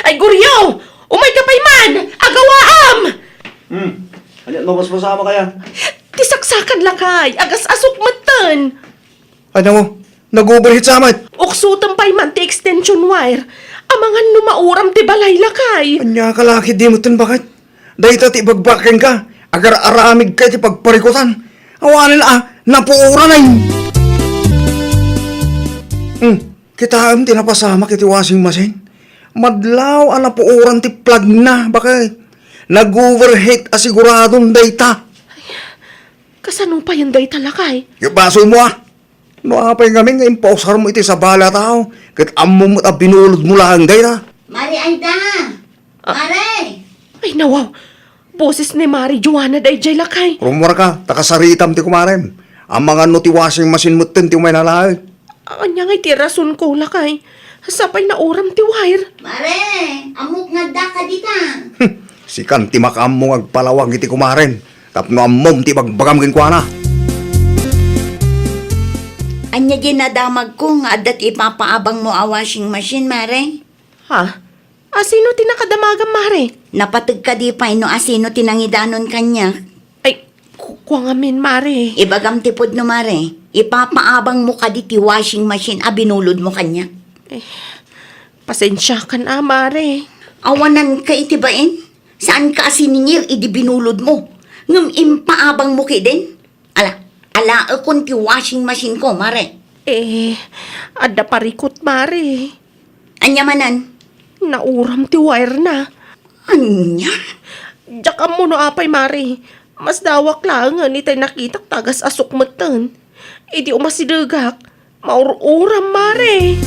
Ay guryaw! Umay ka pa'y man! Agawaam! Ano, mabas-basama kaya? Tisaksakan lang kay. Agas asok matan. Ano mo, nag-overheat sa amat. Uksutan pa'y man ti extension wire. Amangan numauram ti balay lakay. Anya kalaki di mo tin bakit? Dahil ti ibagbakin ka, agar aramig ka ti pagparikutan. Awanin napuura na yun. Kita ti napasama kiti washing machine. Madlaw napuuran ti plug na, bakit? Nag-overheat asiguradong data. Kasano pa yung day talakay? Ibaso mo No apay kami nga imposar mo iti sa bala tao. Kat amo mo binulod mo lang data. Mari Aida! Mare! Ay nawaw. Boses ni Mari Joanna dayjay lakay. Rumor ka, takasaritam ti kumarem. Ang mga no ti washing machine mo ti umay nalaag. Anya nga'y tirason ko lakay. Sapay na uram ti wire. Mare! Amok nga da ka dita! Si kanti makam mo agpalawag iti kumaren. Tapno amom ti bagbagam ginkwana. Anya ginadamag ko nga adat ipapaabang mo a washing machine, Mare. Ha? Asino tinakadamagan, Mari? Napatag ka di pa no asino tinangidanon kanya. Ay, kuwangamin, Mari. Ibagam tipod no, Mare. Ipapaabang mo ka di ti washing machine binulod mo kanya. Pasensya ka na, Mari. Awanan ka itibain? Saan ka asiningir idi binulod mo? Ngam impaabang mo ki din? Ala akon ti washing machine ko, Mare. Ada parikot, Mari. Anya manan? Nauram ti wire na. Anya? Diyak mo no apay, Mari. Mas dawak lang nga ni tayo nakitak tagas asok matan. Di umasidagak. Maururam, Mari.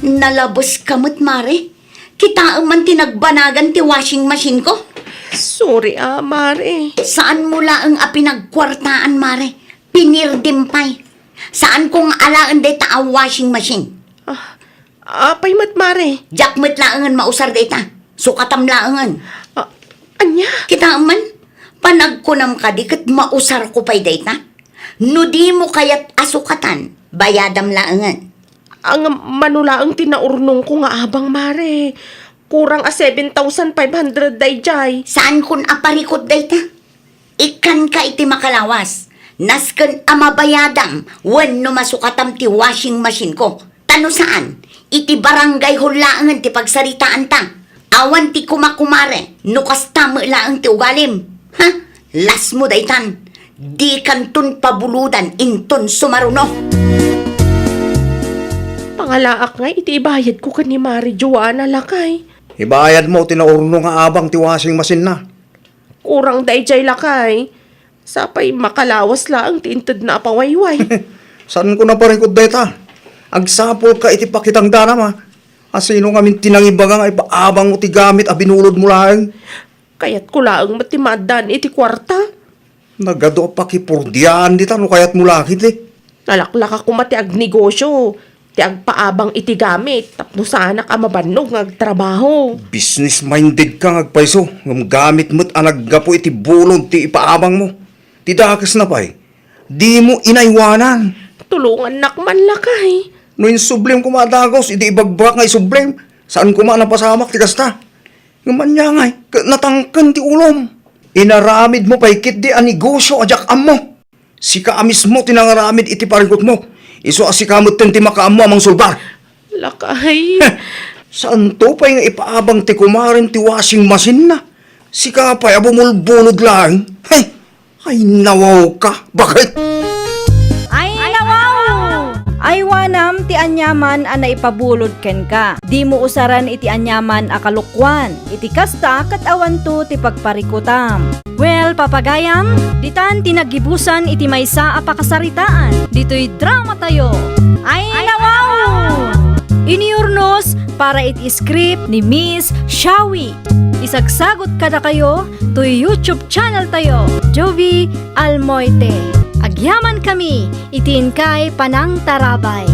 Nalabos kamot, Mare. Kita man tinagbanagan ti washing machine ko. Sorry, Mari. Saan mo laang pinagkwartaan, Mare? Pinirdimpay. Saan kong alaan data ang washing machine? Apay mat, Mari. Jakmet laangan mausar data. Sukatam laangan. Anya? Kita man, panagkunam ka di kat mausar ko pa'y data. No di mo kayat asukatan, bayadam laangan. Ang manula ang tinaurnong ko nga abang mare. Kurang 7,500 dayjay. Saan kun aparikot dayta? Ikan ka iti makalawas. Nasken amabayadam wen no masukatam ti washing machine ko. Tano saan? Iti barangay hulaangan ti pagsaritaan ta. Awan ti kumakumare. No kastama laang ti ugalim. Ha? Las mo daytan. Di kantun pabuludan inton sumaruno. Pangalaak nga iti ibayad ko ni Mari Joanna lakay. Ibayad mo, tinaurno nga abang ti washing machine na. Kurang dayjay lakay. Sapay makalawas laang tinted na apawayway. Saan ko na parikod dayta? Agsapol ka iti pakitang danam ha. Asino ngamin tinangibagang ay paabang mo ti gamit a binulod mo lang. Kaya't ko laang matimadan iti kwarta. Nagado pa kipurdiyan dita no kayat mo lakit eh. Nalaklak ako mati ag negosyo. Ti ag paabang iti gamit. Tapno sana ka mabanog ng agtrabaho. Business-minded ka ngagpaiso. Ngam gamit mo't anaggapo iti bulod ti ipaabang mo. Ti dakas na pa'y. Di mo inaiwanan. Tulungan nakman lakay. No yung sublim kumadagos, iti ibagbak nga isublim. Saan kuma napasamak ti kasta? Ngaman niya ngay, natangkan ti ulom. Inaramid mo paikit di ang negosyo ajak amo. Sika amis mo tinangaramid iti parikot mo. Iso asikamot ten ti makaamo amang sulbar. Lakay. Saan to pa yung ipaabang ti kumarin ti washing machine na? Sika pa'y abumulbulod lang. Ay nawaw ka. Bakit? Ay nawaw! Ay wanam ti anyaman a naipabulod ken ka. Di mo usaran iti anyaman a kalukwan. Iti kasta kat awan to ti pagparikutam. Well, papagayam, ditan tinagibusan iti maysa a pakasaritaan. Dito'y drama tayo. Ay nawaw! Iniurnos para iti script ni Miss Shawi. Isagsagot kada kayo to YouTube channel tayo, Jovi Almoite. Agyaman kami, itiin kay Panang Tarabay.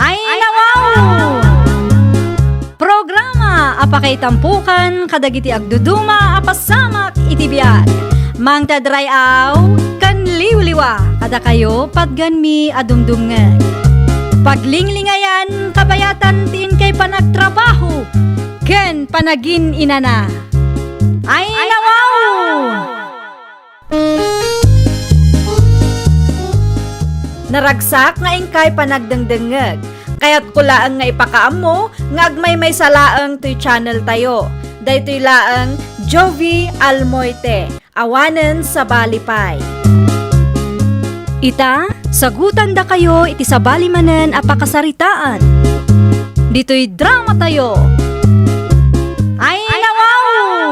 Ay nawaw! Programa apakay tampukan kadagiti agduduma apasamak iti biag. Mang tadray aw kan liwliwa kada kayo padganmi adumdumngan. Paglinglingayan kabayatan tiin kay panagtrabaho ken panagin inana. Ay nawaw! Naragsak nga ingkay panagdengdengeg. Kaya't kulaang nga ipakaam mo nga agmay may salaang to'y channel tayo. Daytoy laang Jovi Almoite. Awanen sa Balipay. Ita, sagutan da kayo iti sabali manen a pakasaritaan. Dito'y drama tayo. Ay nawaw!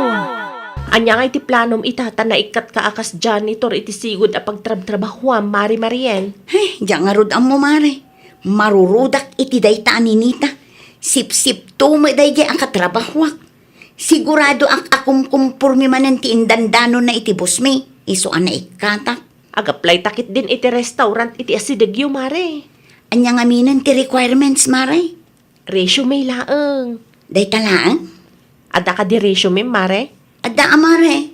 Anya nga iti planom itata na ikat ka akas janitor iti sigod a pagtrab-trabahuam, Mari Marien. Ay, diyan nga rod ang mo, mare. Marurudak iti dayta aninita. Sip-sip to mo dayjay ang katrabahwak. Sigurado ang akumkumpurmi manan ti indandano na iti busmi. Iso ana ikatak. Agaplay takit din iti restaurant iti asidegyo, Mare. Anya nga minan ti requirements, mare. Resume laeng. Dayta laang. Ada ka di resume, Mare? Adda amare.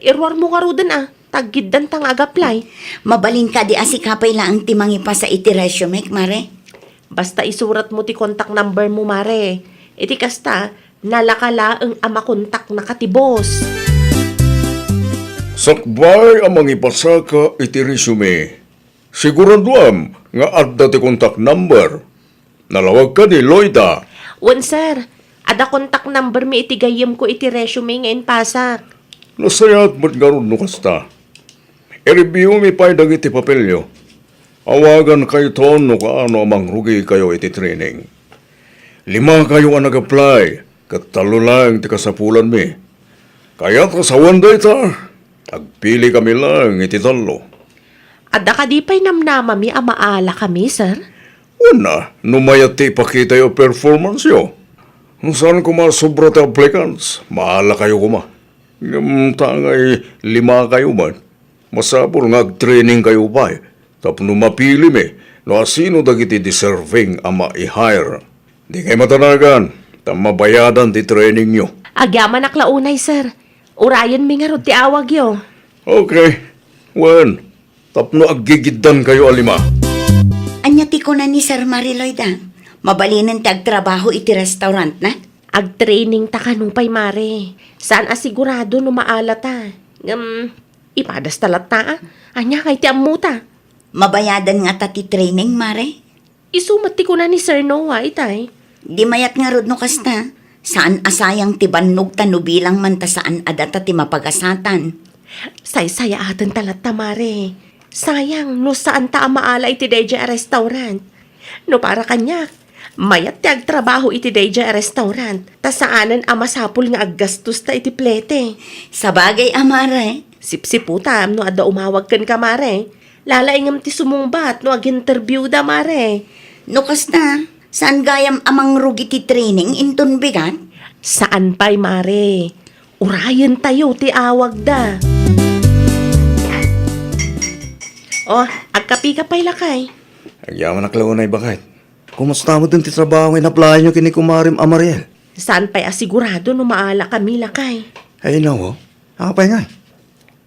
Irwar mo nga rudan Taggidan tang agaplay. Mabalin ka di asikapay laang ti mangipa sa iti resume, mare. Basta isurat mo ti contact number mo, Mare. Iti kasta, nalakalaeng amakontak na katibos. Sakbay amang ipasaka iti resume. Siguraduam nga adda ti contact number. Nalawag ka ni Loida. Wan, sir. Ada contact number mi iti gayem ko iti resume ngayon pasak. Nasayat mo't garun no kasta. I-review mi pa'y dagiti papelyo. Awagan kayo ton no kaano amang rugi kayo iti training. 5 kayo ang nag-apply. Katalo lang ti kasapulan mi. Kaya kasawan dayta. Agpili kami lang iti talo. Ada ka di pa'y namnama mi amaala kami, sir? Una, numayat ti pakita yung performance yo. Saan kuma sobra ti applicants, maala kayo kuma. Tangay 5 kayo man. Masapol nga training kayo pa eh. Tapno mapili mi, no asino dagiti deserving ama i-hire. Di kayo matanagan, mabayadan ti training nyo. Agyaman aklaunay, sir. Urayan mi nga rod ti awag yo. Okay, wen, Tapno aggigidan kayo alima. Anyati ko na ni Sir Mariloy da. Mabalinan tag trabaho iti restaurant na. Ag-training ta kanupay, Mare. Saan asigurado no maalata? Ipadas talat ta, Anya kay ti amuta. Mabayadan nga ta ti training, Mare. Isumati ko na ni Sir Noah, itay. Di mayat nga rod no kasta. Saan asayang ti bannog tano bilang man ta saan adata ti mapagasatan. Say-saya atan talat ta, Mare. Sayang, no saan ta maala iti Deja restaurant. No para kanya, mayat ti agtrabaho iti Deja restaurant. Ta saanan amasapul nga aggastos ta iti plete. Sa bagay, Mare. Sipsiputam no adda umawag kan ka, Mare. Lalaingam ti sumungbat no ag-interview da, Mare. No kasta, saan gayam amang rugi ti training inton bigat? Saan pa'y, Mare? Urayan tayo ti awag da. Oh, agkapi ka pa'y lakay. Agyaman na klaunay bakit? Kumusta mo dun ti trabaho nga in-applyan nyo kini Kumarim Amariel? Saan pa'y asigurado no maala kami lakay? Ay, no, Apay nga.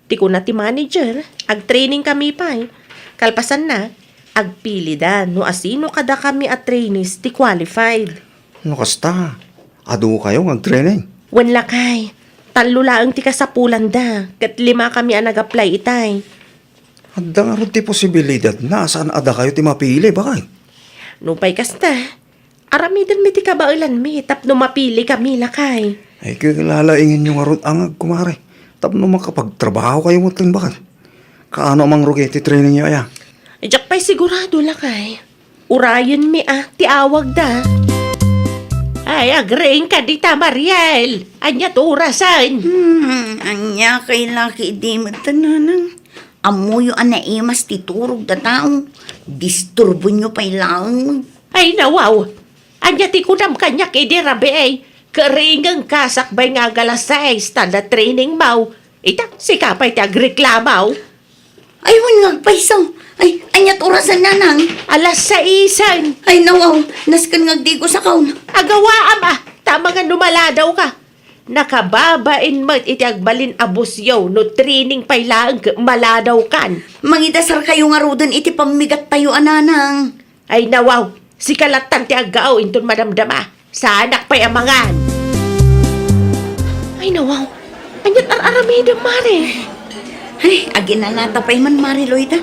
Ti ko na ti manager, ag-training kami pa'y. Kalpasan na, agpili da no asino kada kami at trainees ti qualified. Ano kasta? Ado kayo mag-training? Wan lakay, talulaang ti kasapulan da, kat 5 kami ang nag-apply itay. Adda nga rin ti posibilidad na saan ada kayo ti mapili, bakit? Nupay kasta, aramidan mi ti kabailan mi, tapno mapili kami lakay. Ay, kilalaingin nyo nga rin angag, kumare. Tapno makapagtrabaho kayo mo tin bakit? Kaano amang rugi ti training nyo, aya? Diyak pa'y sigurado lakay. Urayan mi ti awag da. Ay, agreeing ka dita, Mariel. Anya to orasan. Anya kay laki di matananang. Amuyo anaimas ti turog da taong. Disturbo nyo pa'y lang. Ay, nawaw. Anya ti kunam kanya kay di rabi ay. Karingang kasakbay nga galasay, standard training mau. Ita, si kapay ti agreklamaw. Ay, wala paisaw. Ay, anyat orasan na nang. Alas 6. Ay, nawaw. Naskan ngagdi ko sa kaun. Agawaam tama nga numaladaw ka. Nakababain mat iti agbalin abusyaw no training pay laang maladaw kan. Mangidasar kayo nga rodan iti pamigat tayo ananang. Ay nawaw, si kalatan ti agaaw inton madamdama. Sa anak pay amangan. Ay nawaw, anyat ar-aramidam, Mare. Ay, agin na natapay man, Mariloida.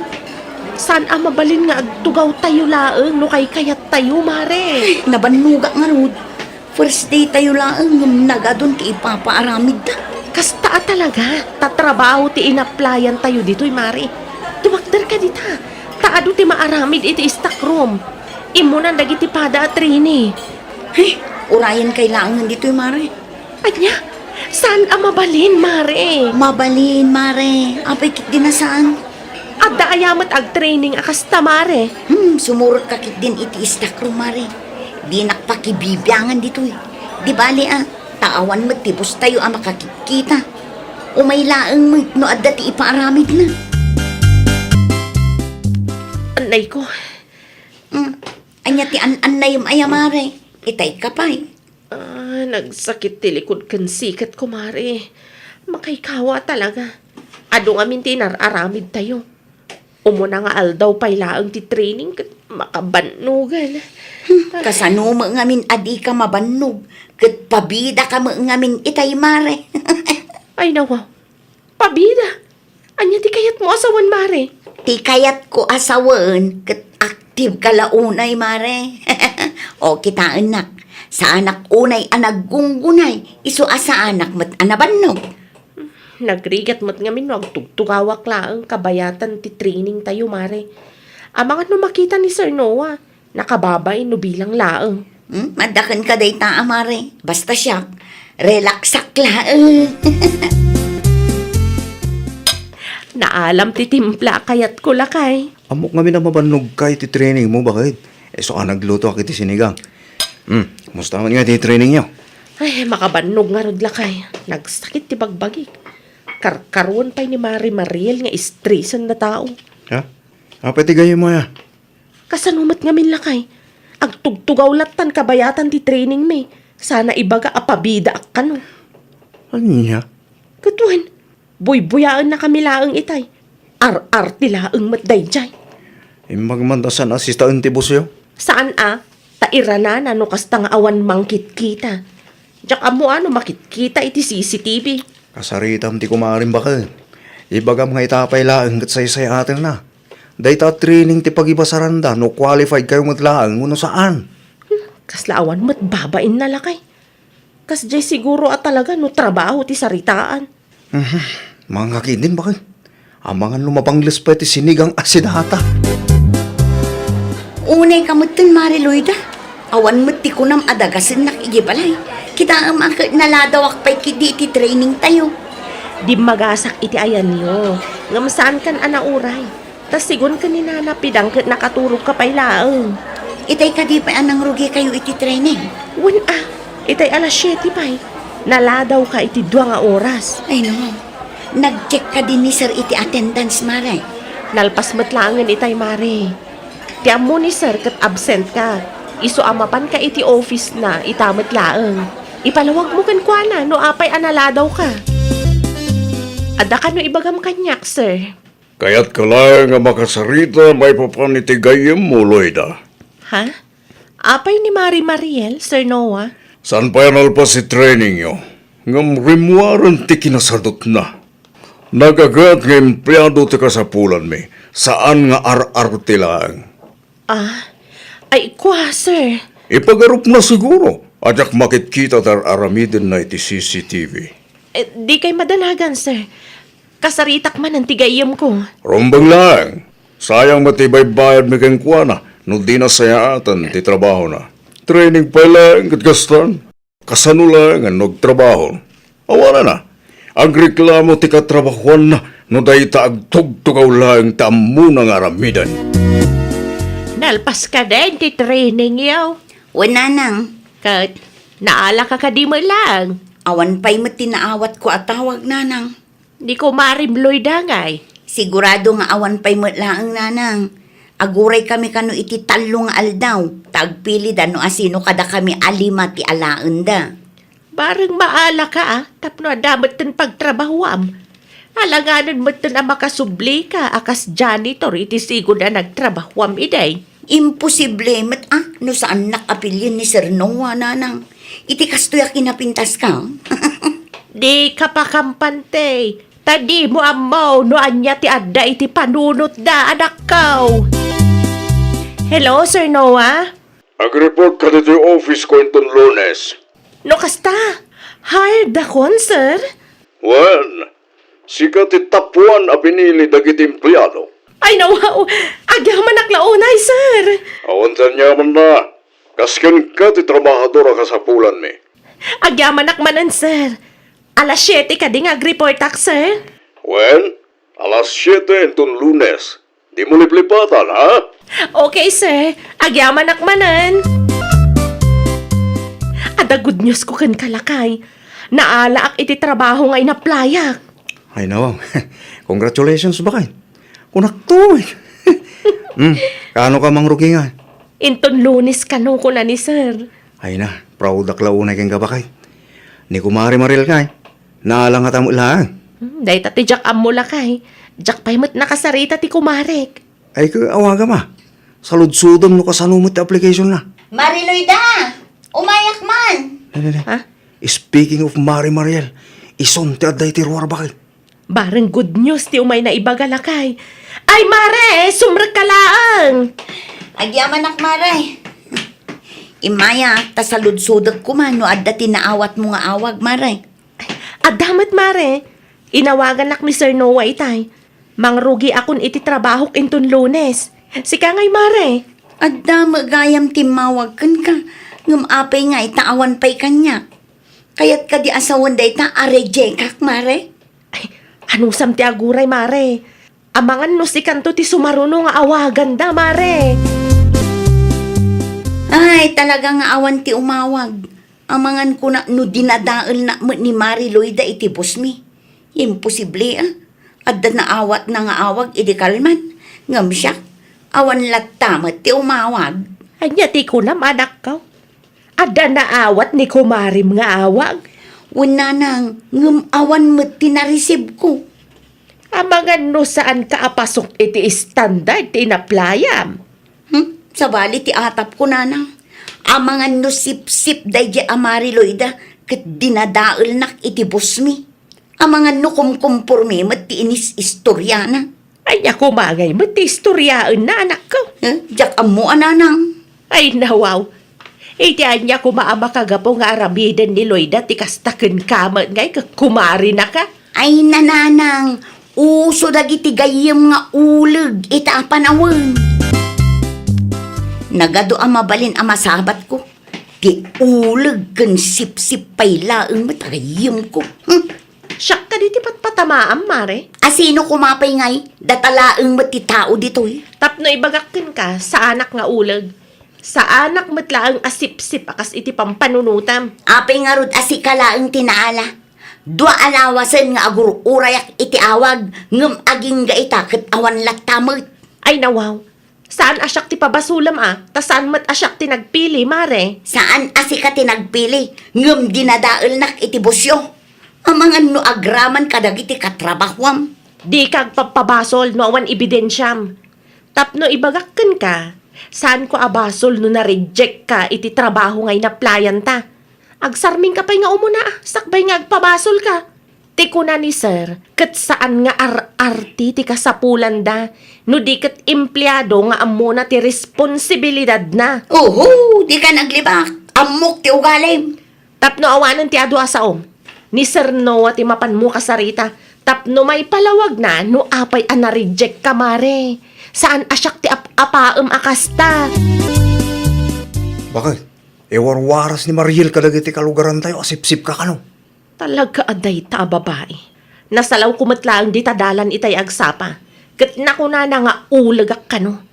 Saan mabalin nga agtugaw tayo laang no kay kayat tayo, Mare. Nabanuga nga rod. First day tayo lang ng nagadon ti ipapaaramid ta. Kasta talaga, tatrabaho ti inaplayan tayo dito'y, Mare. Tumakder ka dita. Taado ti maaramid iti stock room. Imunan dagiti pada at rini. Ay, urayan kailangan dito yung Mare. Anya, saan mabalin, Mare? Mabalin, Mare. Apay kit din na saan? Adda ayamat ag-training akasta, Mare. Sumurot ka kit din iti istak room, Mare. Di nakpakibibiyangan dito eh. Di bali taawan mo tipos tayo makakikita. Umaylaang mo no adda ti ipaaramid na. Anay ko, Anya ti an-anay yung aya, Mare. Itay ka pa eh. nagsakit ti likod kan sikat ko, Mare. Makaykawa talaga. Ado nga minti nararamid tayo. Umuna nga aldaw pay laang ti training kat makabanugan. Kasano mo ngamin adi ka mabanog. Kat pabida ka mo ngamin itay, Mare. Ay nawa, pabida. Anya ti kayat mo asawan, Mare. Ti kayat ko asawan. Kat active ka launay, Mare. O kita anak. Sa anak unay anagunggunay. Isu asa anak mat anabanog. Nagrigat mo't ngamin wag tugtugawak laang kabayatan ti training tayo, Mare. Amangat no makita ni Sir Noah, nakababay no bilang laang. Madakan ka day ta, Mare. Basta siya, relaxak laang. Naalam ti timpla kayat ko lakay. Amok nga mabanog kay ti training mo, bakit? So nagluto ako ti sinigang. Musta man nga ti training nyo? Ay, makabanog nga rod lakay. Nagsakit ti bagbagik. Karkaruan pa'y ni Mariel nga istresan na tao. Ha? Apay ti gayo mo ya? Kasanumat nga min lakay. Agtugtugaw latan kabayatan ti training me. Sana ibaga apabida ak kano. Ano niya? Katuan, buy-buyaan na kami laang itay. ar tila ang matday jay. Magmandasan asista antibusyo. Saan taira na no kasta nga awan mangkit kita. Diyak amo makit-kita iti CCTV. Kasaritam ti kumarin bakal. Ibagam nga itapay laang kat say atin na. Dahita training ti pagibasaranda no qualified kayo matlaang no saan. Kaslaawan mo't babain na lakay. Kas jay siguro talaga no trabaho ti saritaan. Mga kakinin bakal. Amangan lumapang lispa ti sinigang asidata. Unay kamutin, Mariloida. Awan mo ti kunam adagasin nak igibalay. Kita ang naladawak pa'y kidi iti training tayo. Di magasak iti ayan niyo. Ngam saan kan anauray. Tas sigun ka ni nanapidang kat nakaturog ka pa'y laang. Itay ka di pa anang rugi kayo iti training. Wen itay alas 7 pa'y. Naladaw ka iti 2 nga oras. Ay no, nag-check ka din ni sir iti attendance, Maray. Nalpas matlangan itay mare. Tiyan mo ni sir kat absent ka. Iso amapan ka iti office na itamat laang. Ipalawag mo kan kuana no apay analadaw ka. Ada ka no ibagam kanyak, sir. Kaya't kalaya nga makasarita may papanitigayam mo, Loida. Ha? Apay ni Mari Mariel, Sir Noah? Saan pa yan alpas si training nyo? Ngam rimuaran ti kinasardot na. Nagagat nga empleyado ti kasapulan mi. Saan nga ar-ar ti lang? Ay, kwa, sir. Ipagarup na siguro. Ajak makikita tar aramidin na iti CCTV. Di kay madalagan, sir. Kasaritak man ang tigayam ko. Rumbang lang. Sayang matibay bayad mi kang kuwana. No di na sayaatan ti trabaho na. Training pa lang katgastan. Kasano lang ang nagtrabaho. Awala na. Ang reklamo ti katrabahuan na. No dahi taagtugtugaw lang tamo ng aramidan. Nalpas ka din ti training yaw. Wala nang, Kat, naala ka di mo lang. awan pa'y mo tinaawat ko at tawag, nanang. Di ko marimloy dangay. Sigurado nga awan pa'y mo laang, nanang. Aguray kami kano iti talong aldaw. Tagpili da no asino kada kami alima ti alaan da. Barang maala ka tapno damat ten pagtrabahuam. Alanganan mo ten ang makasubli ka akas janitor iti sigo na nagtrabahuam iday. Imposible, no saan nakapilyan ni Sir Noah, nanang. Iti kastoy kinapintas ka. Di ka pa kampante. Tadi mo amaw no anya ti adda iti panunot da anak kao. Hello, Sir Noah? Ag-report ka dito yung office ko itong Lunes. No kasta? Hired akon, sir? Well, sikat itapuan a pinili dagiti empleyado. Ay, wow! Agyaman naklaunay, sir! Awantan niya man na. Kaskan ka ti trabahadora kasapulan mi. Agyaman nakmanan, sir. Alas 7 ka ding ag-report ak, sir? Well, alas 7 itong Lunes. Di mo liplipatan, ha? Okay, sir. Agyaman nakmanan. Ada good news ko kan kalakay. Naala ak iti trabaho nga inaplayak. Ay nawang, congratulations ba kay? Kunak to eh. Kaano ka mang rugi nga? Inton Lunes kanu ko na ni sir. Ay na, proud ak launay kang gabakay. Ni kumari maril kay. Naalang at amo lang. Day tati jak amula kay. Jak pa'y mo't nakasarita ti kumarek. Ay ka awaga ma. Saludsudom no kasanumot application na. Mariloida! Umayak man! Ha? Speaking of Mari Mariel, ison ti aday ti ruwar bakay. Bareng good news ti umay na ibagalakay. Ay mare, sumrek ka laang. Agyaman ak, Maray. Imaya, tasaludsudag ko man, no adda tinaawat mo nga awag, Maray. Adamat mare, inawagan nak ni Sir Noah itay. Mangrugi akon iti trabaho inton Lunes. Sika ngay mare. Adda magayam timawag kan ka. Ngam apay nga itaawan pa'y kanya. Kaya't ka di asawan da ita arejekak, Maray. Ay, anong samti aguray mare? Amangan no si kanto ti sumaruno nga awagan da mare. Ay, talaga nga awan ti umawag. Amangan ko na no dinadaal na mo ni Mariloida iti busmi. Imposible Adda na awat na nga awag iti kalman. Ngam siya, awan latamat ti umawag. Anya ti ko na anak ka. Ada na awat ni kumarim nga awag. Wala nang ngam awan mo tinaresib ko. Mga no saan ka apasok iti standard ti inaplayam. Sa bali ti atap ko nanang. Amangan no sip-sip day di amari Loida kat dinadaol nak iti busmi. Amangan no kumkumpurmi mat ti inis istoryana. Ay ako magay, mati istoryaan na anak ko. Diyak amo ananang. Ay nawaw. Iti anya ko maamakagapo nga aramidan ni Loida ti kastaken kamat ngay kumari na ka. Ay nananang, uso dagiti gayem nga uleg ita panawon. Nagado ang mabalin ang masabat ko. Ti uleg kan sip-sip pay laeng matagayem ko. Siyak ka di ti patpatamaam, mare. Asino kumapay ngay, datalaeng mati tao ditoy. Tapno ibagakin ka sa anak nga ulag. Sa anak matlaang asip-sip akas iti pampanunutam. Apay nga rod asikalaeng tinaala. Dua alawasan nga agur urayak iti awag, ngem aging gaita ket awan latamot. Ay nawaw. Saan asyak ti pabasulam ta saan mat asyak ti nagpili, mare? Saan asika tinagpili, ngem dinadaol nak iti busyo. Amangan no agraman kadagiti katrabahwam. Di kag papabasol no awan ebidensyam. Tapno ibagakin ka, saan ko abasol no na-reject ka iti trabaho ngay na playan ta. Agsarming ka pa'y nga umuna, sakbay nga agpabasol ka. Ti kuna ni sir, kat saan nga arti ti kasapulan da, no di kat empleyado nga amuna ti responsibilidad na. Oho, di ka naglibak. Amok ti ugalim. Tapno awanan ti adu asaom. Ni Sir Noah ti mapan mo kasarita. Tapno may palawag na no apay na-reject ka mare. Saan asyak ti apaem akasta. Bakit? Ewarwaras ni Mariel kadagiti kalugaran tayo, asip-sip ka kano. Talaga aday ta babae. Nasalaw kumatlaang di tadalan itay agsapa. Kat nakuna na nga ulagak ka no.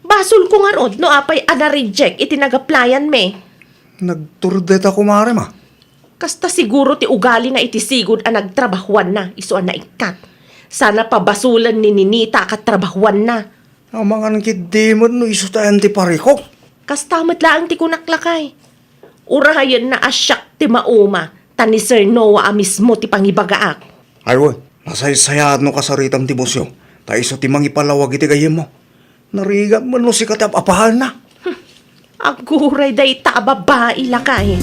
Basol ko nga rod no apay na-reject iti nagaplayan me. Nagturdeta ko mare ma. Kasta siguro ti ugali na iti sigod ang nagtrabahuan na, isuan na ikat. Sana pabasulan ni Ninita katrabahuan na. Amangan kidimod no isutayan ti pariko. Kastamat lang ti kunaklakay. Urahayan na asyak ti mauma, tani Sir Noah mismo ti pangibagaak. Ay woy, nasaysayad no kasaritam ti busyo. Ta iso ti mangipalawag iti gayem mo. Narigat mo no si katap apahan na. Aguray day ta babae lakay.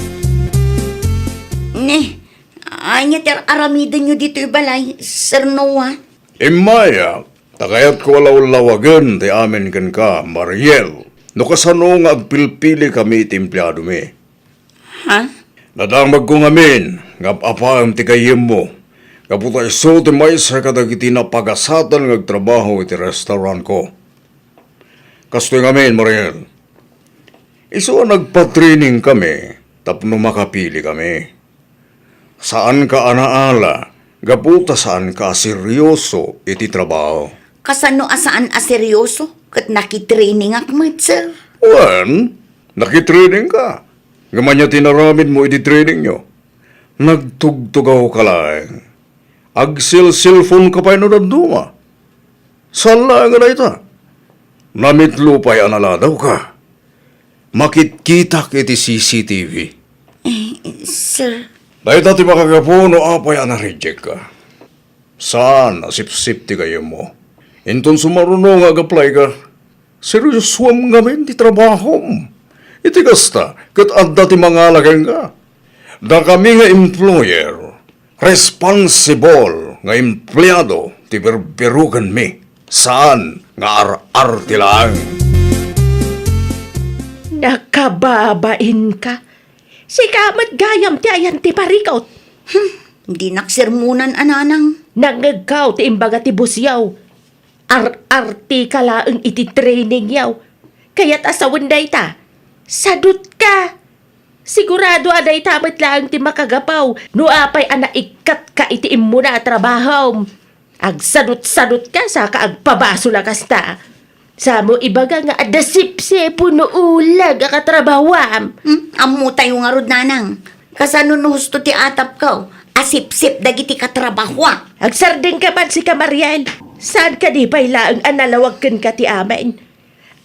Anya ter aramidan nyo dito balay, Sir Noah. Imaya, takayat ko lawagan ti amin kan ka, Mariel. No kasano nga agpilpili kami iti empleyado mi. Ha? Nadamag ko ngamin, ngap apaam ti kayem mo. Kaputa iso ti may sa kadagiti na pagasatan ng trabaho iti restaurant ko. Kastoy ngamin, Mariel. Iso nagpa-training kami, tapno makapili kami. Saan ka anaala, gaputa saan ka seryoso iti trabaho. Kasano asaan aseryoso? Kat nakitraining akmat, sir. Wan, nakitraining ka. Gamanya tinaramid mo iti training nyo. Nagtugtugaw ka lang. Agsil-silphone ka pa'y nunaduma. Sala nga na ita. Namitlupay analadaw ka. Makitkitak iti CCTV. Sir, Dahil dati makagapuno apay na-reject ka. Saan asip-sip ti kayo mo? Inton sumarunong ag-apply ka. Seryoswam ngamin ti trabaho. Iti kasta, kat adda ti mga alagang ka. Da kami nga employer, responsible nga empleyado ti berberugan mi. Saan nga ar-ar ti lang. Nakababain ka. Si kamat gayam ti ayan ti parikaw. hindi naksermunan ananang. Nangagaw ti imbaga ti busyaw. Ar-arti ka laang iti training yaw. Kaya't asawan day ta. Sadut ka. Sigurado aday tamat laang ti makagapaw. No apay anaikat ka iti imuna trabaho. Agsadut-sadut ka sa kaagpabaso lakas ta. Samo ibaga nga adasip-sepo no ulag akatrabawam. Amo tayo nga rod nanang. Kasano no husto ti atap ka. Asip-sip dagiti katrabahwa. Agsardeng ka man si Kamariel. Saan ka di pa'y laang analawagkan ka ti amin?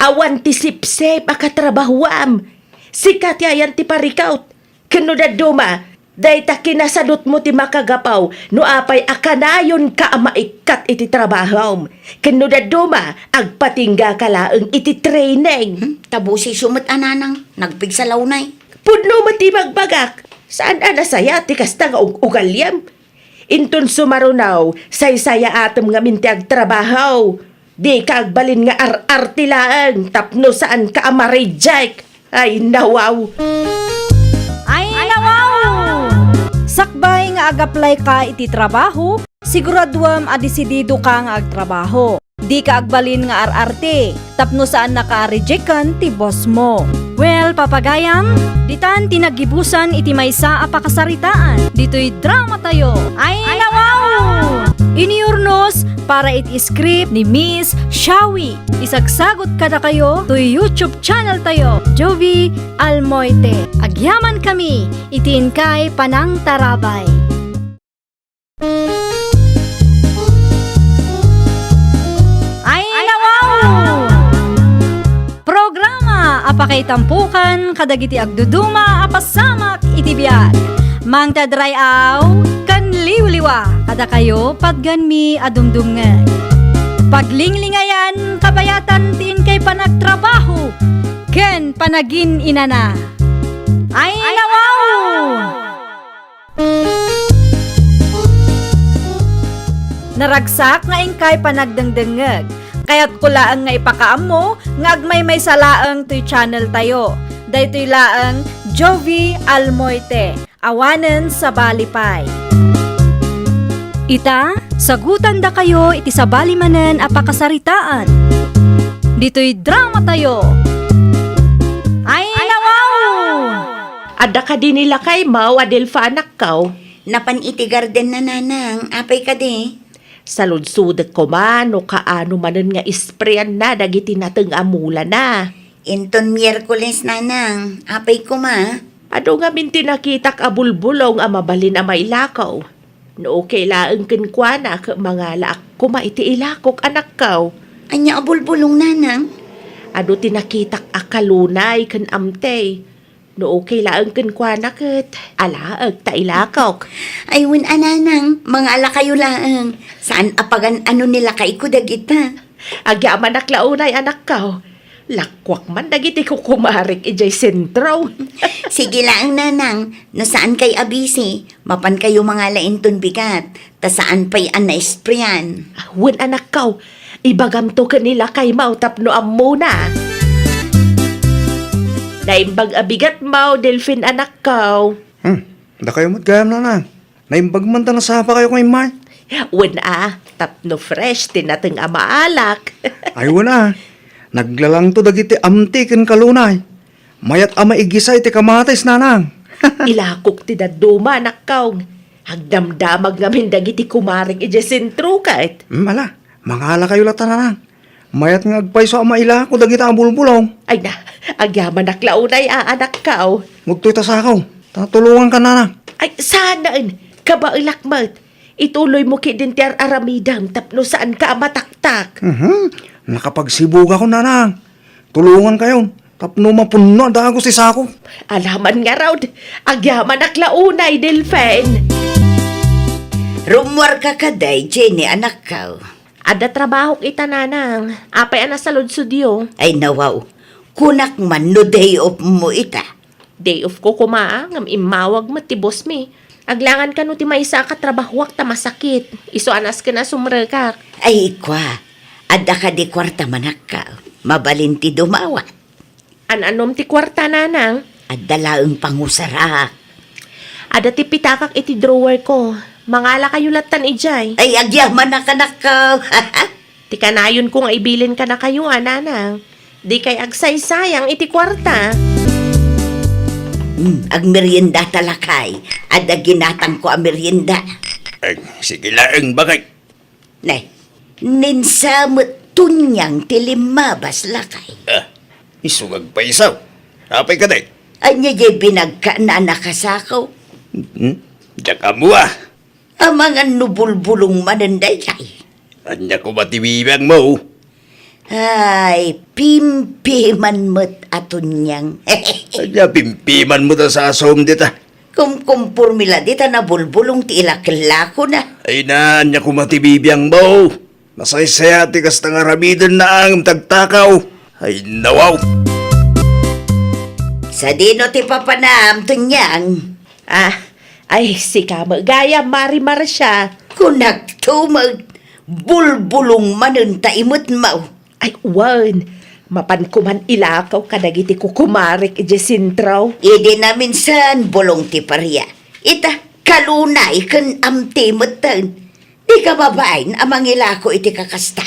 Awan ti sip-sip akatrabahwam. Si katiayan ti parikaut. Kanunad duma, Day ta kinasadot mo ti makagapaw, no apay akanayon ka maikat iti trabaho. Kano daduma, agpatingga ka laeng iti training. Tabusi sumot ananang, nagpigsalaw na'y. Pudno mo ti magbagak, saan anasaya ti kasta nga ugalyam? Inton sumarunaw, say-saya atom nga mintiag trabaho. Di ka agbalin nga ar-ar tilaan, tapno saan ka amarejek. Ay, nawaw. Ay, nawaw! Sakbay nga ag-apply ka iti trabaho, siguraduam adisidido ka nga agtrabaho. Di ka agbalin nga ar-arte, tapno saan naka-rejectan ti boss mo. Well, papagayam, ditan tinagibusan iti maysa a pakasaritaan. Dito'y drama tayo. Ay, nawaw! Iniurnos para iti script ni Miss Shawi. Isagsagot kada kayo to YouTube channel tayo, Jovi Almoite. Agyaman kami, itiin kay Panang Tarabay. Ay, nawaw! Programa apakay tampukan kadagiti agduduma apasamak iti biag. Mang tadrayaw kan liwliwa kada kayo padganmi adumdumngan. Paglinglingayan kabayatan tin kay panagtrabaho ken panagin inana. Ay, nawaw! Naragsak nga ingkay panagdengdengeg. Kaya't kulaang nga ipakaam mo, nga agmay may salaang to'y channel tayo. Daytoy laang Jovi Almoite, awanen sa Balipay. Ita, sagutan da kayo iti sa balimanen a pakasaritaan. Dito'y drama tayo. Ay, nawaw! Ada ka din nila kay Mau, Adelfa anak kaw. Napan iti garden na nanang, apay ka di. Sa ludsudet ko man, no kaano manen nga isprayan na, dagiti nateng amula na. Inton Miyerkules nanang, apay ko ma. Ano nga minti nakitak abulbulong ang mabalin a mailakaw. No okay laeng kenkwana ka mga laak ko maiti ilakok anak kaw. Anya abulbulong nanang. Ano tinakitak akalunay ken amtay. No okay laeng kenkwana ket alaag ta ilakok. Ay win ananang, mga ala kayo laang. Saan apagan ano nila kay ko dagita? Agyaman naklaunay anak kaw. Lakwak man dagiti ko kumarik ijay sentro. Sige laang nanang, no saan kay abisi? Mapan kayo mga lainton bigat. Ta saan pa'y anaispriyan? Wen anak kaw, ibagam to kanila kay Mau tapno amuna. Naimbag abigat Mau, Delphin anak kaw. Da kayo matgayam na na. Naimbag man ta na sapa kayo kay Mark. Wen tapno fresh tinateng amaalak. Ay wala. Naglalang to dagiti amti ken kalunay. Mayat ama igisay ti kamatis nanang. Ilakok ti daduma anak kaw. Hagdamdamag ngamin dagiti kumaring ijay sentro kahit. Mala, mangala kayo lata nanang. Mayat nga agpayso ama ila ko dagiti ambulbulong. Ay na, agyaman naklaunay anak kaw. Mugtoy ta sakaw. Tatulungan ka nanang. Ay sanaan, kabailakmat. Ituloy mo kidintiar aramidam tapno saan ka mataktak. Nakapagsibuga ko nanang. Tulungan kayo. Tapno mapuno dago si sako. Alaman nga raw, agyaman naklaunay, Delphin. Rumwar ka kaday, Jenny, anak ka. Ada trabaho kita nanang. Apay ana sa lodsudyo. Ay nawaw, kunak man no day off mo ita. Day off ko kumaang, imawag mo ti boss mi. Aglangan ka no ti maisa ka trabahuak ta masakit. Iso anas ka na sumrekak. Ay kwa, adda ka di kwarta manak ka. Mabalin ti dumawat. An-anom ti kwarta nanang. Adda laeng pangusarak. Ada ti pitakak iti drawer ko. Mangala kayo latan ijay. Ay agyaman na kanak ka. Ti kanayon kung ibilin ka na kayo nanang. Di kay agsaysayang iti kwarta. Ag merienda talakay. Adda ginatang ko ang merienda. Ay, sige laeng bakay. Nay, ninsamot tunyang tilimabas lakay. Isugag pa isaw. Apay ka day. Anya jay binagka na nakasakaw. Daka mo Ang mga nubulbulong mananday kay. Anya ko matibibang mo. Ay, pimpiman mo't aton niyang. Anya pimpiman mo ta sa asom dita. Kumkumpurmila di ta na bulbulong ti ilakilako na. Ay na, anya ko matibibiyang mo. Nasaysaya ti kas tangarabidan na ang tagtakaw. Ay nawaw. Sa dino ti papanam tunyang. Ay, si kama gaya marimar siya. Kunak tumag. Bulbulong manun ta imot mau. Ay, wan. Mapan ko man ilakaw kadagiti ko kumarik Jacintraw. Idi na minsan bulong ti parya. Ita kalunay kan amti matan. Di ka babain amang ilako iti kakasta.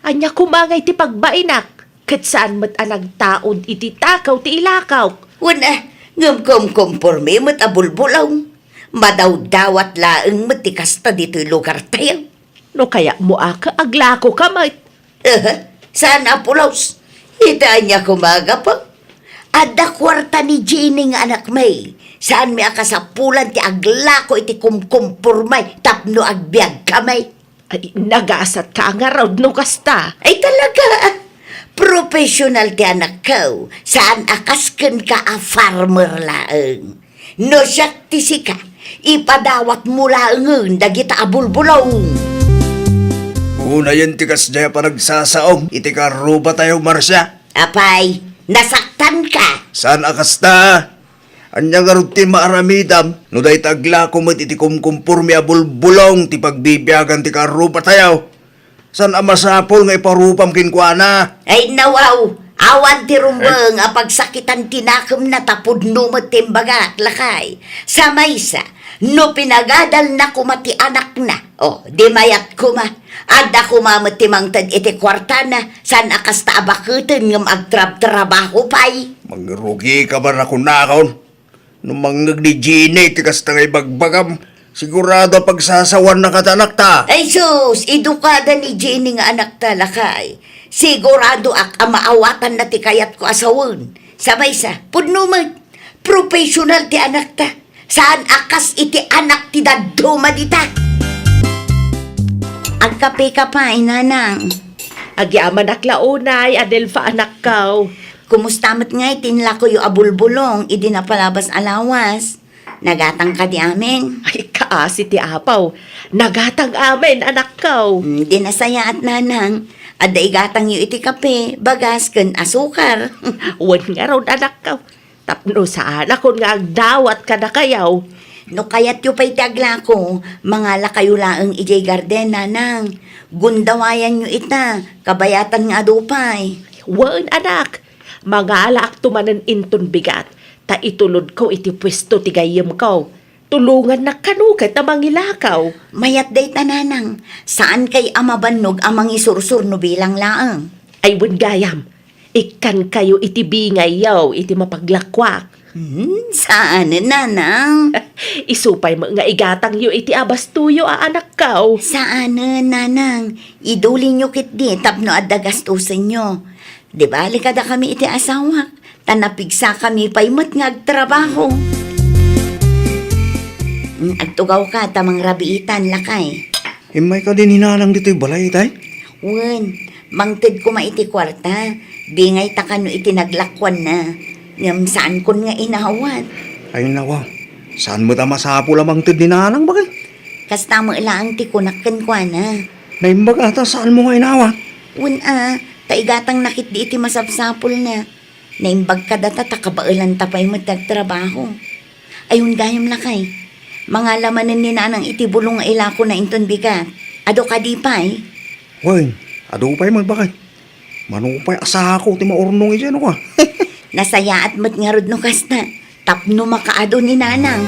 Anya kumangay ti pagbainak. Kat saan mat anag taod iti takaw ti ilakaw. Wala, ngam kumporme mat abulbulaw. Madaw-dawat laeng mat ti kasta dito'y lugar tayo. No kaya mo aka aglako kamay. Saan apulaws? Ita niya kumaga pa. Ada kwarta ni Jenny nga anak may. Saan mi akasapulan ti aglako iti kumkumpurmay tapno agbiag kamay. Ay, nagasat ka nga raw no kasta. Ay talaga, professional ti anak ko. Saan akasken ka a farmer laeng. No siyak ti sika, ipadawat mo laeng dagita abulbulong. Una yan ti kas jaya pa nagsasaom. Iti karuba tayo, Marsya. Apay, nasaktan ka. Saan akasta? Anya nga ti maaramidam. No day tagla ko iti kumkumpurmi abulbulong ti pagbibiyagan ti karuba tayo. Saan amasapol nga iparupam kinkwana? Ay nawaw, awan ti rumbeng a pagsakitan tinakam na tapod numot timbaga at lakay. Sa maysa, no pinagadal na kumati anak na. O, di mayat kuma. Ada kumamat timang tad iti kwartana. San akasta abakutin ngam agtrab-trabaho pay. Magrugi ka ba na kunakaon? Nung mangag ni Gine, tikas tangay bagbagam. Sigurado pagsasawan na katanak ta. Ay sus, edukada ni Jenny nga anak talakay. Sigurado ak amaawatan na ti kayat ko asawon. Sa maysa, pudnumag, professional ti anak ta. Saan akas iti anak ti daduma dita? Agkape ka pa, inanang. Agyaman aklaunay, Adelfa anak kaw. Kumusta mat nga itinla ko yung abulbulong, idi na palabas alawas. Nagatang ka di amin. Ay, kaasi ti apaw. Nagatang amin, anak kaw. Di nasaya at nanang. Ada igatang yung iti kape, bagas, kan asukar. Wan nga raw, anak kaw. Tapno sa anak ko nga agdawat ka na kayaw. No kayat yu pa'y tagla ko, mangala kayo laang ijay garden, nanang. Gundawayan yu ita, kabayatan nga adupay. Wan, anak. Mangalak tumanan inton bigat. Ta itulod ko iti pwesto ti gayem ko. Tulungan na kanukat na mangilakaw. Mayat day tananang, saan kay amabannog amang isursur no bilang laang? Ay, wan gayam. Ikan kayo iti bingay yaw, iti mapaglakwak. Saan, nanang? Isupay mo nga igatang yu iti abas tuyo anak kaw. Saan, nanang? Iduli nyo kit di, tapno at dagastusin nyo. Di ba, likada kami iti asawak. Tanapigsa kami pa'y mat ngagtrabaho. Agtugaw ka, tamang rabiitan, lakay. May ka din hinanang dito'y balay, tay? Wen, mangtid ko maiti kwarta. Bingay takano iti naglakwan na. Ngam saan kon nga inawat. Ay nawaw. Saan mo tamasapo lamang tid ni nanang bagay? Kasta mo ilaang ti kunakan kwa na. Naimbag ata saan mo nga inawa? Wen taigatang nakit di iti masapsapol na. Naimbag ka data takabailan tapay matagtrabaho. Ayun gayam lakay. Mga lamanin ni nanang iti bulong nga ilako na inton bigat. Ado ka di pay. Wen, adupay magbakay. Manupay asa ako ti maurnong iyan ko. Nasaya at matngarod no kasta. Tapno makaado ni nanang.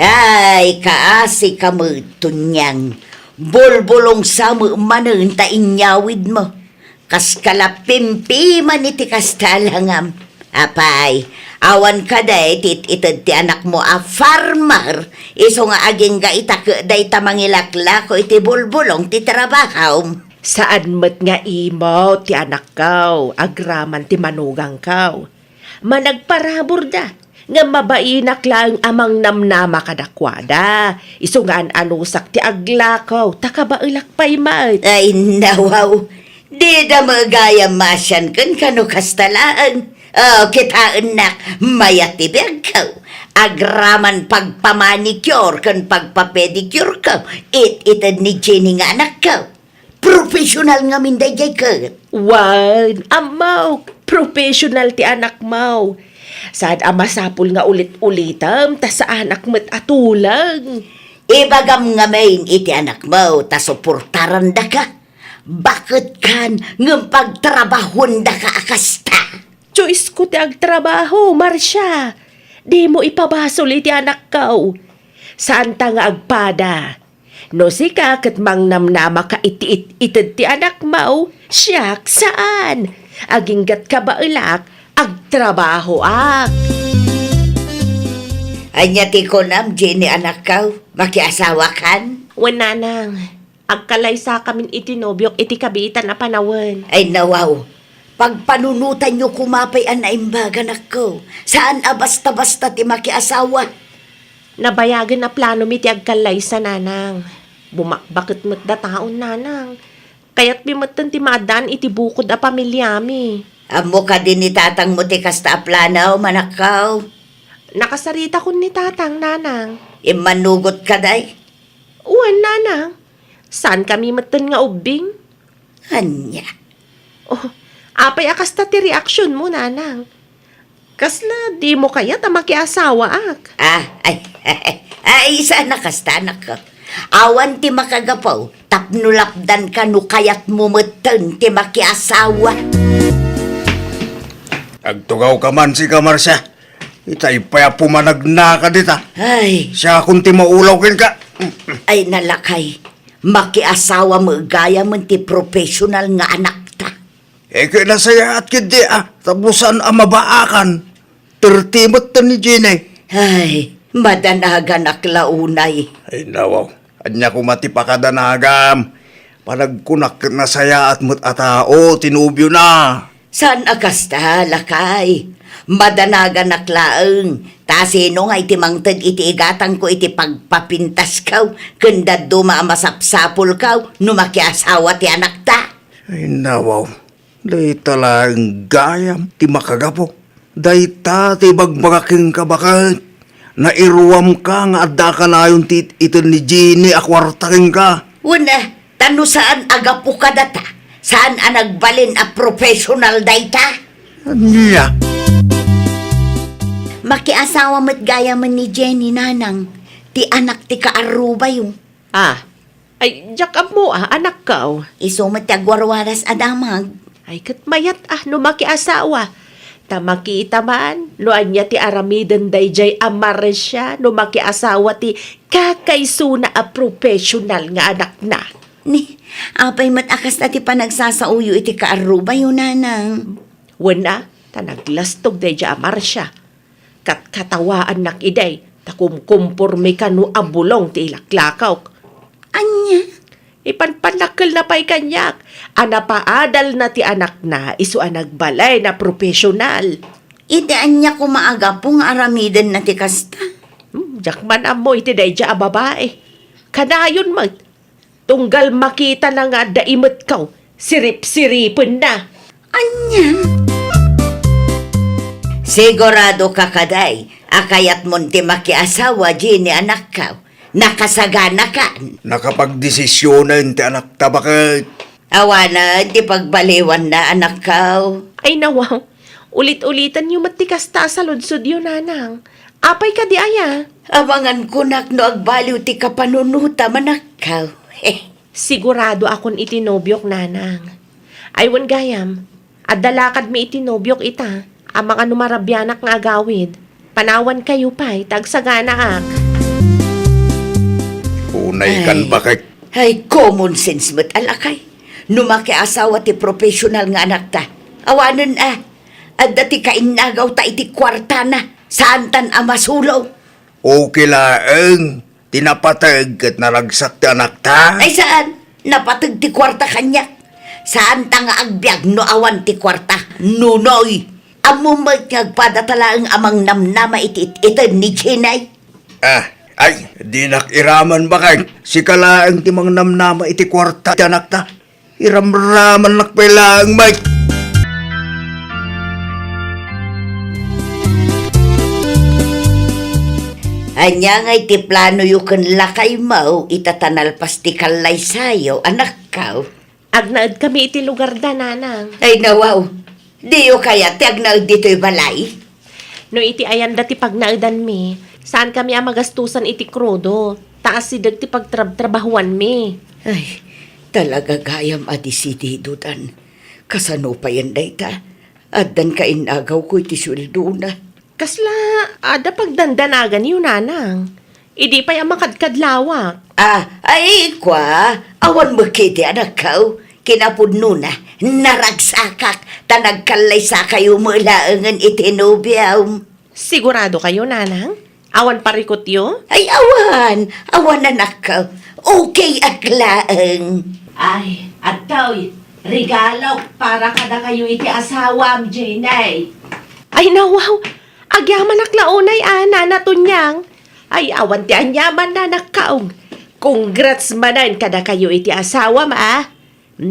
Ay, kaasi ka mo tunyang. Bulbulong sa mo manon ta inyawid mo. Kas kalapimpi man iti kastalangam. Apay, awan ka day itid ti anak mo a farmer. Iso nga aging ga itak day tamangilakla ko iti bulbulong ti trabahaw. Saan mat nga imo ti anak kaw, agraman ti manugang kaw. Managparabor da, nga mabainak lang amang namnama kadakwada. Iso nga anusak ti aglakaw, takabailak pa'y mat. Ay, nawaw. Di da magaya masyan kan kano kastalaan. Oh, kita anak, mayatibig ka. Agraman pagpamanicure kan pagpapedicure ka. Itad ni Jenny nga anak ka. Professional nga minday jay ka. Wan, amaw, professional ti anak maw. Saan amasapul nga ulit-ulitam, ta sa anak mo't atulang. Ibagam nga main iti anak mo, ta suportaran da ka. Bakit kan ng pagtrabahon da ka akasta? Choice ko ti agtrabaho, Marsha. Di mo ipabasol iti anak kao. Saan ta nga agpada? No si kat mang namnama ka iti-itid ti anak mau, siyak saan? Aginggat ka ba ilak, agtrabaho ak. Anya ti ko nam, Jenny anak ka, makiasawa kan? Wananang, agkalay sa kamin iti nobyok iti kabitan na panawan. Ay nawaw, pagpanunutan nyo kumapay ang naimbagan ako. Saan basta-basta ti makiasawa? Nabayagan na plano mi ti agkalay sa nanang. Bumakbakit mo't da taon nanang. Kaya't bimatan ti madan iti bukod a pamilya mi. Amo ka din ni tatang mo ti kasta planaw, manakaw. Nakasarita ko ni tatang nanang. Imanugot ka day? Uwan nanang. Saan kami matan nga ubing? Anya. Oh, apay akas ta ti reaksyon mo nanang. Kasla di mo kaya ta makiasawa ak. Ay, isa na kasta anak ko. Awan ti makagapaw, tapnulapdan ka no kayat mumutun ti makiasawa. Agtugaw ka man si Kamarsya. Itay paya pumanagna ka dita. Ay, Siya kung ti maulawin ka. ay nalakay. Makiasawa mo gaya mo ti professional nga anak ta. Kinasaya at kidi tapusan ang mabaakan. Tertimot ta ni Jenny. Ay, madanagan aklaunay. Ay nawaw. Anya ko matipakadanagam. Panagkunak na saya at atao, tinubyo na. Saan akasta, lakay? Madanagan aklaang. Ta sino nga iti mangtad iti igatang ko iti pagpapintas kaw. Kanda duma masapsapul kaw, numakiasawa ti anak ta. Ay nawaw. Day talang gayam, ti makagapo. Day ta, ti bagbagaking kabakat. Nairuwam ka nga adda ka na yung ito ni Jenny akwartaking ka. Una, tano saan agapu ka data? Saan nagbalin a professional data? Anya? Makiasawa mo't gaya man ni Jenny nanang. Ti anak ti kaaruba yung. Ay, jakap mo anak kao. Isumat ti agwarwaras adamag. Ay, kat mayat no makiasawa. Tamakita man, no anya ti aramidan dayjay amar siya, no makiasawa ti kakaysuna a professional nga anak na. Ni, apay mat akas na ti panagsasauyo iti kaaruba yung nanang. Wana, tanaglastog dayjay amar siya. Katkatawaan nak iday, takumkumpurme ka no abulong ti ilaklakaw. Anya? Ipanpanakil na pa'y kanyak. Anapaadal na ti anak na, isu nagbalay na profesional. Iti anya ko maagapo nga aramidan na ti kasta. Jakman amoy ti dayja a babae. Kanayon mag, tunggal makita na nga daimot kaw, sirip-siripin na. Anya? Sigurado ka kaday, akayat mon ti makiasawa, Jenny anak ka. Nakasagana ka. Nakapagdesisyonan ti anak tabakit. Awana, di pagbaliwan na anak ka. Ay nawaw, ulit-ulitan yung matikas ta sa lunsod yun, nanang. Apay ka di aya. Awangan ko nak no agbaliw ti kapanunuta manakaw. Sigurado akon itinobyok, nanang. Aywan gayam, adalakad mi itinobyok ita, ang mga numarabyanak nga agawid. Panawan kayo pa'y tagsagana ak. Unay kan bakit. Ay, common sense mo't alakay. Numakiasawa ti professional nga anak ta. Awanan at dati kainagaw ta iti kwarta na. Saan tan amasulaw? Okay laeng. Tinapatag at naragsak ti anak ta. Ay saan? Napatag ti kwarta kanya. Saan ta nga agbyag no awan ti kwarta? Nunoy. Amumay ngagpadatala ang amang namnama iti ni Chinay. Ay, di nakiraman ba kay? Si kalaang timang namnama iti kwarta ti anak ta. Iramraman nakpailaang, Mike. Anya nga iti plano yu ken lakay mau itatanal pasti kalay sayo, anak kaw. Agnaad kami iti lugar da, nanang. Ay nawaw, di yu kaya ti agnaud dito'y balay. No iti ayan dati pagnaadan mi, saan kami ang magastusan iti krudo? Taas si ti pagtrabahuan mi. Ay, talaga gayam adisidido dan. Kasano pa yan dayta? Addan ka inagaw ko iti sweldo na. Kasla, ada pagdandanagan yun, nanang. Idi pa yung makadkadlawak. Ay, kwa, awan mo kiti anak kaw. Kinapudno na, naragsakak, tanagkalay sa kayo mulaangan itinubyaw. Sigurado kayo, nanang? Awan parikot yo? Ay, awan anak kaw. Okay aglaang. Ay, at regalo para kada kayo iti asawam, Jenay. Ay, nawaw. Agyaman aklaunay, nanatunyang. Ay, awan ti anyaman na nakaong. Congrats manan kada kayo iti asawam,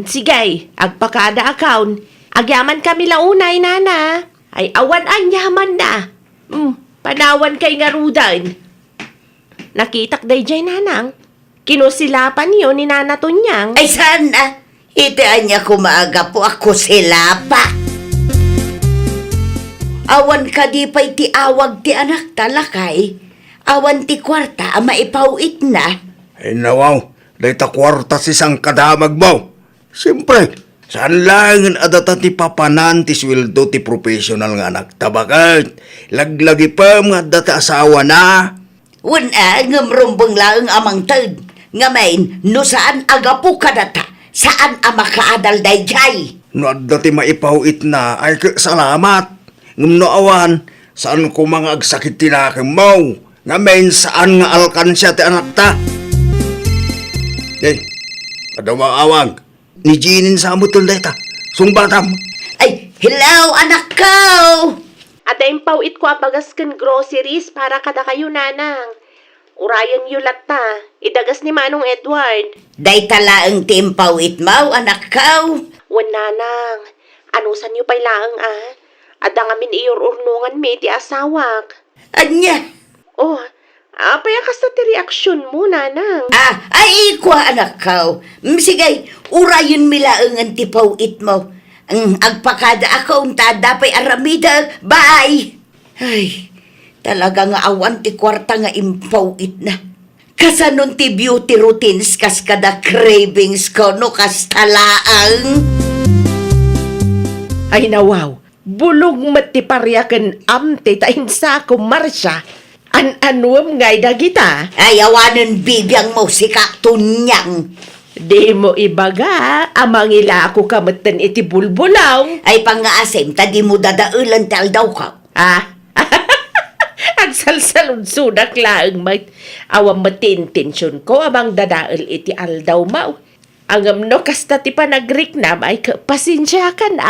Sige, agpakada account. Agyaman kami launay, nana. Ay, awan anyaman na. Panawan kay nga rudan. Nakitak day jay, nanang. Kinusilapan yun ni nanatunyang. Ay, sana. Itian niya kumaaga po ako sila pa. Awan ka di pa iti awag ti anak talakay. Awan ti kwarta ama ipawit na. Ay nawaw, day ta kwarta si sang kadamag mo. Siyempre, saan lang adata ti papanan ti sweldo ti professional nga anak tabakat. Laglagi pa mga data asawa na. Wala ngamrumbang lang amang tad. Ngamain, no saan agapu ka data? Saan ama kaadal dayjay? No adati maipawit na ay salamat. Ngam no awan, saan ko mga agsakit tinakim mo? Ngamen saan nga alkansya ti anak ta? Adawa awag. Ni Jinin sa amutol dayta. Sungbatam. Ay, hello anak ko! At yung pawit ko abagaskan groceries para kada kayo, nanang. Urayan yulat ta. Idagas ni Manong Edward. Day talaang timpawit mau anak ko. Wan, nanang. Anusan niyo pa'y laang, Ada ngamin iururnungan mi ti asawak. Anya? Oh, payakas na ti reaksyon mo, nanang. Ay, kwa anak ko. Sige, urayon milaangan ti pawit mo. Ang agpakada ako unta dapay aramida. Bye! Ay, talaga nga awan ti kwarta nga impawit na. Kasanon ti beauty routines kas kada cravings ko no kas talaang. Ay, nawaw. Bulog mati paryakan amte tayin sa kumarsya. An-anuam ngay dagita. Ay, awanan bibiyang mo si Katunyang. Di mo ibaga, amang ila ako kamatan iti bulbulaw. Ay, pangaasim, tadi mo dadaulan tal daw ka. Ang salsalun sudak laang awang matintensyon ko amang dadaal iti aldaw mau. Ang amno kasta ti panagriknam ay pasensya kan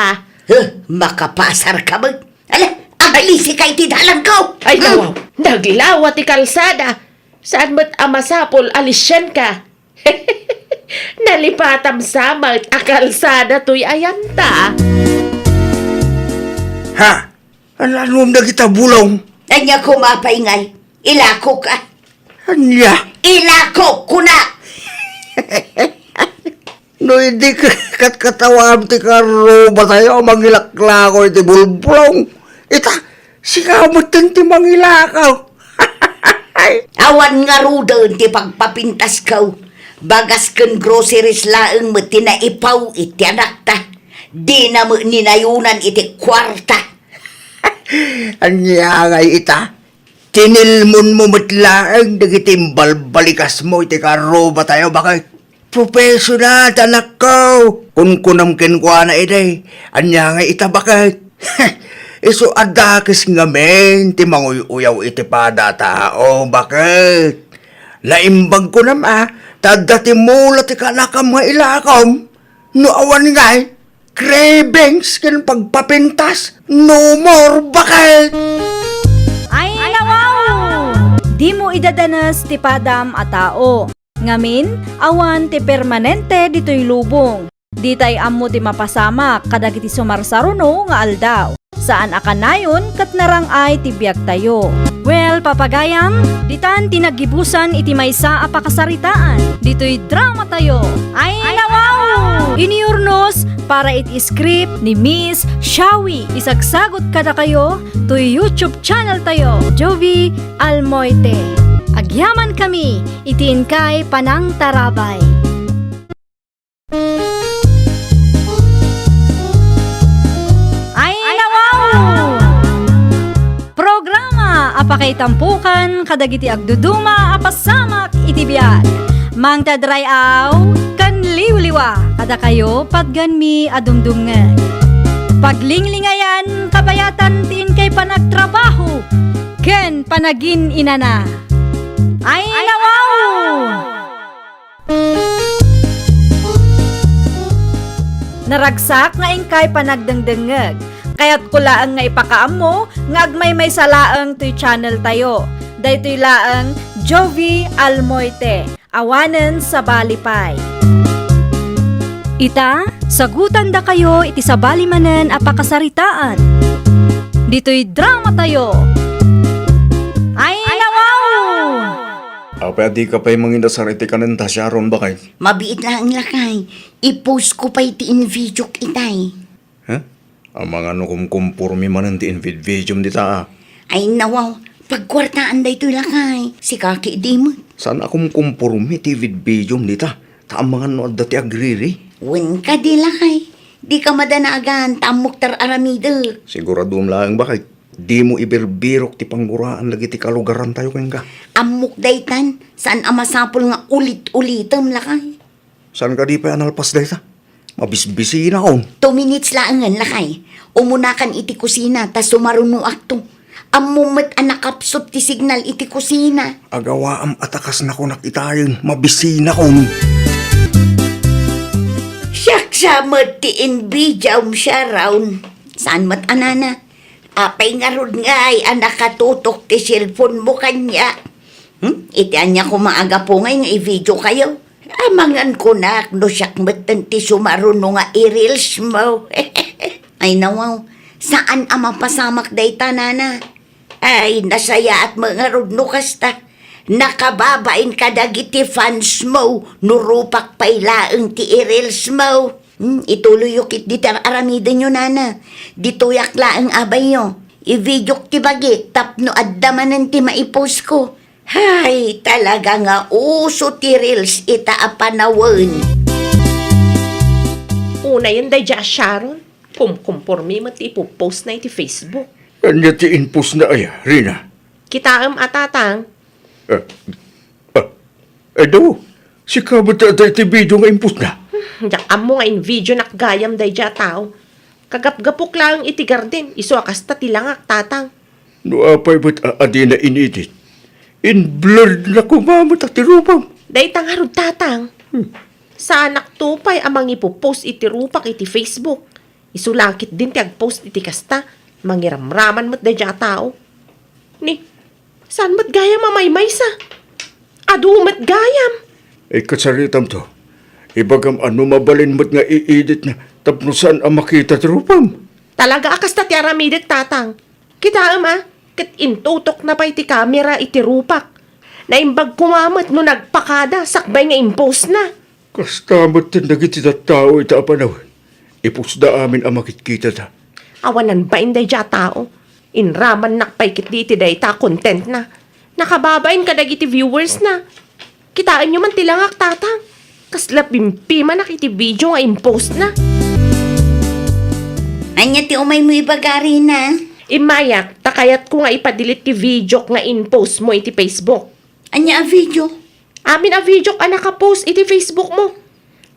Makapasar ka ba? Ala, abalisi kay tidalan ko! Ay nawaw, naglawa ti kalsada. Saan mo't amasapol alisyan ka? Nalipatam sama at kalsada to'y ayanta. Ha? Alam na kita bulong. Anya kumapaingay. Ilako ka. Anya? Ilako kuna! No, hindi katawam ti karo ba tayo mangilaklako iti bulblong. Ita, sikamutin ti mangilakaw. Awan nga rudan ti pagpapintas ko. Bagas ken groceries laeng mo tinaipaw iti anak ta. Di na mo ninayunan iti kwarta. Anya ngay ita, tinilmon mo matlaang dagitimbal balikas mo iti karo ba tayo bakit? Professional, anak ko. Kung kunamkin ko na iday, anya nga ita bakit? Iso adakis nga men, ti manguyaw iti pada tao, bakit? Laimbag ko tadati mula ti kanakam nga ilakam. No awan nga cravings kin pagpapintas, no more, bakit? Ay, nawaw! Di mo idadanas ti padam a tao. Ngamin, awan ti permanente dito'y lubong. Ditay ammo ti mapasama kadagiti sumarsaruno nga aldaw. Saan akanayon kat narangay ti biag tayo. Well, papagayam, ditan tinagibusan iti maysa a pakasaritaan. Dito'y drama tayo. Ay, nawaw! Iniurnos para iti script ni Miss Shawi. Isagsagot kada kayo to YouTube channel tayo, Jovi Almoite. Agyaman kami, itiin kay Panang Tarabay. Ay, nawaw! Programa apakay tampukan kadagiti agduduma apasamak iti biag. Mang tadrayaw kan liwliwa kada kayo padganmi adumdungan. Paglinglingayan kabayatan tiin kay panagtrabaho ken panagin inana. Ay, nawaw! Naragsak nga ingkay panagdengdengeg. Kaya't kulaan nga ipakaam mo nga agmay may salaang to'y channel tayo. Daytoy laang Jovi Almoite. Awanen sa Balipay. Ita, sagutan da kayo iti sa balimanen apakasaritaan. Dito'y drama tayo. Ay, nawaw! Apa di ka pa'y mangindasar iti kanenta Sharon bakay? Mabiit lang ang lakay. I-post ko pa iti in-video itay. Ha? Ang mga kumkumpurmi man ti video di ta. Ay nawaw, pagkwartaan da ito'y lakay. Si kaki di mo. Saan akong kumpurmi ti video di ta? Ta ang mga nood dati agriri. Wen ka di lakay. Di ka madanagan, tamok tar aramida. Sigurado lang bakay. Di mo ibirbirok ti pangguraan lagi ti kalugaran tayo keng ka. Amok daytan, saan amasapol nga ulit-ulitam lakay. Saan ka di pa analpas dahi ta? Mabisbisi na on. 2 minutes laangan lakay. Umunakan iti kusina, tas sumaruno akto. Amumet anakapsot ti signal iti kusina. Agawa am atakas na ko nakitayin. Mabisi na on. Siyak sa matiin bijawm siya raun. Saan mat anana? Apay nga rod nga ay nakatutok ti cellphone mo kanya. Iti anya ko maaga po ngay nga i-video kayo. Amangan ko na no siyak matan ti sumaruno nga i-reels mo. Ay nawaw, saan ama pasamak day tanana? Ay nasaya at mga rod no kasta. Nakababain ka dagiti fans mo, nurupak pailaeng ti i-reels mo. Ituloy yukit di tar aramida nyo nana. Dituyak laang abay nyo. I-video ti bagi, tapno addamanan ti maipost ko. Hay, talaga nga uso ti reels ita apanawan. Una yun day dya, Sharon. Kumpormi mo ti ipopost na iti Facebook. Kanya ti inpus na ay, Rina. Kitaam atatang. Daw, si kabot at ti video nga inpus na. Diyak amo nga in video nakgayam day dya tao. Kagap-gapok lang iti garden. Iso akasta tilangak tatang. No apay ba't adi na inedit? In blurred na kumamot at tirupang. Day tangarod tatang. Sa anak tupay amang ipopost iti rupak iti Facebook. Isulangkit din ti agpost iti kasta. Mangiramraman mo't day dya tao. Ni, saan mo't gayam amaymay sa? Adu mo't gayam. Ay katsaritam to. Ibagam ano mabalin mo't nga i-edit na tapno saan ang makita tirupang. Talaga akasta ti aramidek tatang. Kitaam ket intutok na pa iti kamera iti rupak. Naimbag kumamot no nagpakada sakbay nga impose na. Kastamot tin dagiti tao ita apanaw. Ipusda amin ang makitkita ta. Awanan ba inday dya tao? Inraman nakpay kit di iti day ta content na. Nakababain ka dagiti viewers na. Kitaan nyo man tilangak tatang. Kasla pimpi man iti video nga impost na. Anya ti umay mo ibagari na. Imayak, takayat ko nga ipadilit ti video nga in-post mo iti Facebook. Anya a video. Amin a video ka nakapost iti Facebook mo.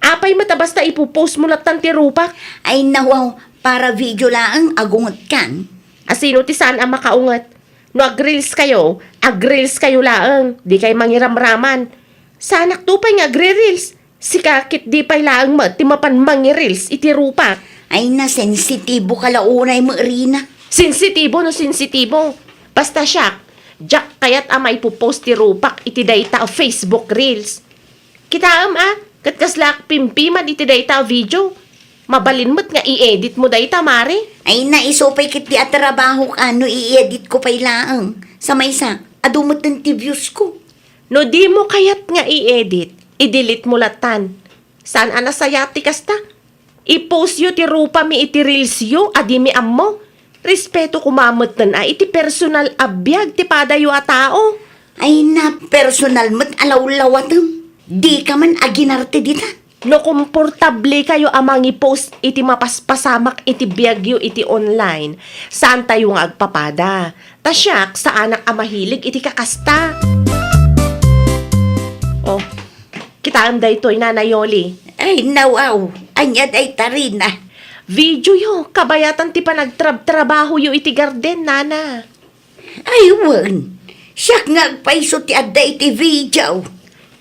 Apay mata basta ipopost mo latan ti rupak. Ay nawaw, para video lang agungot kan. Asino ti saan ang makaungat? No agreels kayo laang. Di kay mangiramraman. Sa anak tupay nga agre-reels. Si kakit di pay laang mat ti mapan mangireels iti rupak. Ay na sensitibo kalaunay mo Rina. Sensitibo no sensitibo. Basta siya, Jack kayat amay pupost ti rupak iti dayta o Facebook Reels. Kitaam katkaslak pimpiman iti dayta o video. Mabalin mo't nga i-edit mo dayta mare. Ay naisopay kit di at trabaho ka, no i-edit ko pay laang. Sa maysa, adumot ng views ko. No di mo kayat nga i-edit, i-delete mo latan. Saan anasayati kasta? I-post yu ti rupa mi iti reels yu, adi mi ammo. Respeto kumamot na iti personal abiyag ti padayo a tao. Ay na, personal mo't alaw-lawatam. Di ka man aginarte dita. No komportable kayo amang i-post iti mapaspasamak iti biyagyo iti online, saan tayo nga agpapada? Tasyak sa anak amahilig iti kakasta. Oh, kitaan da ito'y nanayoli. Ay, nawaw. Anyad ay tarina. Video yo, kabayatan ti panagtrabaho yo iti garden, nana. Ay, wan. Siyak nga agpaiso ti adda iti video.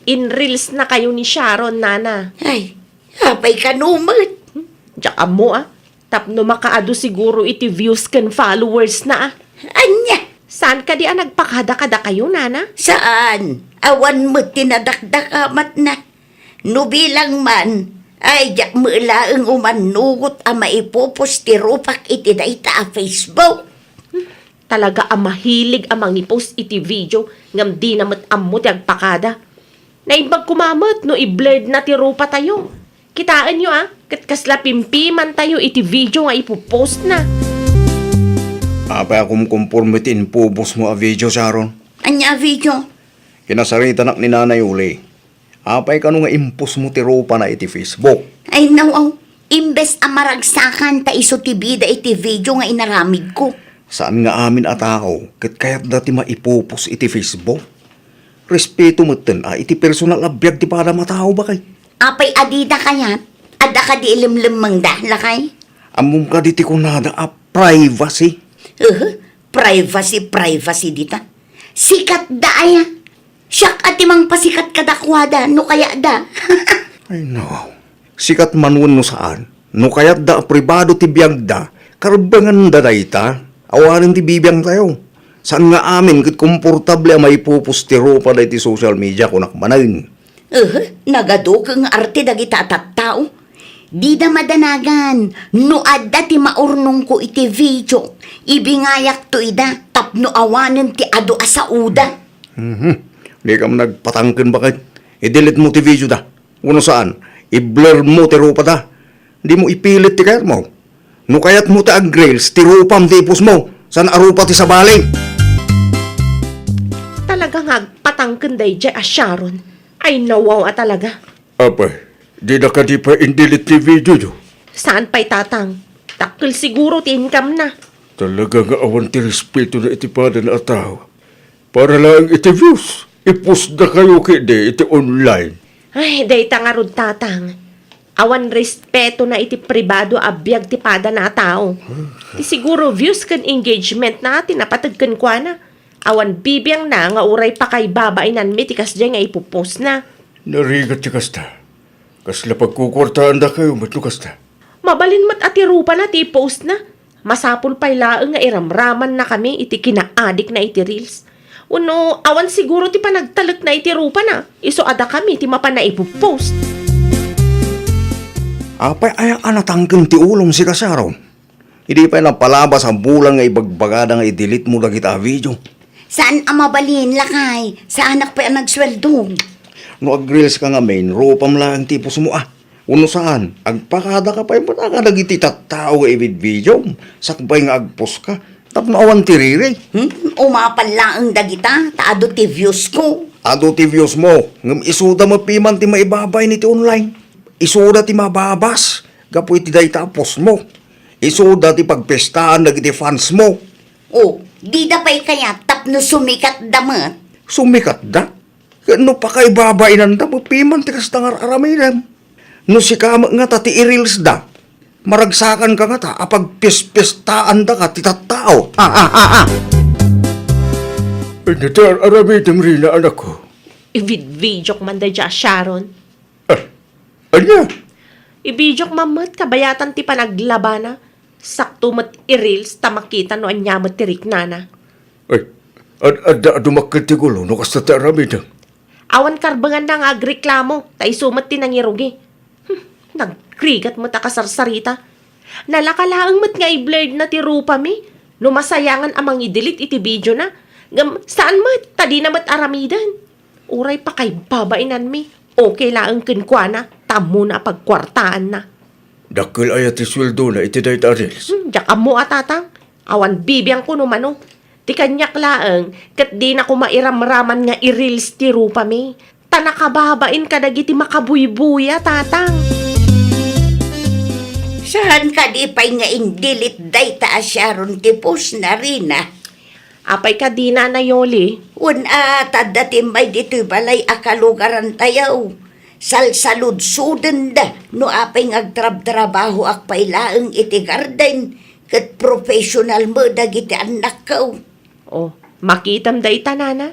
In reels na kayo ni Sharon, nana. Ay, hapay ka numat. Diyak mo tapno makaado siguro iti views kan followers na ah. Anya, Saan ka di nagpakada-kada kayo, nana? saan? Awan mo tinadakdakamat na. Nubilang man, ay jak mo ilaang umanugot ang maipupos ti rupak iti dayta a Facebook. Talaga mahilig amang i-post iti video ngam di namat ammo ti agpakada. Naimbag kumamot no i-blurred na ti rupa tayo. Kitaan nyo kat kasla pimpiman tayo iti video nga ipopost na. Apay akong kumpormitin pubos mo a video, Sharon. Anya video? Kinasarita nak ni Nanay Uli. Apay ka nga impos mo ti rupa na iti Facebook. Ay nawaw, imbes amaragsakan ta iso ti bida iti video nga inaramid ko. Saan nga amin atakaw, kat kaya't dati maipupos iti Facebook? Respeto mo iti personal abiyag ti para matao ba kay? Apay adida kayat, ada ka di ilimlimang dahla kay. Among ka diti ko nada a privacy. Privacy dita. Sikat da aya. Siyak at imang pasikat kadakwada, no kaya da. Ay no, sikat manun no saan? No kaya't da pribado ti biyag da, karbangan da dayta, awanin ti bibiyang tayo. Saan nga amin kat komportable ang maipupos ti rupa da iti social media kunak manayin. Nagadukang arte dagita tattao. Di da madanagan, no adda ti maurnong ko iti video, ibingayak to ida, tapno awanan ti ado asauda. Di ka man nagpatangkin bakit? I-delete mo ti video da. Uno saan? I-blur mo ti rupa da. Di mo ipilit ti kayat mo. No kayat mo ti ag-grails, ti rupam ti ipos mo. San arupa ti sabaling? Talaga nga patangken day jay a Sharon. Ay nawaw talaga. Apay, di na ka di pa in-delete ti video yo. Saan pa'y tatang? Takil siguro ti income na. Talaga nga awan ti respeto na iti pada na tao. Para lang iti views. I-post na kayo kide iti online. Ay, day tangarod tatang. Awan respeto na iti pribado abiyag ti pada na tao. Ti siguro views kan engagement natin napatagkan kwa na. Awan bibiyang na nga uray pa kay babainan mi ti kasdya nga ipopost na. Narigat ti kasta. Kasla pagkukurtaan da kayo matlo kasta. Mabalin mat ati rupa na ti post na. Masapul pa'y laeng nga iramraman na kami iti kinaadik na iti reels. Uno, awan siguro ti panagtalak na iti rupa na. Iso ada kami ti mapa na ipopost. Apay ay anatangkin ti ulong si Kasaron. Hindi pa napalabas ang bulang nga ibagbagada nga i-delete mo lang kita video. Saan ang mabalin, lakay? Sa anak pa ang nagsweldo. No ag-reels ka nga main, rupam lang tipos mo Uno saan? Agpakada ka pa yung patakadag iti tattao nga ibid video. Sakbay nga agpos ka. Tapno awan tiriri. Umapal lang ang dagita, taado ti views ko. Ado ti views mo. Ngam isuda mo piman ti maibabay ni ti online. Isuda ti mababas. Gapu iti dayta post mo. Isuda ti pagpestaan nag iti fans mo. Oh, di da pa'y kaya tapno sumikat damat. Sumikat da. No pa kay babainan da mo piman ti kastangar araminan. No si kama nga ta ti i-reels da. Maragsakan ka nga ta apag pis-pistaan da ka ti tattao. Natar aramitan rin na anak ko. Ibid-video man da dya, Sharon. Anya? Ibidyo mamat kabayatan ti panaglabana. Sakto mat i-reels tamakita no anyamat ti riknana. Ay, adda dumakit ti gulo no kasta ta aramitan. Awan karbangan na nga agreklamo, ta isumat ti nangirugi. Nagkrigat mo ta kasarsarita. Nalakalaang mat nga i-blurred na ti rupa mi. No masayangan amang i-delete iti video na. Saan mo? Tadi na mat aramidan. Uray pa kay babainan mi. Okay lang kinkwa na. Tamo na pagkwartaan na. Dakil ayat isweldo na iti dayta Arils. Diyak mo atatang. Awan bibiyang ko numano. Ti kanyak laeng, kat di na ko mairamraman nga i-reels ti rupa mi. Tanakababain ka dagiti makabuybuya, tatang. Saan ka di pa'y nga indilit dayta asyaron ti post na rin Apay ka di na Yoli. Tadati may dito'y balay akalugaran tayaw. Salsalud-suden da, no apay ngagtrab-trabaho akpay laeng iti garden, kat professional mo dagiti anak ko. Oh, makitam dayta nana.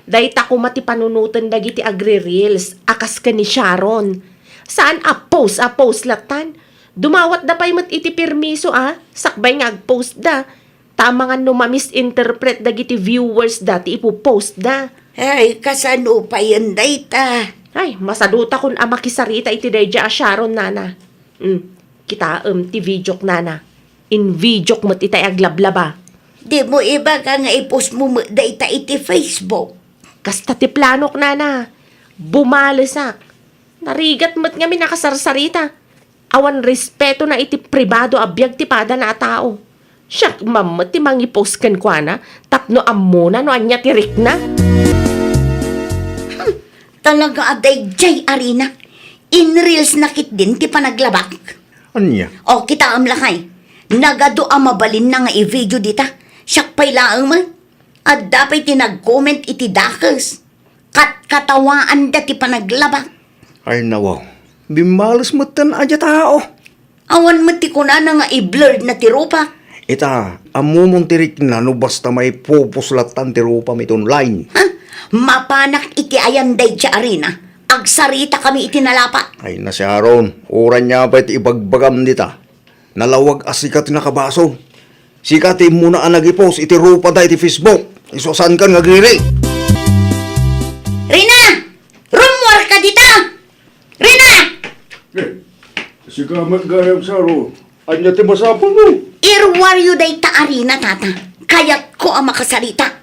Dayta ko mati panunutan dagiti agri-reels, akas ka ni Sharon. Saan a-post latan? Dumawat da pa'y mat iti permiso sakbay nga ag-post da. Tama nga no ma-misinterpret dagiti viewers dati ipopost da. Ay, kasano pa yan dayta? Ay, masaduta kun makisarita iti dayja a Sharon nana. Kita ti video nana. In video mat itay aglablaba. Di mo iba ka nga ipost mo dayta iti Facebook. Kasta ti planok nana. Bumalasak. Narigat mat nga mi nakasarsarita. Awan respeto na iti pribado abiyag ti pada na tao. Siyak mamat ti mangipost kan kwa na. Tapno amuna no anya tirik na. Talaga aday jay arina. In reels nakit din ti panaglabak. Anya? O kita amlakay. Nagado amabalin na nga i-video dita. Siyak pa'y laang man. At dapat tinag-comment iti dakas. Katawaan da ti panaglabak. Ay nawaw. Bimalas mo tan aja tao. Awan mati ko na nga i-blurred na ti rupa. Ita, amumong tirik na no basta may pupuslatan ti rupa mit online. Ha? Mapanak iti ayanday ti arena. Agsarita kami iti nalapa. Ay na si Aaron, oran niya pa iti ibagbagam dita. Nalawag asikat na kabaso. Sikatin mo na ang nag-post iti rupa da iti Facebook. Isusan ka ngagiri. Rina! Rumor ka dita! Rina! Sigamat gayam saro. Anya ti masapon mo. Irwaryo day ta arena tata. Kayat ko ang makasarita.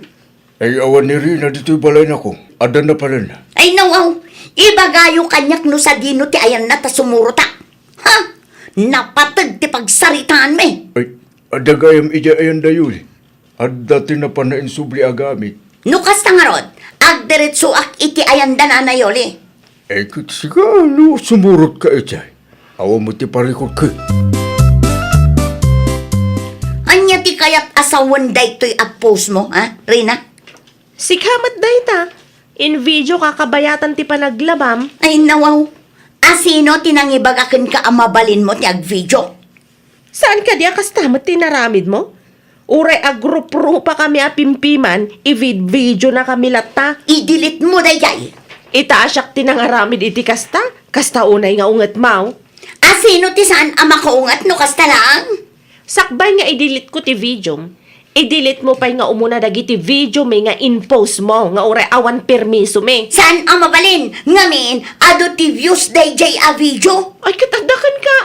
Ay awan ni Rina dito'y balay na ko. Adan na pala na. Ay nawaw, ibagayo kanyak no sa dino ti ayan na ta sumuruta. Ha? Napatag ti pagsaritaan me. Ay, adagayam ija ayan dayuli. At dati na pa na insubli agamit. Nukas tangarod, agdiretso ak iti ayan da na nayoli. Eh, kitsika, no, sumurot ka ijay. Awan mo ti parikot ka. Anya ti kayat asawan day to'y up-post mo, ha, Rina? Sikamat dayta. In video kakabayatan ti panaglabam. Ay nawaw, asino tinangibagakin ka amabalin mo ti ag-video? Saan ka di kastamat tinaramid mo? Uray agrup-rupa kami apimpiman, i-video na kami lata. I-delete mo dayay. Itaasyak tinangaramid iti kasta, kasta unay nga ungat mau. Asino ti saan ama kaungat no kasta lang? Sakbay nga i-delete ko ti video. I-delete mo pa nga umuna dagiti video may nga in-post mo, nga uray awan permiso me. Saan amabalin? Ngamin, ado ti views dayjay a video? Ay, katagdakan ka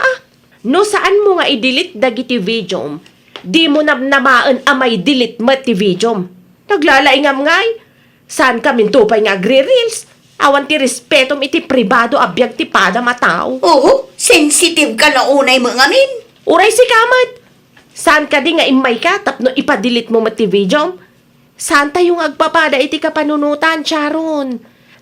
No saan mo nga i-delete dagiti video, di mo namnamaan amay delete mat ti video. Naglalaingam ngay. Saan ka mintupay nga agri-reels? Awan ti respetom iti pribado abiyag ti pada matao. Oo, sensitive ka na unay mo ngamin. Uray si kamat. Saan ka di nga imay ka tapno ipadelete mo mat ti video? Saan tayong agpapada iti kapanunutan, Sharon?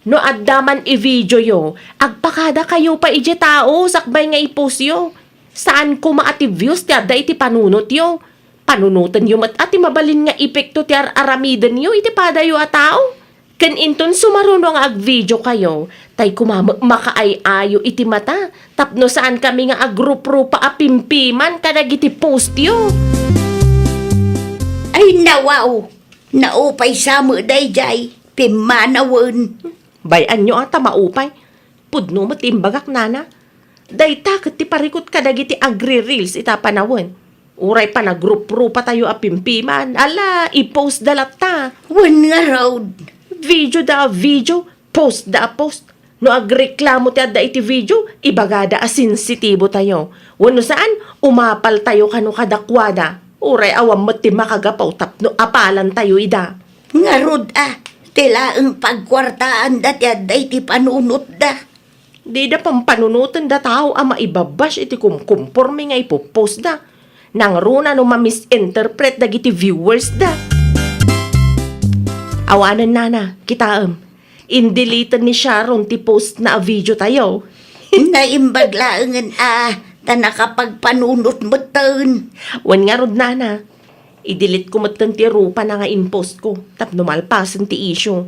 No addaman i-video yo, agpakada kayo pa iti tao, sakbay nga i-post yo. Saan ko maati views ti adda iti panunot yo? Panunutan yo mat ati mabalin nga epekto ti aramidan yo iti pada yo a tao. Ken inton sumaruno nga ag-video kayo, tay makaay-ayo iti mata, tapno saan kami nga agrup-rupa apimpiman kadag iti post yo. Ay nawaw, naupay sa mo dayjay, pimanawon. Bayan nyo ata maupay. Pudno matimbagak nana. Dayta ket ti parikot kadag iti agri-reels ita panawon. Uray pa na group-rupa tayo apimpiman. Ala, i-post dalat ta. Wan nga road. Video da video, post da post. No agreklamo ti adda iti video, ibagada a sensitibo tayo. Wano saan, umapal tayo kano kadakwada. Uray awam mo ti makagapaw tapno apalan tayo ida. Nga rod tila ang pagkwartaan dati aday ti panunot da. Di da pampanunutan da tao ang maibabash iti kumkumporme nga ipopost da. Nang runa no ma-misinterpret dagiti viewers da. Awanan nana, kita indelitan ni Sharon ti post na a video tayo. Naimbaglaangan ta nakapagpanunot mo taon. Wan nga rod nana, i-delete ko matan ti rupa na nga in-post ko. Tap numalpasan ti issue.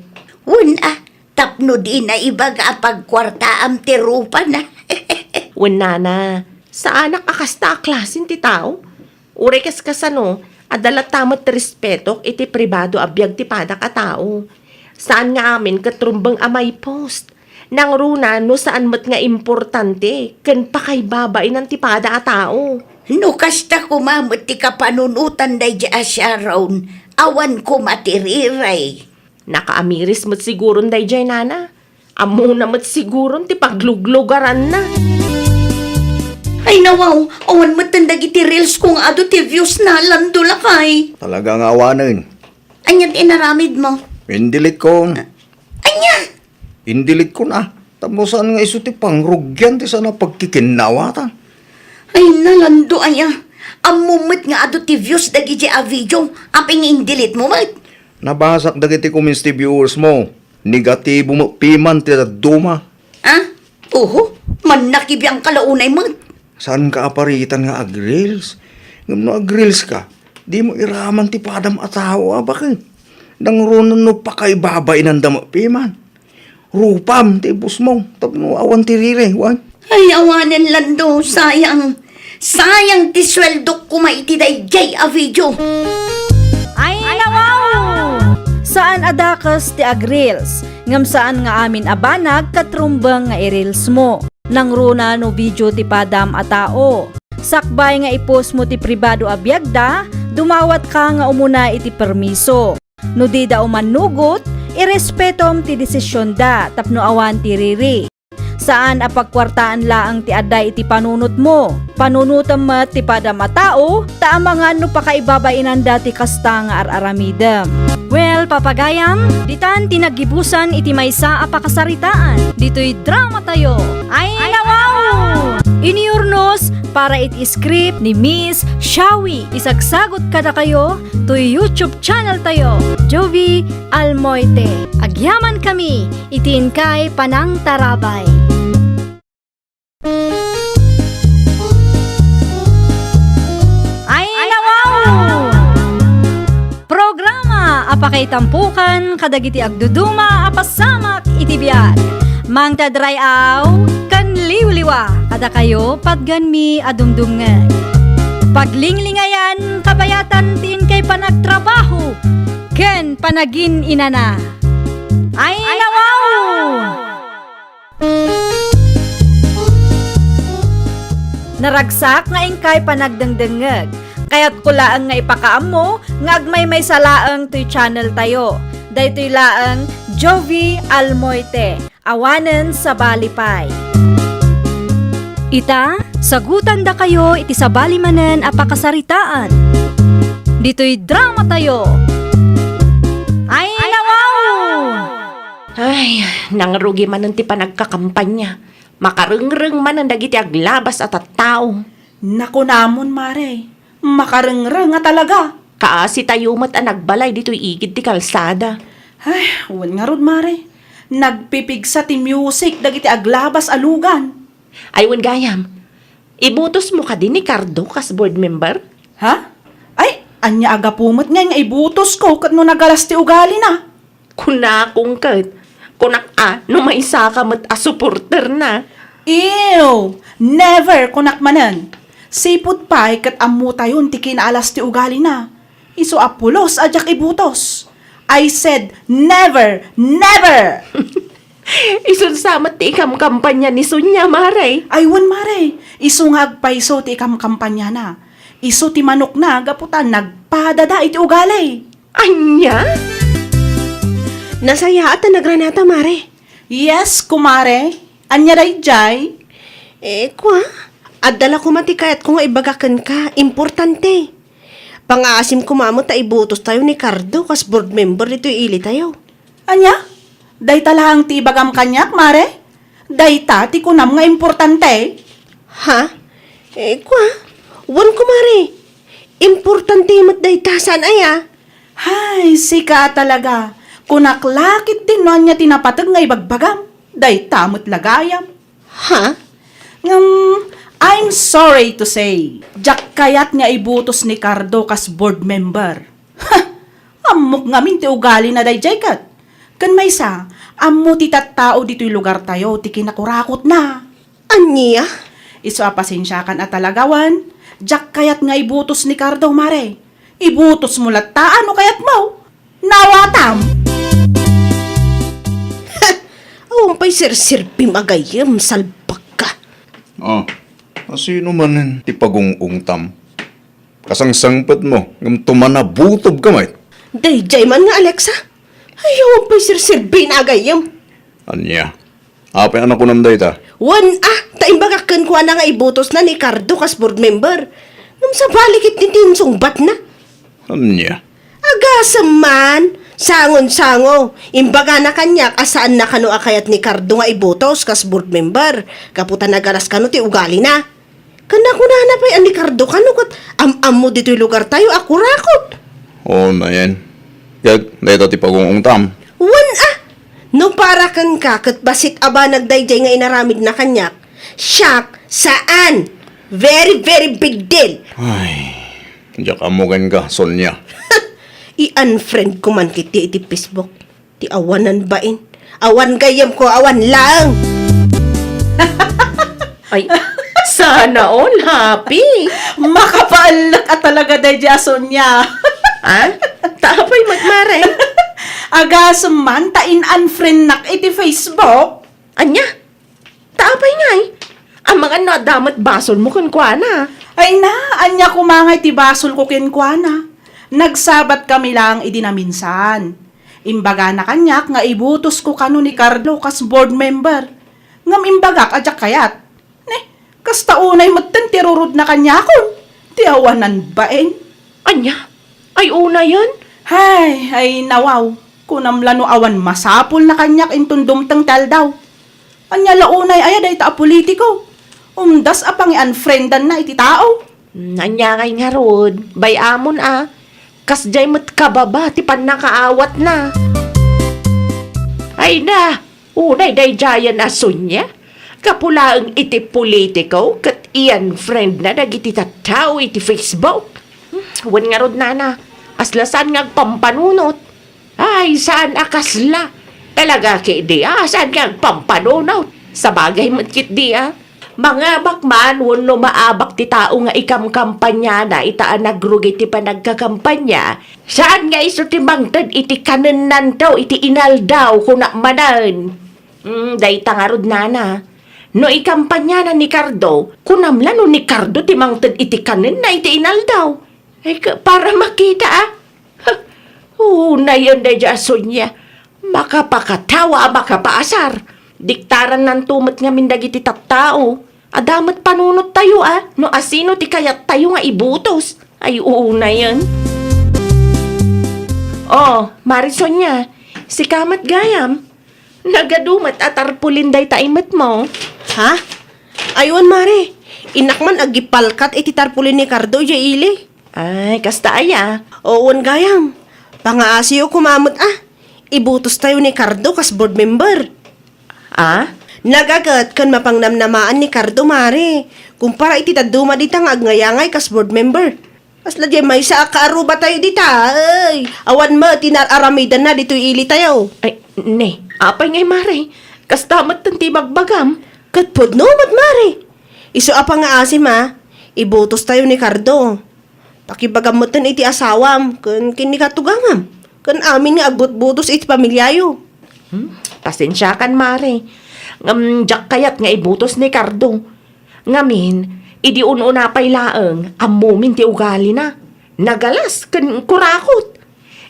Tapno di na ibaga pagkwartaam ti rupa na. Wan nana, sa anak akasta klasin ti tao. Ure kas kasano, adala tamat ti respeto iti pribado abiyag ti pada ka tao. Saan nga amin katrumbang amay post? Nang runa no saan mat nga importante, ken pakay babain ang tipada a tao. No kasta kumamot ti kapanunutan day di Sharon, awan ko matiriray. Nakaamiris mat siguro day jay nana. Amo na mat siguro ti pagluglugaran na. Ay nawaw, awan mo tandag iti reels kung ado ti views na landula kay. Talagang awanin. Anyat inaramid mo. Indilit ko. Anya! Indilit ko na. Tapos saan nga iso ti pangrugyan ti sana pagkikinawata. Ay nalando aya. Amumit nga ado ti views dagi di a video. Aping indilit mo mat. Nabasak dagiti community viewers mo. Negatibo mo piman ti duma. Oho, man nakibiyang kalaunay mat. Saan ka aparitan nga agreels? Ngam no agreels ka, di mo iraman ti padam atawa bakit? Nang runan no pakaibabay ng dama piman. Rupam ti bus mo, tapno awan ti rire, wan. Ay awanan lando, sayang. Sayang ti sweldo ko maitiday jay a video. Ay, nawaw! Saan adakas ti agreels? Ngam saan nga amin abanag katrumbang nga i-reels mo. Nang runa no video ti padam a tao. Sakbay nga i-post mo ti pribado a biagda, dumawat ka nga umuna iti permiso. No di da umanugot, irespetom ti desisyon da, tapno awan ti riri. Saan apagkwartaan laang ti aday iti panunot mo? Panunutam mat ti padam a tao, taamangan no pakaibabain dati kasta nga araramidam. Well, papagayam, ditan tinagibusan iti maysa a pakasaritaan. Dito'y drama tayo. Ay nawaw! Iniurnos para iti script ni Miss Shawi. Isagsagot kada kayo to YouTube channel tayo. Jovi Almoite. Agyaman kami, itin kay Panang Tarabay. Ay nawaw! Programa apakay tampukan kadagiti agduduma apasamak iti biag. Mang tadrayaw kan liwliwa kada kayo padganmi adumdumngan. Paglinglingayan kabayatan tin kay panagtrabaho ken panagin inana. Ay nawaw! Naragsak nga ingkay panagdengdengeg. Kaya't kulaang nga ipakaam mo, nga agmay may salaang to'y channel tayo. Daytoy laang Jovi Almoite, awanen sa balipay. Ita, sagutan da kayo iti sa balimanen a pakasaritaan. Dito'y drama tayo. Ay nawaw! Ay, nangrugi man ti panagkakampanya. Makarengreng man ang dagiti aglabas at tao. Naku namon, Mare. Makarengreng nga talaga. Kaasi tayo mat ang nagbalay dito'y igid ti kalsada. Ay, wan nga rod, Mare. Nagpipigsa ti music dagiti aglabas alugan. Ay, wan gayam. Ibutos mo ka din ni Cardo kas board member? Ha? Ay, anya aga pumot nga ibutos ko kat no nagalas ti ugali na. Kunakong kat. Kunak no may isa ka mat a supporter na. Ew! Never kunak manan. Sipot pa kat amu tayon ti kinaalas ti ugali na. Iso apulos adyak ibutos. I said never, never! Isunsamat ti ikam kampanya ni Sonya, Mare. Aywan, Mare. Iso nga agpaiso ti ikam kampanya na. Iso ti manok na gaputan nagpadada iti ugali. Anya? Nasaya at nagranata, Mare. Yes, kumare. Anya day jay? Kwa, adala ko matikayat ko nga ibagakan ka. Importante. Pangaasim kumamot ta ibutos tayo ni Cardo kas board member dito ili tayo. Anya? Day talahang ti bagam kanyak, mare? Day ta, ti kunam nga importante. Ha? Kwa? Wan kumare. Importante mat day tasan aya. Hay, sika talaga. Kunaklakit din no niya tinapatag nga ibagbagam. Day tamot lagayam. Ha? I'm sorry to say, jak kayat nga ibutos ni Cardo kas board member. Ha! Amok ngamin ti ugali na day kat. Kan may sa, ammo ti tattao dito'y lugar tayo, ti kinakurakot na. Anya? Iso apasensyakan at talagawan, jak kayat nga ibutos ni Cardo, mare. Ibutos mo latta, ano kayat mo? Nawatam! Awan pa'y sir-sirpi magayam, salpak ka. Sino man ti pagungong tam? Kasangsangpat mo, ngam tumanabutob kamay. Dayjay man nga, Alexa. Ayaw pa'y sir-sirpi na agayam. Anya, apay anak ko nam dayta. Taimbagakan ko na nga ibutos na ni Cardo kas board member. Nung sa balikit ni Tinsong bat na. Anya, Agasam man, sangon-sango. Imbaga na kanya, asaan na kano akayat ni Cardo nga ibutos kas board member. Kaputan na garas kano ti ugali na. Kana ko na pa'y ani Cardo kano kat am mo dito'y lugar tayo akurakot. oo na yan. Gag, dayta ti pagungong tam. No para kan ka, kat basit aba nagdayjay nga inaramid na kanyak. Shock, saan? Very, very big deal. Ay, diyak amugan ka, Sonya. I-unfriend ko man kiti iti Facebook. Ti awanan bain. Awan gayam ko, awan lang. Ay, sana all happy. Makapaalak at talaga day jason niya. Ha? Tapay magmare. Agasam man, tain-unfriend nak iti Facebook. Anya? Tapay nga eh. Ang mga nadamat basol mo kun kwa na. Ay na, anya kumangay ti basol ko kinkwana. Nagsabat kami lang idinaminsan. Imbaga na kanyak nga ibutos ko kano ni Carlo kas board member. Ngam imbagak adyak kayat. Kasta unay matten tirurod na kanyakon. Tiawanan baen. Anya? Ay una yan? Ay nawaw. Kunamlano awan masapul na kanyak intundumtang tal daw. Anya launay ayaday ta politiko. Das apang i-unfriendan na iti tao. Anya kay nga rod. Bayamon Kasjay mat kababa, ti pan nakaawat na. Ay na, unay day jayan asunya. Kapulaang iti politiko, kat iyan friend na nagiti tattao iti Facebook. Wan nga rod nana, aslasan nga pampanunot. Ay, saan akasla? Talaga ki di saan nga pampanunot? Sa bagay matkit di Mga bakman, wano maabak ti tao nga ikam kampanya na itaan nagrugi ti panagkakampanya. Saan nga iso ti mangtad iti kananan daw, iti inal daw, kuna manan. Day tangarod nana. No ikampanya na ni Cardo, kunamla no ni Cardo ti mangtad iti kanan na iti inal daw. Ay, para makita na yun day jason niya. Makapakatawa, makapaasar. Diktaran ng tumat nga mindag iti tattao. Adamat panunot tayo no asino ti kayat tayo nga ibutos. Ay na yan. Oh, Marison niya, si Kamat Gayam. Nagadumat at arpulinday taimat mo. Ha? Ayun, Mare. Inakman agipalkat iti tarpulin ni Cardo ili. Ay, kasta aya. Oon Gayam. Pangaasiyo kumamot ibutos tayo ni Cardo kas board member. Nagagat kan mapangnamnamaan ni Cardo, Mare. Kumpara iti taduma dita nga agnayangay kas board member. Asla di may sa kaaruba tayo dita. Ay, awan mo, tinararamidan na dito ili tayo. Ay, ne. Apay ngay, Mare. Kastamat tanti bagbagam. Katpod no, Mare. Iso apa nga asim, ibutos tayo ni Cardo. Pakibagamutan iti asawam, kan kinikatugangam. Kan amin nga agbut-butos iti pamilyayo. Pasensya kan, Mare. Jak kayat nga ibutos ni Cardo. Ngamin, idi una pay laeng, amumin ti ugali na. Nagalas, kan kurakot.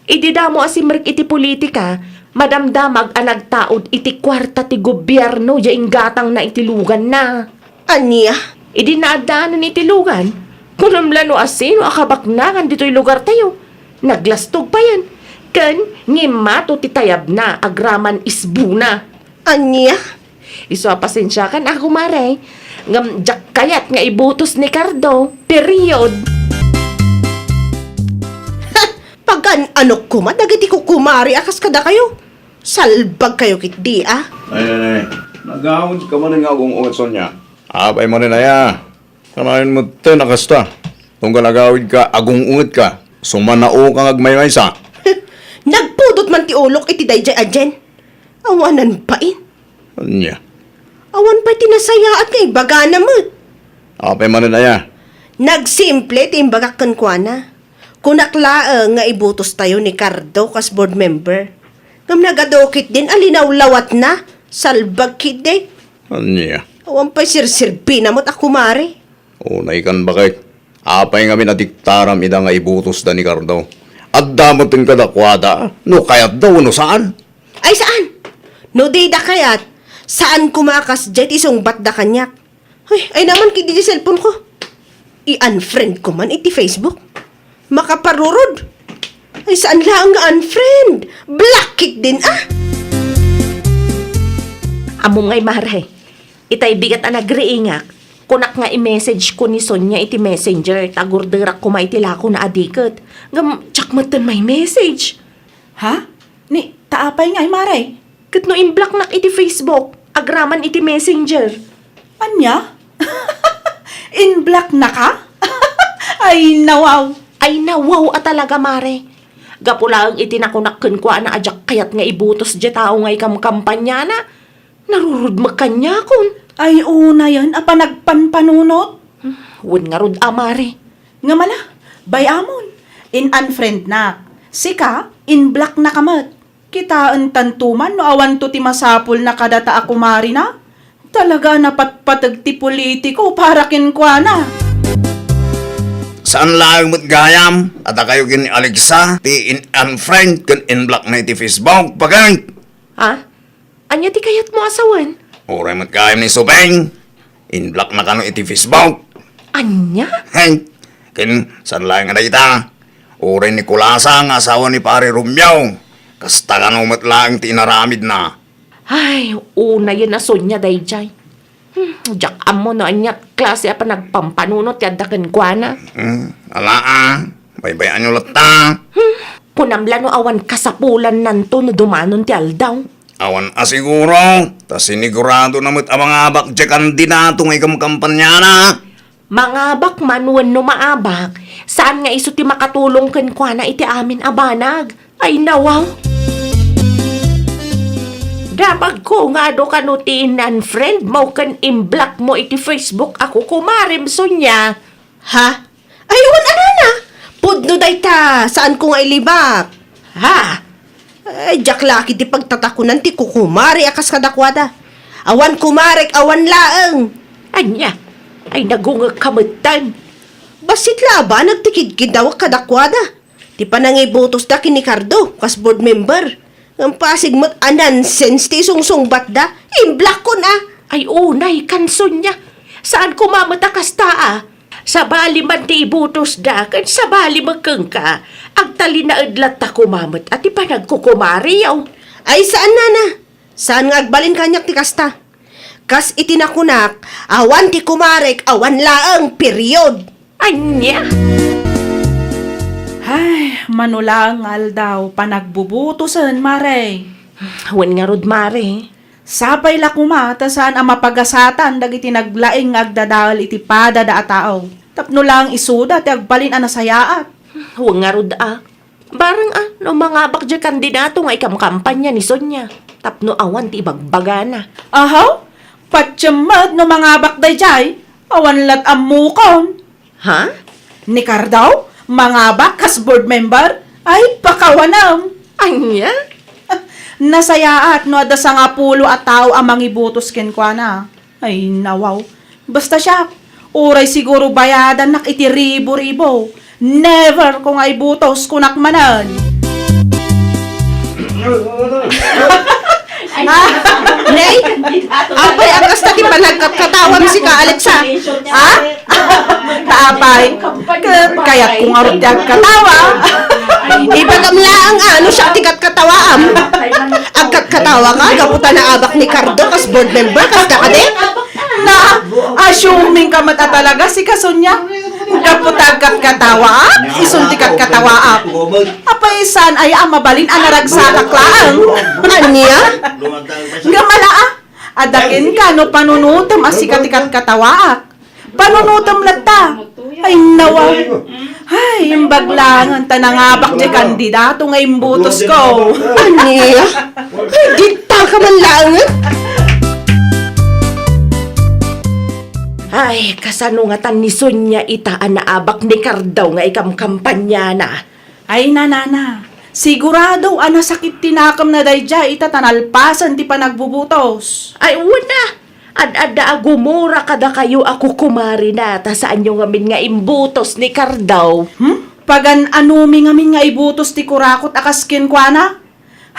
Idi damo asimrik iti politika, madamdamag anagtaod iti kwarta ti gobyerno, yaing gatang na itilugan na. Anya? Idi naadaanan itilugan, Kunamla no asino akabaknakan dito'y lugar tayo. Naglastog pa yan. Kan, ngimato titayab na, agraman isbuna. Anya? Iso pasensya kan ako maray. Ngam jak kayat nga ibutos ni Cardo. Period. Pagkan anok kuma, dagiti ko kumari akas kada kayo. Salbag kayo kitdi ah. Ay. Nagawad ka man nga akong ungat Sonya. Abay man rin aya. Kanayon mo te nakasta. Tunggal agawid ka, agong ungat ka. Sumanao kang agmaymay sa. Nagpudot man ti ulok iti dayjay adjen. Awanan pa in. Anya. Awan pa tinasaya at kay bagana mo. Abay man rin aya. Nagsimple ti imbagakan kwa na. Kunaklaan nga ibutos tayo ni Cardo kas board member. Ngam nagadokit din alinaw lawat na. Salbag kide. Anya. Awan pa sirsirbi na mo't ako mari. Unay kan bakit? Apay nga minadiktaram ida nga ibutos da ni Cardo. At damot yung kadakwada. No kayat daw no saan? Ay saan? No di da kayat. Saan kumakas jet isong bat da kanyak? Ay naman kiti di cellphone ko. I-unfriend ko man iti Facebook. Makaparurod. Ay saan lang nga unfriend? Block it din ah. Amo ngay mare. Itay bigat ang nagriingak. Kunak nga i-message ko ni Sonya iti messenger. Tagurderak ko maitila ko na adikat. Ngam, tsak matan may message. Ha? Ni, taapay nga ay maray. Kat no in-block nak iti Facebook. Agraman iti messenger. Anya? In black na ka? Ay, nawaw. Ay nawaw at talaga mare. Gapulang itinakunakkan ko na ajak kayat nga ibutos dya tao ngay kampanya na. Narurud magkanya kon. Ay, una yan, apa nagpanpanunot? Huwag nga rud amare. Nga mala, bayamon. In unfriend na. Sika, in black na kamat. Kitaan tantuman no awan to ti masapul na kadata ako mari na. Talaga napatpatag ti politiko para kinkwa na. Saan lang mo't gayam? At kayo kin Alexa, ti in-unfriend kan in-block na iti Facebook. Pagay! Ha? Anya ti kayat mo asawan? Uray mo't gayam ni Subeng. In-block na kano iti Facebook. Anya? Hey! Kin, saan lang nga ita? Uray ni Kulasa ang asawa ni pare Romeo. Kasta ka naman lang tinaramid na. Ay, una yun na Sonya dayjay. Diyak amo no anya klase apa nagpampanunot yadakan kwa na. Ala baybayan nyo lata. Kunamla no awan kasapulan nanto no dumanon ti aldaw. Awan asiguro. Tas sinigurado na mo't ang mga bakje kandidato ng ikam kampanya na. Mga bak manuan no maabak. Saan nga iso ti makatulong kan kwa na iti amin abanag. Ay nawaw. Dabag ko nga do kanutiin nan friend mo kan in-block mo iti Facebook ako kumarim Sonya. Ha? Ayun anana. Pudno day ta. Saan ko nga ilibak? Ha? Ay, jak laki ti pagtatakunan ti kukumari akas kadakwada. Awan kumarek, awan laeng. Anya? Ay nagungag kamutan. Basit laba, nagtikid-kid daw kadakwada. Ti panangibutos da kini Cardo, kas board member. Ang pasig mo't nonsense ti sungsung batda, imblock ko na. Ay unay kanson niya. Saan kumamata kasta Sa bali man ti ibutos da, kan sa bali magkang Agtali na adlat ta kumamat at ipanagkukumari yaw. Ay, saan na? Saan nga agbalin kanyak ti kasta? Kas itinakunak, awan ti kumarek, awan laeng, period. Anya? Ay, manulangal daw, panagbubutusan, maray. Huwag nga rod mare. Sapay la kumata saan ang mapagasatan dagiti naglaing agdadal iti pada da atao. Tapno lang isuda ti agbalin ang nasayaat. Huwag nga rod Barang no mga bakja kandidato nga ikam kampanya ni Sonya. Tapno awan ti ibagbagana. Ahaw, patsyamad no mga bakday jay, awan lat amukon. Ha? Ni Cardaw, mga bakas board member, ay pakawanam. Anya? Nasayaat no ada sa nga pulo at tao ang mangibutos kenkwa na. Ay nawaw. Basta siya, uray siguro bayadan nak iti ribo-ribo. Never kung ay butos kunak manan. Nay, apay akas na ti panagkatawam si ka Alexa. Ha? Taapay. Kaya't kung arot yung katawa. Ibagamlaang ano siya tikat katawaam. Agkat katawa ka, gaputa na abak ni Cardo, kas board member, kas na ka din. Na, assuming ka mata talaga si Kasunya. Kaputagkat katawa, isuntikat katawa. Apaisan ay mabalin ang naragsakak laang. Anya? Gamala adakin ka no panunutom asikatikat katawaak. Panunutom lata. Ay nawa. Ay, imbaglangan tanangabak di kandidato nga imbutos ko. Anya? Ay, dita ka man lang. Ay, kasanungatan ni Sonya itaan na abak ni Cardo nga ikam kampanya na. Ay nanana, sigurado ana sakit tinakam na dayja itatanalpasan ti panagbubutos. Ay, una. Ad-ada agumura kada kayo ako kumari na ta saan yung amin nga imbutos ni Cardo. Pagan anumi ngamin nga ibutos ti kurakot akaskin kwa na?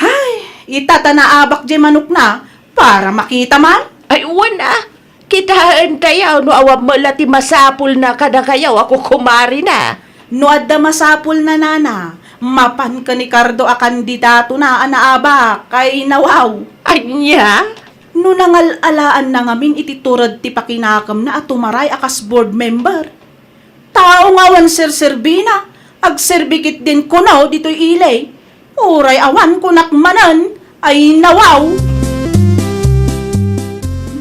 Hay, itatanaabak di manok na para makita man. Ay, una. Kitaan tayo no awam mo ti masapul na kada kayo ako kumari na. No adda masapul na nana, mapan ka ni Cardo a kandidato na anaabak kay nawaw. Anya? No nangalalaan na ngamin ititurad ti pakinakam na at tumaray akas board member. Tao nga wan sir-serbina, agserbikit din ko na dito'y ilay. Uray awan kunak manan, ay nawaw.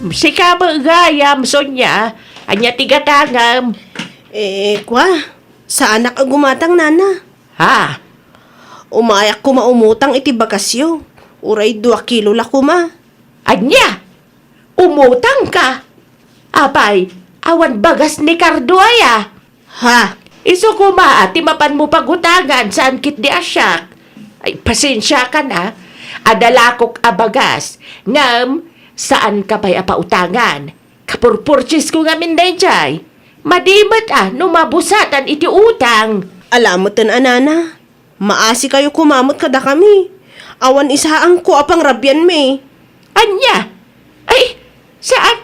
Si kabagayam, Sonya. Anya tigatangam. Kwa, sa anak ang gumatang nana. Ha? Umayak ko maumutang iti bakasyo. Uray 2 kilo la kuma. Anya? Umutang ka? Apay, awan bagas ni Cardo aya. Ha? Iso kuma at timapan mo pagutangan saan kit di asyak. Ay, pasensya ka na. Adalakok abagas. Ngam, saan ka pa'y apautangan? Kapurpurchis ko nga minday jay. Madimat numabusatan iti utang. Alamot tan anana. Maasi kayo kumamot kada kami. Awan isaang ko apang rabyan me. Anya? Ay, saan?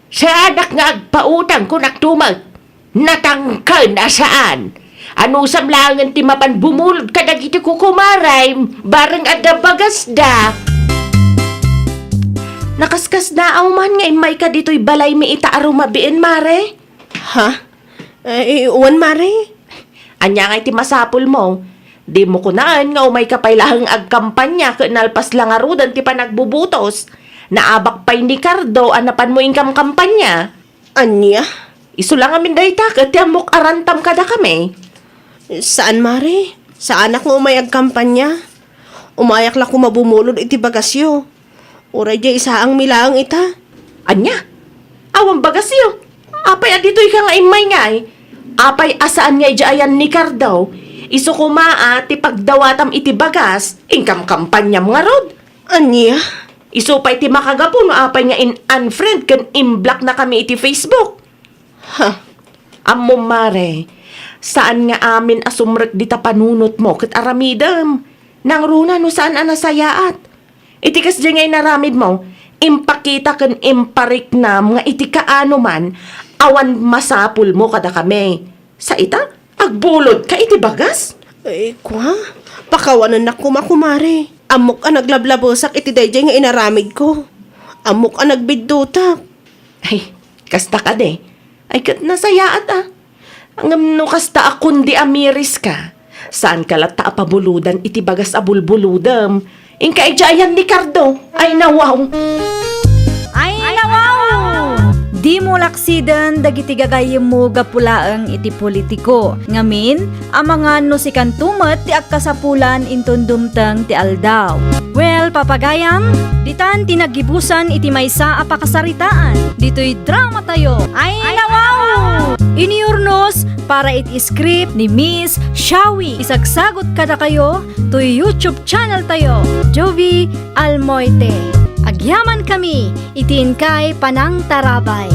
Sa anak nga agpautang ko naktumag. Natangkan na saan? Ano samlangan ti mapan bumulod ka dagiti kukumaray, bareng adda bagas da. Nakaskas na man ngayon may ka dito'y balay mi itaaro mabiin, mare. Ha? Uwan mare? Anya nga iti masapul mo. Di mo kunaan nga umay kapailahang agkampanya kanalpas lang arudan ti panagbubutos. Naabak pa'y ni Cardo anapan mo ingkam kampanya. Anya? Iso lang amin dayta kat ti amok arantam kada kami. Saan mare? Sa anak nga umayag kampanya? Umayak la ko mabumulod iti bagasyo. Uray di isaang milaang ita. Anya? Awang bagasyo. Apay adito'y ka nga imay ngay. Apay asaan nga ijayan ni Cardo. Iso kumaa ti pagdawatam iti bagas. Ingkam kampanya mga rod. Anya? Iso pa'y ti makagapon. Apay nga in-unfriend kan in-block na kami iti Facebook. Ha? Amo mare. Saan nga amin asumrek di ta panunot mo kat aramidam. Nang runa no saan anasayaat. Itikas di ngay naramid mo, impakita kan imparik na mga itikaano man, awan masapul mo kada kami. Sa ita, agbulod ka iti bagas? Kwa? Pakawanan na kumakumare. Amok ang naglablabosak iti dayjay nga inaramid ko. Amok ang nagbiddutak. Ay, kasta ka de. Ay, kat nasayaat Ang no kasta akundi amiris ka. Saan ka lata apabuludan iti bagas abulbuludam? Ingka ijayan ni Cardo. Ay nawaw. Ay nawaw! Di mo laksidan dagiti gagayem mo gapulaang iti politiko. Ngamin, ang mga no si kantumet ti agkasapulan inton dumteng ti aldaw. Well, papagayam, ditan tinagibusan iti maysa a pakasaritaan. Dito'y drama tayo. Ay nawaw! Iniurnos para iti script ni Miss Shawi. Isagsagot kada kayo to YouTube channel tayo, Jovi Almoite. Agyaman kami, itin kay Panang Tarabay.